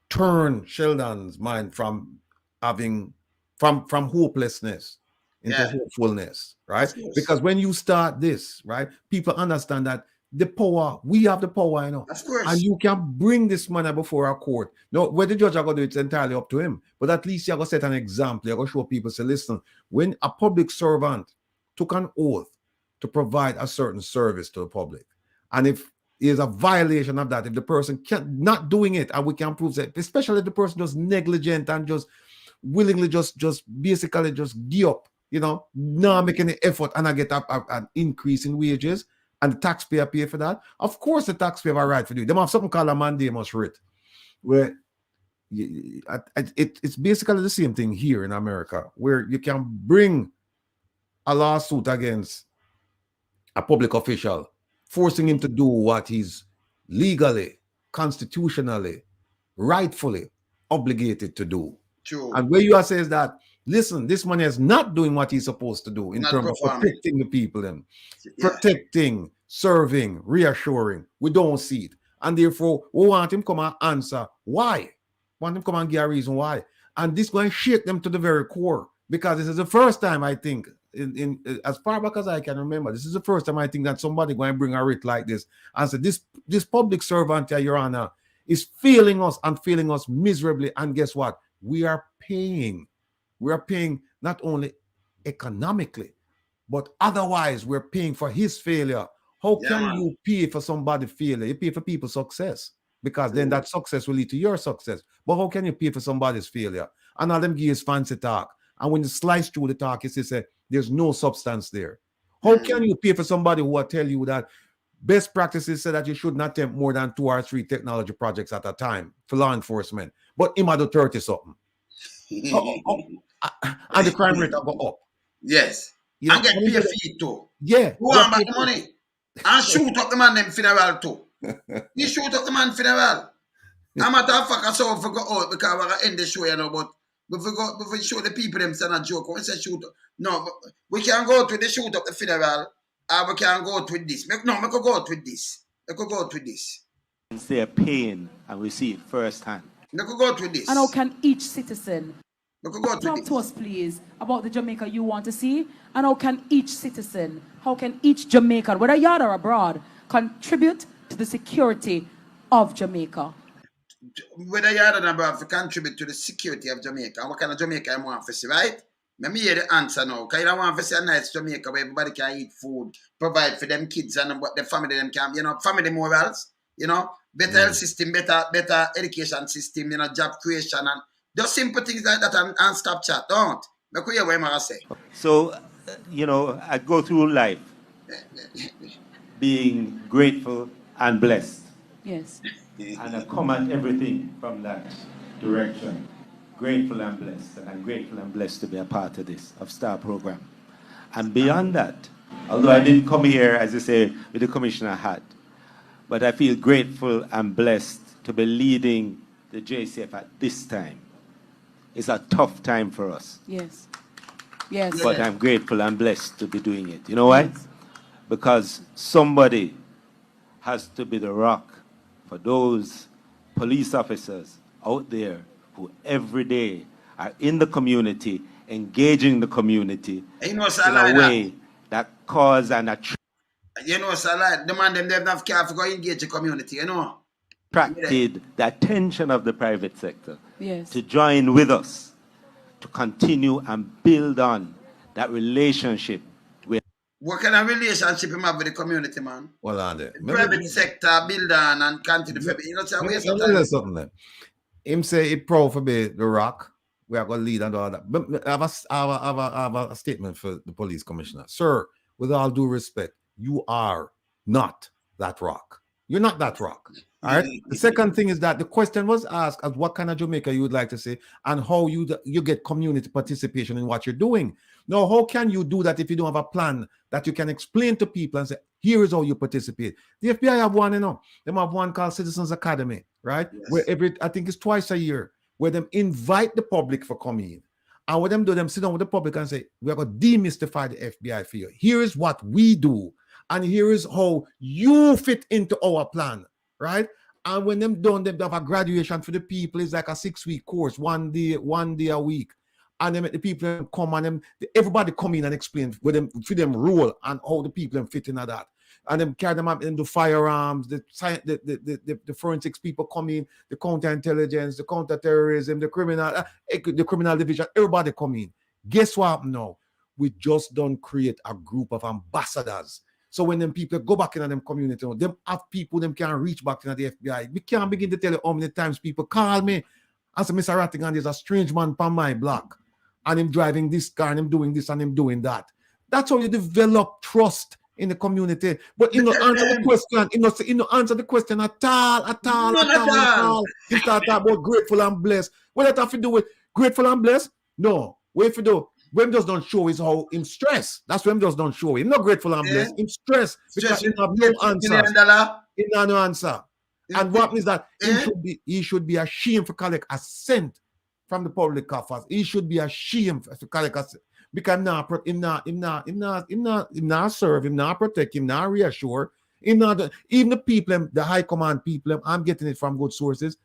turn Sheldon's mind from having from hopelessness into hopefulness, right? Because when you start this, right, people understand that we have the power, you know. Of course. And you can bring this man before a court. No, where the judge are going to do it's entirely up to him. But at least you're going to set an example. You're going to show people, say, listen, when a public servant took an oath to provide a certain service to the public, and if is a violation of that, if the person not doing it, and we can prove that, especially if the person just negligent and just willingly just basically just give up, you know, not making the effort, and I get an increase in wages, and the taxpayer pay for that. Of course, the taxpayer have a right to do it. They have something called a mandamus writ, where it's basically the same thing here in America, where you can bring a lawsuit against a public official, forcing him to do what he's legally, constitutionally, rightfully obligated to do. True. And where you are says that, listen, this man is not doing what he's supposed to do in terms of protecting the people, protecting, serving, reassuring. We don't see it. And therefore, we want him come and answer why. Want him come and give a reason why. And this going to shake them to the very core. Because this is the first time, I think, in as far back as I can remember, this is the first time I think that somebody going to bring a writ like this and say, this public servant, Your Honor, is failing us and failing us miserably. And guess what? we are paying. We are paying not only economically, but otherwise we're paying for his failure. How Yeah, can man. you pay for somebody's failure? You pay for people's success, because then that success will lead to your success. But how can you pay for somebody's failure? And all them give is fancy talk. And when you slice through the talk, it says there's no substance there. How can you pay for somebody who will tell you that best practices say that you should not attempt more than 2 or 3 technology projects at a time for law enforcement, but him had 30 something? And the crime rate will go up. Yes. You know, And get paid fee too. yeah. Who want back the money? And shoot up the man them funeral too. He shoot up the man funeral. No matter how fuck I saw if we go out because we're gonna end the show, you know, but if we show the people them saying a joke, we say shoot up. No, we can go out with the shoot up the funeral, and we can go out with this. No, we could go out with this. We could go out with this. They're paying and we see it firsthand. We could go out with this. And how can each citizen we could go out with talk this. to us, please, about the Jamaica you want to see? And how can each citizen, how can each Jamaican, whether yard or abroad, contribute to the security of Jamaica? Whether you are abroad to contribute to the security of Jamaica, and what kind of Jamaica you want to see, right? Let me hear the answer now. Because you don't want to see a nice Jamaica where everybody can eat food, provide for them kids and what the family them can, you know, family morals, you know, better health system, better education system, you know, job creation and just simple things like that and stop chat. Don't. Make you hear what I'm say. So, you know, I go through life being grateful and blessed. Yes. And I come at everything from that direction. Grateful and blessed. And I'm grateful and blessed to be a part of this, of STAR program. And beyond that, although I didn't come here, as I say, with the commissioner hat, but I feel grateful and blessed to be leading the JCF at this time. It's a tough time for us. Yes. Yes. But I'm grateful and blessed to be doing it. You know why? Yes. Because somebody has to be the rock for those police officers out there who every day are in the community, engaging the community in a way that cause and attract. You know, so like the man them have care to go engage the community, you know. Attracted the attention of the private sector yes. to join with us to continue and build on that relationship. What kind of relationship you have with the community, man? Well, on there. Private sector, build on and continue. You know, so waste of time. Something there. Him say it proud for be the rock. We are going to lead and all that. But I have a statement for the police commissioner. Sir, with all due respect, you are not that rock. You're not that rock. All right. The second thing is that the question was asked as what kind of Jamaica you would like to see and how you get community participation in what you're doing. Now, how can you do that if you don't have a plan that you can explain to people and say, here is how you participate? The FBI have one, you know, they have one called Citizens Academy, right? Yes. Where I think it's twice a year, where them invite the public for coming in. And what them do, them sit down with the public and say, we're going to demystify the FBI for you. Here is what we do. And here is how you fit into our plan, right? And when them done, they have a graduation for the people. It's like a 6-week course, one day a week. And then the people come and everybody come in and explain with them for them role and how the people fit into that. And then carry them up into firearms, the forensics people come in, the counterintelligence, the counterterrorism, the criminal division, everybody come in. Guess what now? We just don't create a group of ambassadors. So when them people go back into them community, them have people them can reach back into the FBI. We can't begin to tell you how many times people call me and say, Mr. Rattingham, there's a strange man on my block. And him driving this car and him doing this and him doing that. That's how you develop trust in the community. But you know, answer the question. You know, answer the question at all. You start talking about grateful and blessed. What that have to do with grateful and blessed? No. What if you do? When just don't show is how him stress. That's when just don't show him. Not grateful and blessed. Him stress because he have no answer. He have no answer. And what means that he should be ashamed for collect a cent from the public coffers. He should be ashamed to collect a cent because him not serve, him not protect, him not reassure. Him not even the people, the high command people, I'm getting it from good sources.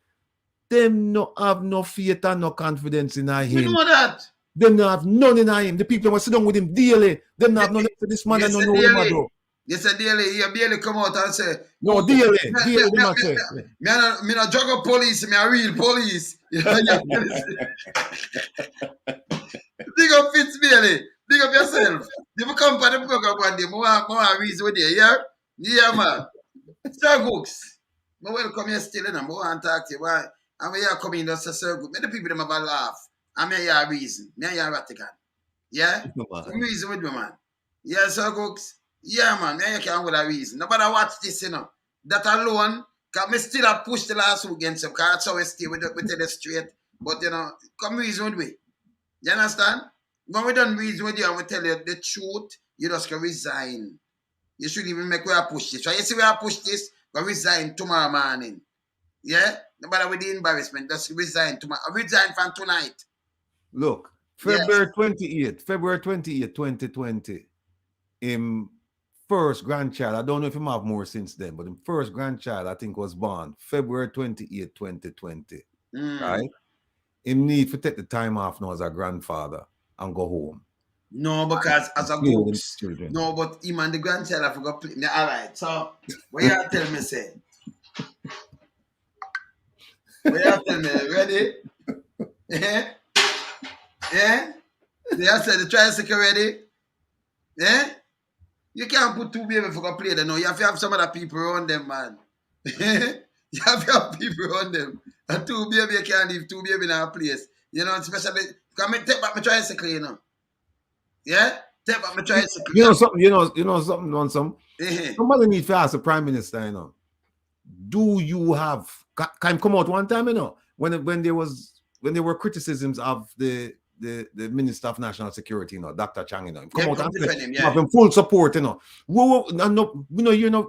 Them no have no faith and no confidence in him. You know that. Them not have none in him. The people who sit down with him daily, them not have none for this man and no know him. You say daily, you barely come out and say, No, oh, daily, me they must say. no drug up police, me a real police. You know, Big up Fitzbailey. Big up yourself. You come for the program one day, more reason with you, yeah? Yeah, man. Sir Gooks. I welcome you still in. I want to talk to you. Why? I'm here coming to say Sir Gooks. Many people them have a laugh. I'm here a reason. Me here Vatican. Yeah? Some reason with me, man. Yeah, Sir Gooks. Yeah, man. Me here can with a reason. Nobody watch this, you know. That alone, because me still have pushed the last week against him, because that's how we stay with the straight. But, you know, come reason with me. You understand? When we done reason with you and we tell you the truth, you just can resign. You should even make where I push this. So you see where I push this, we resign tomorrow morning. Yeah? Nobody with the embarrassment, just resign tomorrow. Resign from tonight. Look, February 28th, 2020, him first grandchild, I don't know if him have more since then, but him first grandchild, I think, was born February 28th, 2020. Right? Him need to take the time off now as a grandfather and go home. No, because as a ghost. No, but him and the grandchild, I forgot. All right, so what you tell me, say? What you tell me? Ready? Yeah? Yeah? They have said the tricycle ready? Yeah? You can't put two babies for a play there. No, you have to have some other people around them, man. You have to have people around them. And two babies, you can't leave two babies in a place. You know, especially, come take back my tricycle, you know. Yeah? Take back my tricycle. You know something, on some. Somebody needs to ask the Prime Minister, you know. Do you have, can come out one time, you know, when there were criticisms of the Minister of National Security, you know, Dr. Chang, you know, come out and say, have him full support, you know.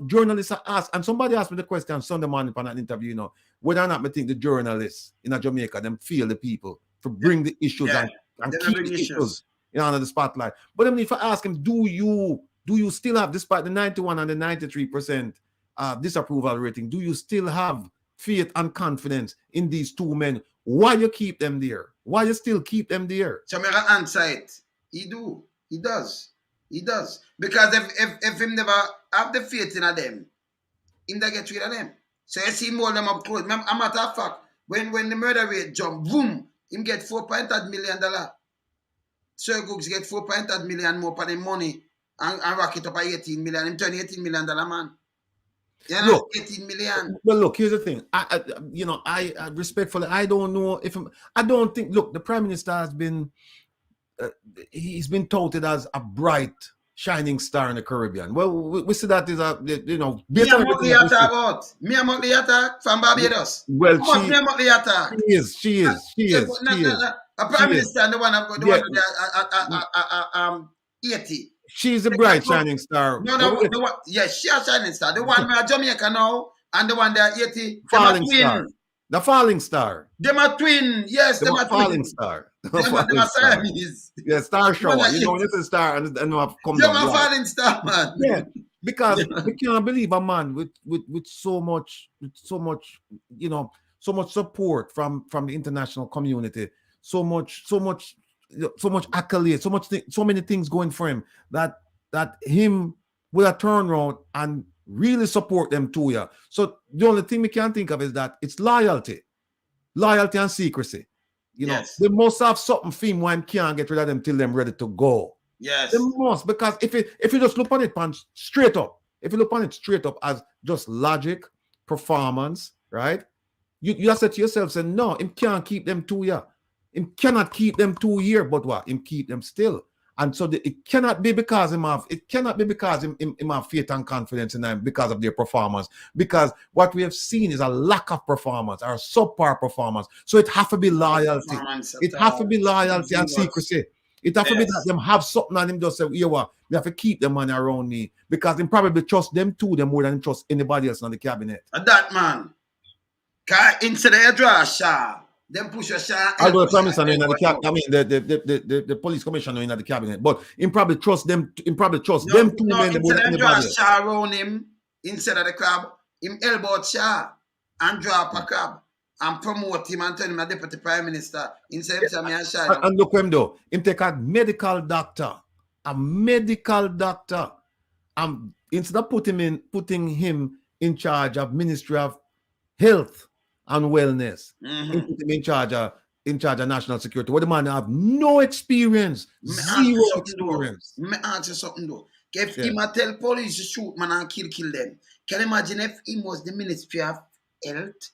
Journalists are asked, and somebody asked me the question Sunday morning on an interview, you know, whether or not I think the journalists in Jamaica, them feel the people to bring the issues and keep the issues under the spotlight. But I mean, if I ask him, do you still have, despite the 91 and the 93% disapproval rating, do you still have faith and confidence in these two men? Why you keep them there? Why you still keep them there? So I'm gonna answer it. He does. Because if him never have the faith in them, him they get rid of them. So you see more of them up close. A matter of fact, when the murder rate jump, boom, him get $4.8 million. Sir Gooks get $4.8 million more for the money and rock it up at 18 million. Him turn $18 million man. You know, look, 18 million. Well, look, here's the thing. I respectfully, I don't know if I don't think. Look, the Prime Minister has been, he's been touted as a bright, shining star in the Caribbean. Well, we see that is a, you know. Me and the attack from Barbados. Well, she is. A Prime Minister and the one of the 80. She's a bright shining star. No, yes, she's a shining star. The one in Jamaica now and the one there 80. Falling star. The falling star. Them are twin. Yes, them are falling star. Them are Siamese. Yeah, star shower. You know, it's a star and have come down. Them are falling star, man. Yeah, because we can't believe a man with so much, you know, so much support from the international community, so much accolade, so many things going for him that him would have turned around and really support them too. Yeah. So the only thing we can think of is that it's loyalty and secrecy. You know, they must have something for him why can't get rid of them till them ready to go. Yes. They must, because if you just look on it straight up, as just logic, performance, right? You just say to yourself, say, no, him can't keep them 2 years. Him cannot keep them 2 years, but what? Him keep them still. And so it cannot be because him have faith and confidence in them because of their performance. Because what we have seen is a lack of performance or subpar performance. So it have to be loyalty. It have to be loyalty and secrecy. It have to be that them have something and him just say, you what, we have to keep the money around me. Because him probably trust them too, them more than trust anybody else in the cabinet. That man. Instead of draw Shah. Them push a shot. Although the Prime Minister in the cabinet, I mean the police commissioner in the cabinet, but him probably trust them. Him probably trust them two men. Instead of draw Shah around him inside of the club, him elbow Shah and draw up a club and promote him and turn him a deputy prime minister instead of me and Shah. And look him though, him take a medical doctor, instead of putting him in charge of Ministry of Health and Wellness, he put him in charge of national security, where the man have no experience, zero experience. Me ask you something though. If him a tell police to shoot man and kill them, can you imagine if he was the Ministry of Health?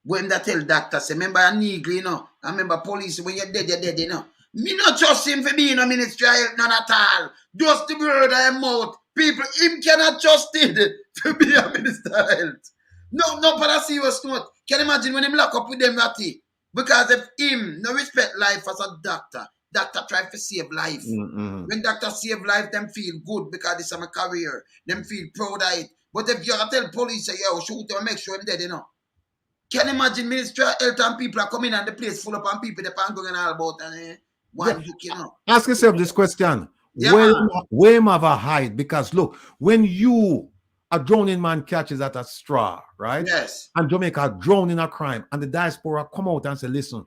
When they tell doctor, say, remember a nigga, you know, I remember police, when you're dead, you know. Me not trust him for being a Ministry of Health, none at all. Just the word I mouth. People, him cannot trust it to be a Minister of Health. No, but a serious note. Can you imagine when him lock up with them ratty? Because if him no respect life as a doctor try to save life. When doctor save life, them feel good because it's a career. Them feel proud of it. But if you tell police, say, yo, shoot him, make sure him dead, you know. Can you imagine Ministry of Health and people are coming and the place full up and people they can't go and all about and one look, you know. Ask yourself this question. Where am I hide? Because look, when you a drowning man catches at a straw, right? Yes. And Jamaica drowned in a crime, and the diaspora come out and say, listen,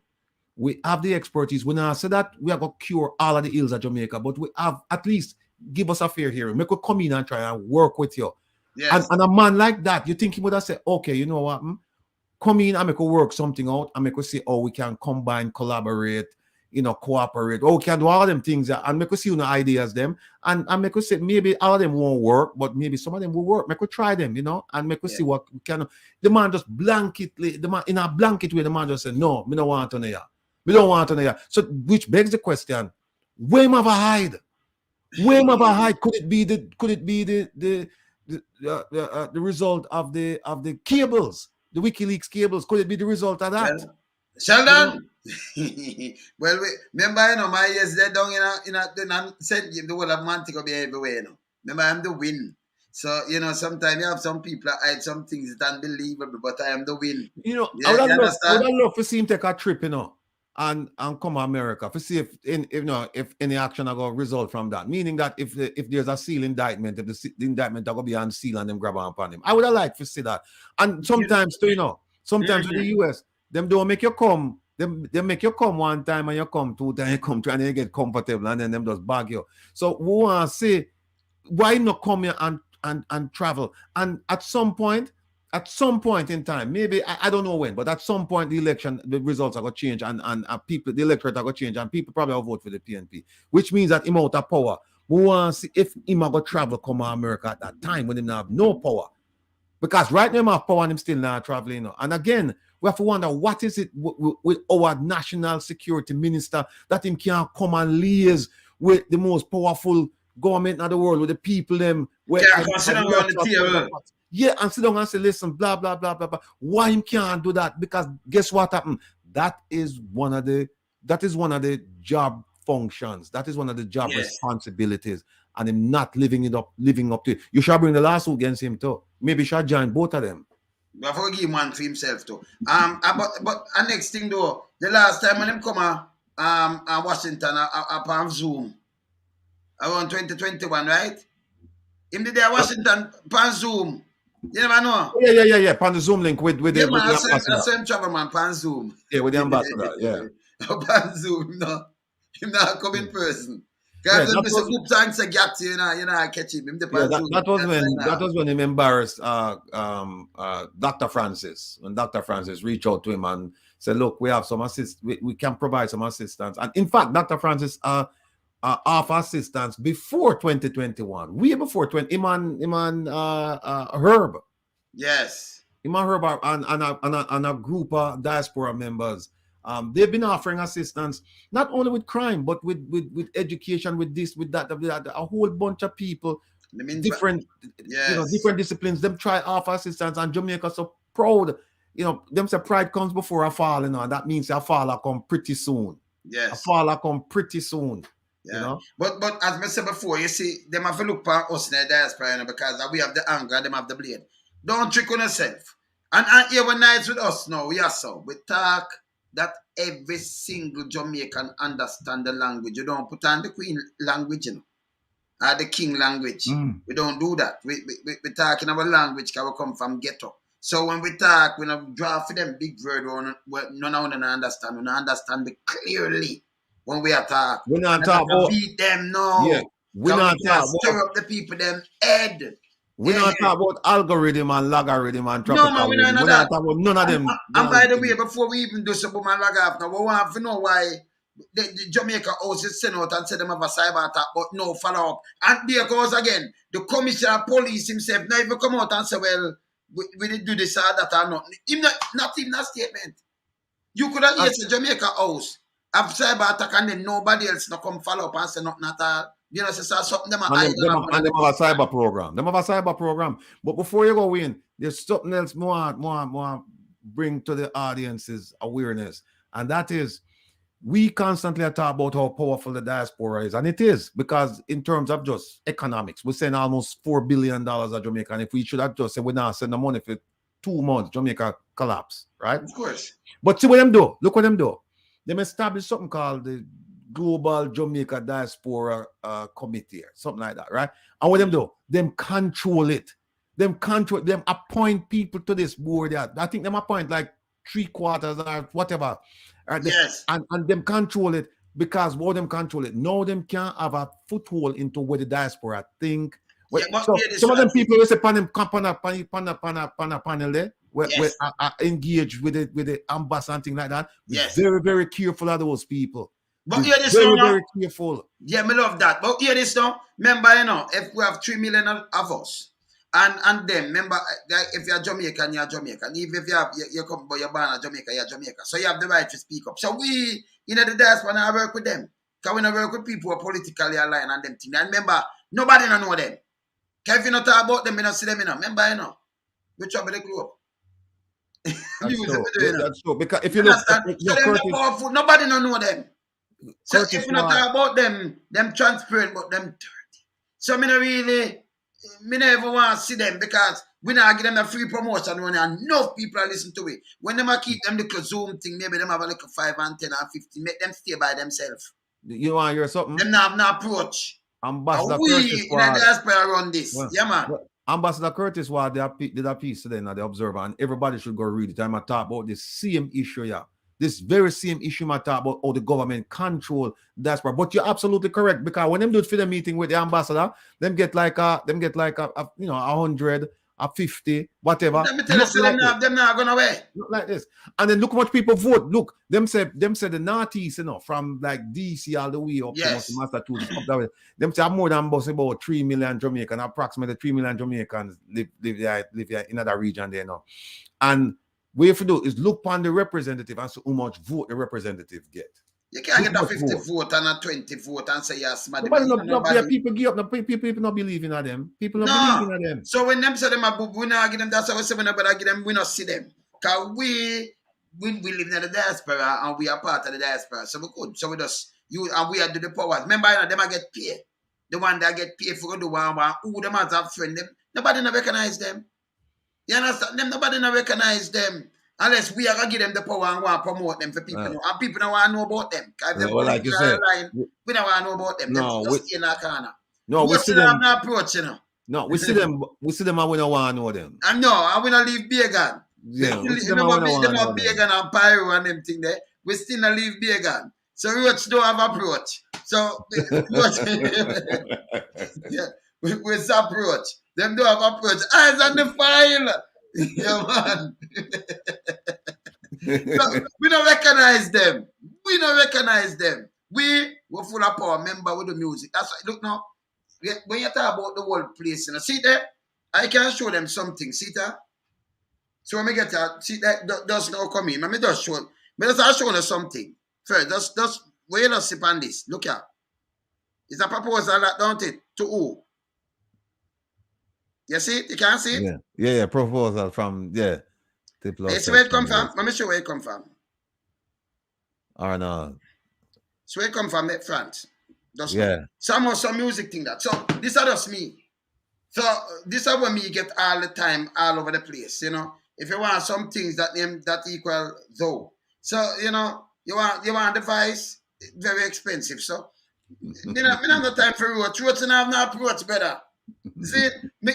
we have the expertise. We now say that we are going to cure all of the ills of Jamaica, but we have at least give us a fair hearing. Make us come in and try and work with you. Yes. And a man like that, you think he would have said, okay, you know what? Come in and make us work something out and make us see how we can combine, collaborate, you know, cooperate. Oh, we can do all of them things and make us see ideas them and make us say maybe all of them won't work, but maybe some of them will work. Make us try them, you know, and make us see what we can. The man just blanketly, the man in a blanket way, the man just said, no, me don't want to know ya. We don't want to know ya. So which begs the question, where am I hide? Where am I hide? Could it be the result of the cables? The WikiLeaks cables, could it be the result of that? Well, Sheldon, well, remember, you know, my years there down in a sent him the whole of man to be everywhere, you know. Remember, I'm the win. So, you know, sometimes you have some people that hide some things that unbelievable, but I am the win. You know, I would have loved to see him take a trip, you know, and come to America to see if any action are going to result from that. Meaning that if there's a seal indictment, if the indictment are going to be on seal and them grab upon him. I would have liked to see that. And sometimes too, you know, sometimes with the US, them don't make you come. They make you come one time and you come two times, you come trying to get comfortable and then them just bag you. So we want to say, why not come here and travel? And at some point in time, maybe I don't know when, but at some point the results are going to change and people, the electorate are going to change and people probably will vote for the PNP, which means that him out of power. We want to see if him are going to travel come to America at that time when him have no power. Because right now him have power and him still not traveling. You know? And again, we have to wonder what is it with our national security minister that him can't come and liaise with the most powerful government in the world, with the people them. Yeah, and sit down and say, listen, blah, blah, blah, blah, blah. Why him can't do that? Because guess what happened? That is one of the job functions. That is one of the job responsibilities. And him not living up to it. You should bring the lawsuit against him too. Maybe you should join both of them. But for give one for himself too. But next thing though, the last time when him come Washington upon Zoom around 2021, right? Him did there Washington upon Zoom. You never know. Yeah. Upon the Zoom link with the ambassador. I same travel man upon Zoom. Yeah, with the ambassador. Yeah. Upon Zoom, no. Him not come in person. Because Mr. Group thanks a gap to you know, I catch him. That was when him embarrassed Dr. Francis. When Dr. Francis reached out to him and said, look, we have some we can provide some assistance. And in fact, Dr. Francis offer assistance before 2021, way before Iman Herb. Yes. Iman Herb and a group of diaspora members. They've been offering assistance not only with crime, but with education, with this, with that, a whole bunch of people, different disciplines. Them try offer assistance, and Jamaica so proud. You know, them say pride comes before a fall. You know, and that means a fall will come pretty soon. Yes, a fall will come pretty soon. Yeah. You know, but as I said before, you see, them have to look for us in the diaspora, you know, because we have the anger, them have the blade. Don't trick on yourself. And here when nights with us now, we talk that every single Jamaican understand the language. You don't put on the Queen language, you know, or the King language. We don't do that. We talk in our language because we come from ghetto. So when we talk, we don't draw for them big word, none of them understand. We don't understand it clearly when we attack. We not talk about beat them, no. Yeah. We not talk stir up the people them head. We not talk about algorithm and logarithm and No, man, we tropical. don't know We that. not talk about none of them. And by the way, before we even do something man log off now, we want to know why the Jamaica House is sent out and said them have a cyber attack, but no follow up. And there goes again, the commissioner of police himself now even come out and say, well, we did do this or that or not. Not even a statement. You could have yes, the Jamaica House have cyber attack and then nobody else not come follow up and say nothing at all. You know, so something them and them have a cyber program. Them have a cyber program. But before you go in, there's something else more bring to the audience's awareness. And that is, we constantly talk about how powerful the diaspora is. And it is, because in terms of just economics, we're saying almost $4 billion at Jamaica. And if we should have just said we're not sending the money for 2 months, Jamaica collapse, right? Of course. But see what them do. Look what them do. They established something called the Global Jamaica Diaspora Committee or something like that, right? And what them do? Them control it. Them appoint people to this board. I think them appoint like 3/4 or whatever. Yes. And them control it because what them control it? Now them can't have a foothold into where the diaspora think. So some of them people will say panel there where engage with the ambassador and things like that. Yes. Very, very careful of those people. But hear this very, now. very careful. Yeah, me love that. But hear this now. Remember, you know, if we have 3 million of us, and then remember, if you're Jamaican, you're Jamaican. Even if you come, but you're born in Jamaica, you're Jamaica. So you have the right to speak up. So we, you know, the diaspora, I work with them. Because we not work with people who are politically aligned and them things. And remember, nobody don't know them. Because if you not talk about them, you don't see them, you know. Remember, you know, we trouble the group. That's true. Because if you look, nobody don't know them. So if you not talk about them transparent, but them dirty. So me never want to see them because we not give them a free promotion when enough people are listening to it. When them keep them little Zoom thing, maybe them have a little 5 and 10 and 15, make them stay by themselves. You want to hear something? Them not have no approach. Ambassador we Curtis in the diaspora run this. Yeah, man. Ambassador Curtis did a piece today in the Observer, and everybody should go read it. I'm going to talk about this same issue, yeah. This very same issue I talk about how the government control diaspora. But you're absolutely correct, because when them do it for the meeting with the ambassador, them get like a 100, a 50, whatever. Let me tell you, them not going away. Not like this. And then look how much people vote. Look, them say the Northeast, you know, from like DC all the way up to Massachusetts, up that way. Them say more than about 3 million Jamaicans, approximately 3 million Jamaicans live here in that region there now. And what you have to do is look on the representative and see how much vote the representative get. You can't get a 50 vote and a 20 vote and say yes, man. People give up. People not believing in them. People not believing in them. So when them say them we not give them, that's how we say we not give them, we not see them. Because we live in the diaspora and we are part of the diaspora. So we could. So we just and we are do the powers. Remember, you know, them are get paid. The one that get paid for the one who them as a friend them. Nobody not recognize them. You understand? Them nobody not recognize them unless we are gonna give them the power and want to promote them for people. And people don't want to know about them. Like you said, we don't want to know about them. No, them just in a corner. We see them. Have no approach, you know. No, we see them. We see them and we don't want to know them. And no, I will not leave Began. Yeah, we see them and Began and Pyro and them thing there. We still not leave Began. So Roach don't have approach. So yeah, with approach. Them don't have approach. Eyes on the file. Yeah, man. So, we don't recognize them. We don't recognize them. We're full of power. Remember with the music. That's why, look now. When you talk about the whole place, you know, see there? I can show them something. See there? So when we get that, see that does now come in. Let me just show you something. First, just where you just sip on this. Look here. It's a proposal that, don't it? To who? You see it? You can see it? Yeah. Proposal from, You see where it come from? Let me show where it come from. Or no. So where it come from, France. Yeah. Some music thing that. So this is just me. So this is what me get all the time, all over the place, you know. If you want some things that equal though. So, you know, you want a device, very expensive. So you know, I don't have no time for roads. Roads and I have no approach better. See, me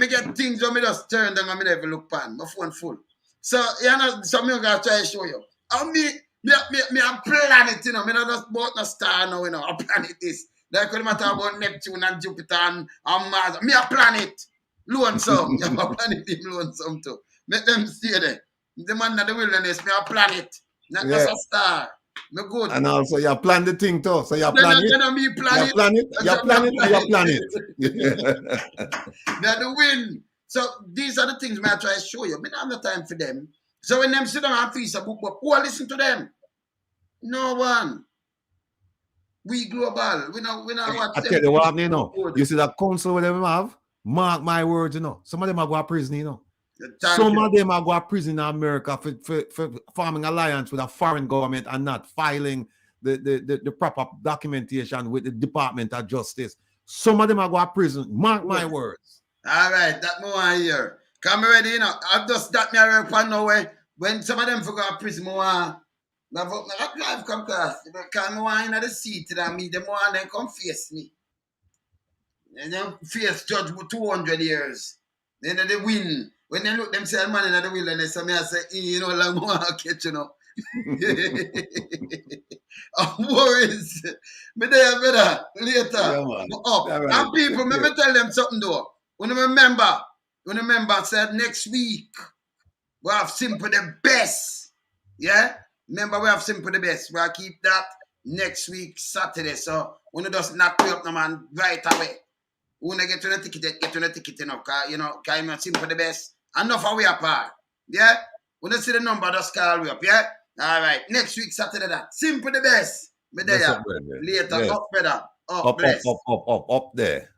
get things when me just turn them and me never look pan. My phone full. So, you know, so me gonna try to show you. And me a planet, you know. Me not just about no star now, you know. A planet is. Like when I talk about Neptune and Jupiter and Mars. Me a planet. Lonesome. You have a planet him lonesome too. Make them stay there. The man in the wilderness, me a planet. Not just a star. Me good. And also you plan the thing too. So you Then plan I'm it. gonna be planet. You plan it. You plan it. You plan it. They're the win. So these are the things I try to show you. I don't have the time for them. So when them sit down and feast a book, but who will listen to them? No one. We global. We know what. I tell you what happening, you know. You see that council where them have? Mark my words, you know. Some of them are going to prison, you know. Some of them are going to prison in America for forming alliance with a foreign government and not filing the proper documentation with the Department of Justice. Some of them are going to prison. Mark my words. All right, that more I hear. Come ready, you know. I've just that me around for no way. When some of them forgot to prison, more. I drive come class. Because I want in the seat and me, them want them come face me. And then face judge for 200 years. Then they win. When they look them say man in the wilderness, so me I say, you know, like more catch, you know. Worries. Me there better later. Yeah, Up. And people, me tell them something though. When you remember, said next week we have Simple the best. Yeah? Remember, we have Simple the best. We'll keep that next week, Saturday. So when you just knock me up, no man, right away. When I get to the ticket, you know, because I'm Simple the best. Enough of we apart. Yeah? When you see the number, just call we up, yeah? All right. Next week, Saturday, that. Simple the best. Me there. Later, up better. Up there.